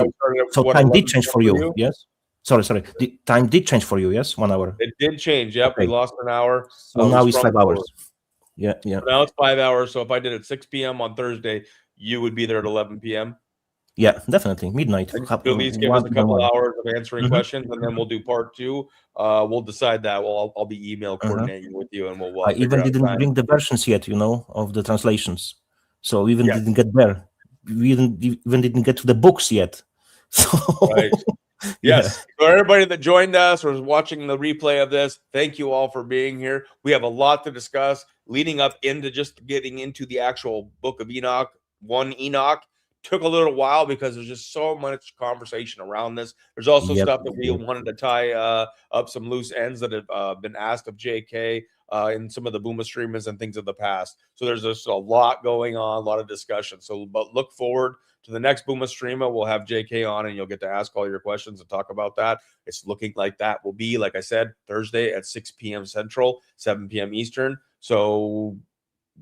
so time did change for you, yes? Sorry. The time did change for you, yes? 1 hour. It did change, yep. Okay. We lost an hour. So now it's 5 hours. Yeah. So now it's 5 hours. So if I did it 6 p.m. on Thursday, you would be there at 11 p.m.? Yeah, definitely. Midnight. At least give us a couple hours of answering questions, and then we'll do part 2. We'll decide that. Well, I'll be email coordinating with you, and we'll I even didn't bring the versions yet, of the translations. So we even didn't get there. We even didn't get to the books yet. So right. Yes. So everybody that joined us or is watching the replay of this, thank you all for being here. We have a lot to discuss leading up into just getting into the actual book of Enoch. Enoch took a little while because there's just so much conversation around this. There's also stuff that we wanted to tie up some loose ends that have been asked of JK in some of the Booma streamers and things of the past. So there's just a lot going on, a lot of discussion. So but look forward to the next Booma streamer. We'll have JK on, and you'll get to ask all your questions and talk about that. It's looking like that will be, like I said, Thursday at 6 p.m. Central, 7 p.m. Eastern. So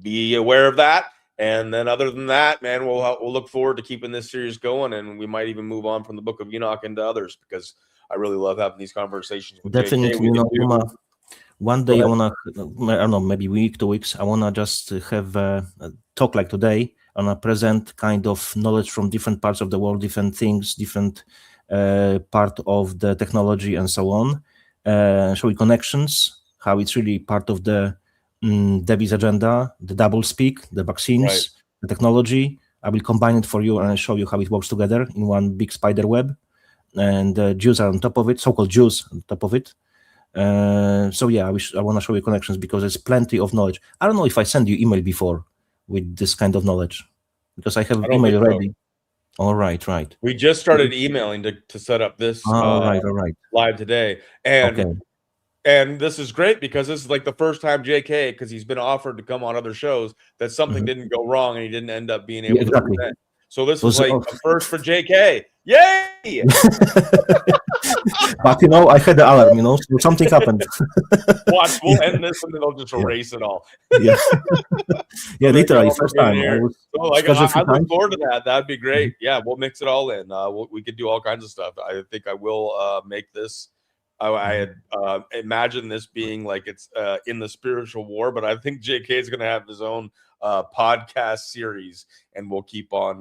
be aware of that. And then other than that, man, we'll look forward to keeping this series going, and we might even move on from the book of Enoch into others, because I really love having these conversations with definitely JK. One day I wanna, I don't know, maybe week, 2 weeks, I wanna just have a talk like today. I wanna present kind of knowledge from different parts of the world, different things, different part of the technology and so on. Show you connections, how it's really part of the Debbie's agenda, the double speak, the vaccines, the technology. I will combine it for you and I'll show you how it works together in one big spider web. And Jews are on top of it, so-called Jews on top of it. So yeah, I want to show you connections because there's plenty of knowledge. I don't know if I sent you email before with this kind of knowledge, because I have email ready. So. All right. We just started emailing to set up this all right. live today. And this is great because this is like the first time JK, because he's been offered to come on other shows, that something didn't go wrong and he didn't end up being able to present. So this is like a first for JK. Yay! But I had the alarm, so something happened. Watch, we'll end this and then I'll just erase it all. Yeah, literally, first time. I look forward to that. That'd be great. Yeah, we'll mix it all in. We could do all kinds of stuff. I think I will make this. I had imagined this being like it's in the spiritual war, but I think JK is going to have his own podcast series, and we'll keep on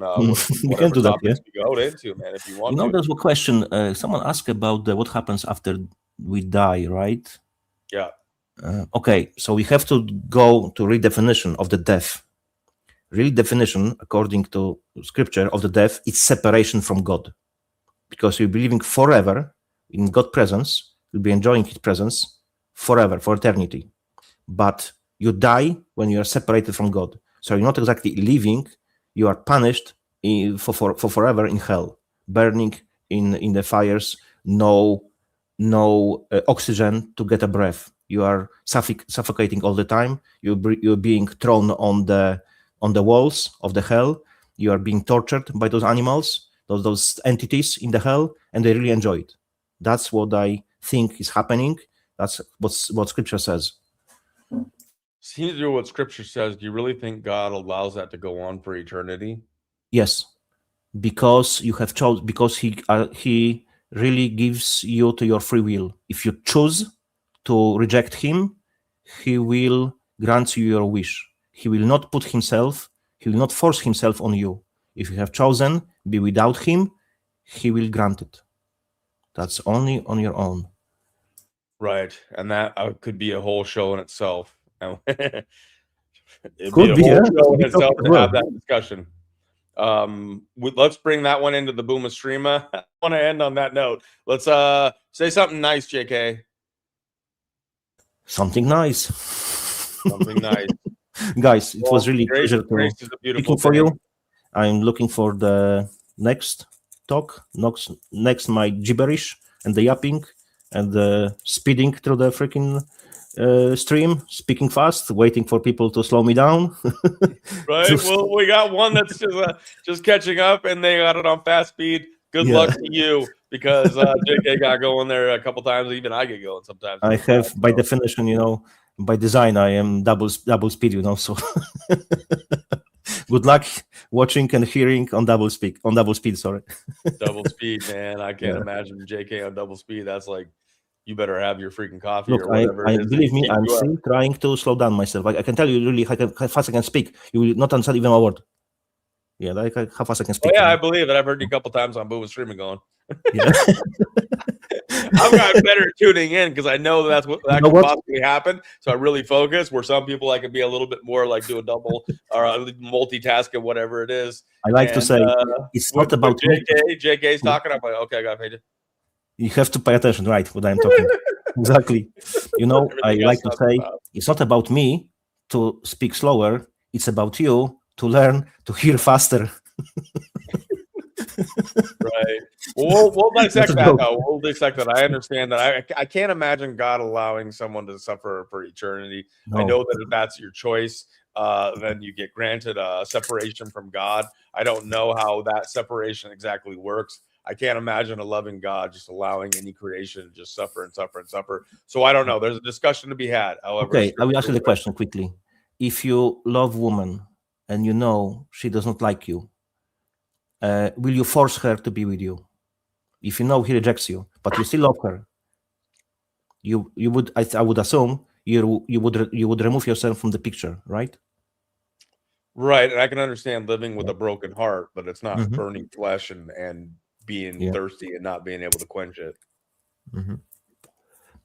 we can do that, we go into, man, if you want there's a question someone asked about what happens after we die, right? Yeah. Okay, so we have to go to redefinition of the death. Real definition, according to scripture, of the death, it's separation from God, because you're believing forever in God's presence, you'll be enjoying His presence forever, for eternity. But you die when you are separated from God. So you're not exactly living, you are punished for forever in hell, burning in the fires, no oxygen to get a breath. You are suffocating all the time. You're being thrown on the on the walls of the hell. You are being tortured by those animals, those entities in the hell, and they really enjoy it. That's what I think is happening. That's what Scripture says. Seems to be what Scripture says. Do you really think God allows that to go on for eternity? Yes, because you have chosen. Because he really gives you to your free will. If you choose to reject him, he will grant you your wish. He will not put himself. He will not force himself on you. If you have chosen be without him, he will grant it. That's only on your own. Right, and that could be a whole show in itself. It'd Could be be, a whole yeah. show in We itself talked to about have that discussion. Let's bring that one into the Booma streama. I want to end on that note. Let's say something nice, JK. Something nice. Something nice. Guys, it was really a Grace, pleasure grace is a beautiful speaking for thing. you. I'm looking for the next talk, next my gibberish and the yapping and the speeding through the freaking stream, speaking fast, waiting for people to slow me down. Right. Well, we got one that's just catching up, and they got it on fast speed. Good luck to you, because JK got going there a couple times. Even I get going sometimes. I have, by definition, by design, I am double speed, so good luck watching and hearing on double speed. Sorry. Double speed, man. I can't imagine JK on double speed. That's like, you better have your freaking coffee. Look, or whatever. believe me, I'm still trying to slow down myself. I can tell you really how fast I can speak. You will not understand even a word. Yeah, like how fast I can speak. Oh, yeah, I believe it. I've heard you a couple times on Booma streaming going. Yeah. I've gotten better at tuning in because I know that's what could possibly happen. So I really focus. Where some people I can be a little bit more like do a double or multitasking, whatever it is. I like to say it's not about JK's talking. I'm like, okay, I got paid. You have to pay attention, right? What I'm talking. Exactly. I like to say it's not about me to speak slower. It's about you to learn to hear faster. Right. Well, we'll dissect that. Though. We'll dissect that. I understand that. I can't imagine God allowing someone to suffer for eternity. No. I know that if that's your choice, then you get granted a separation from God. I don't know how that separation exactly works. I can't imagine a loving God just allowing any creation to just suffer and suffer and suffer. So I don't know. There's a discussion to be had. However, okay, I will ask you the question quickly. If you love woman and you know she does not like you, will you force her to be with you? If you know he rejects you, but you still love her, you would. I would assume you would remove yourself from the picture, right? Right, and I can understand living with a broken heart, but it's not burning flesh and being thirsty and not being able to quench it.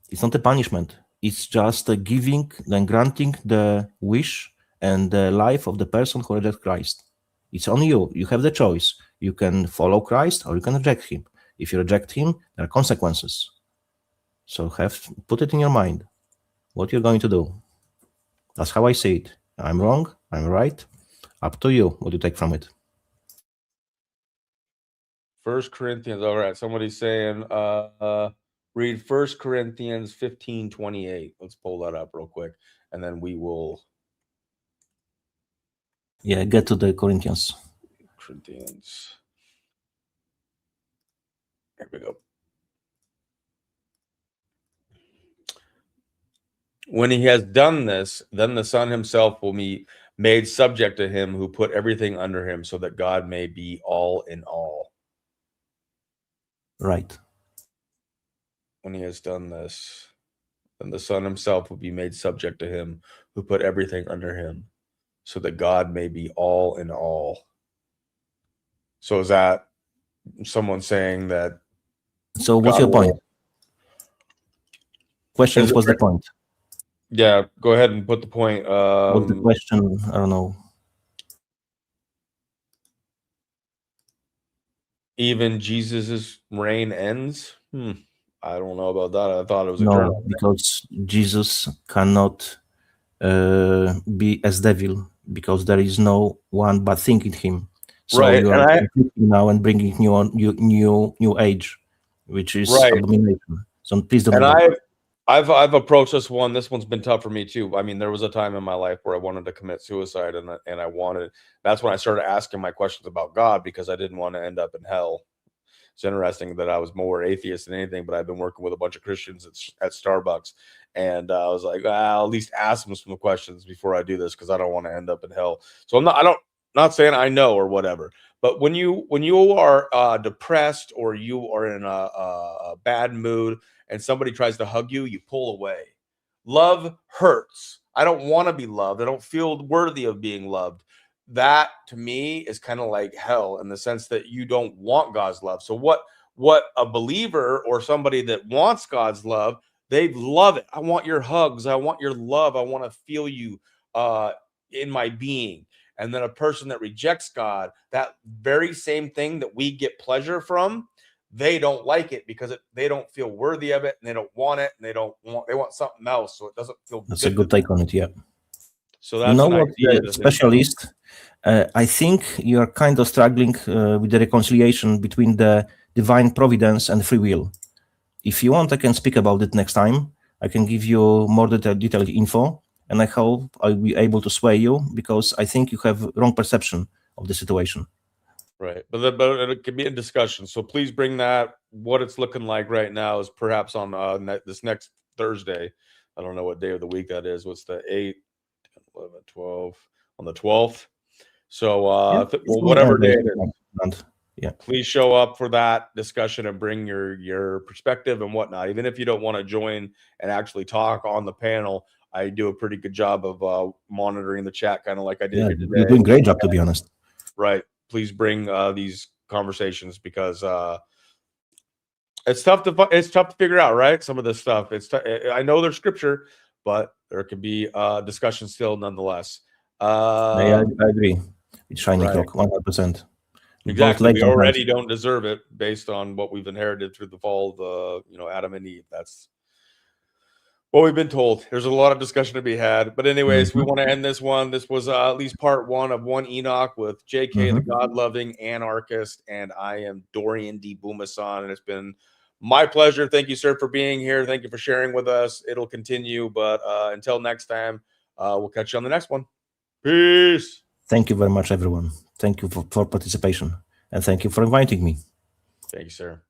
It's not a punishment. It's just a giving and granting the wish and the life of the person who rejects Christ. It's on you. You have the choice. You can follow Christ or you can reject him. If you reject him, there are consequences. So put it in your mind what you're going to do. That's how I see it. I'm wrong. I'm right. Up to you. What do you take from it? 1 Corinthians. All right. Somebody's saying, read 1 Corinthians 15:28. Let's pull that up real quick. And then we will. Yeah, get to the Corinthians. Here we go. When he has done this, then the Son himself will be made subject to him who put everything under him, so that God may be all in all. Right. When he has done this, then the Son himself will be made subject to him who put everything under him, so that God may be all in all. So is that someone saying that? So what's your point? Question is, what's the point? Yeah, go ahead and put the point. What's the question? I don't know. Even Jesus's reign ends? I don't know about that. I thought it was eternal. Because Jesus cannot be as devil, because there is no one but thing in him. So right, you are now and bringing new age, which is abomination. So please don't. I've approached this one. This one's been tough for me too. I mean, there was a time in my life where I wanted to commit suicide, and I wanted. That's when I started asking my questions about God, because I didn't want to end up in hell. It's interesting that I was more atheist than anything, but I've been working with a bunch of Christians at Starbucks, and I was like, I'll at least ask them some questions before I do this, because I don't want to end up in hell. So not saying I know or whatever, but when you are depressed, or you are in a bad mood, and somebody tries to hug you, you pull away. Love hurts. I don't want to be loved. I don't feel worthy of being loved. That to me is kind of like hell, in the sense that you don't want God's love. So what a believer or somebody that wants God's love, they love it. I want your hugs. I want your love. I want to feel you in my being. And then a person that rejects God, that very same thing that we get pleasure from, they don't like it, because they don't feel worthy of it, and they don't want it, and they want something else, so it doesn't feel That's a good take on it. Yeah. So that's You know an what, idea specialist? I think you are kind of struggling with the reconciliation between the divine providence and free will. If you want, I can speak about it next time. I can give you more detailed info, and I hope I'll be able to sway you, because I think you have wrong perception of the situation. Right, but it could be in discussion. So please bring that. What it's looking like right now is perhaps on this next Thursday. I don't know what day of the week that is. What's the 8th, 11, 12 on the 12th? So whatever day it is, yeah, please show up for that discussion and bring your perspective and whatnot. Even if you don't want to join and actually talk on the panel, I do a pretty good job of monitoring the chat, kind of like I did here today. You're doing a great job, to be honest. Right. Please bring these conversations, because it's tough to figure out, right? Some of this stuff. I know there's scripture, but there can be discussion still nonetheless. I agree. It's Shining right. Rock, 100%. Exactly. We already don't deserve it based on what we've inherited through the fall of Adam and Eve. That's what we've been told. There's a lot of discussion to be had. But anyways, we want to end this one. This was at least part 1 of One Enoch with JK, the God Loving Anarchist, and I am Dorian D Booma San, and it's been my pleasure. Thank you, sir, for being here. Thank you for sharing with us. It'll continue, but until next time, we'll catch you on the next one. Peace. Thank you very much, everyone. Thank you for participation, and thank you for inviting me. Thank you, sir.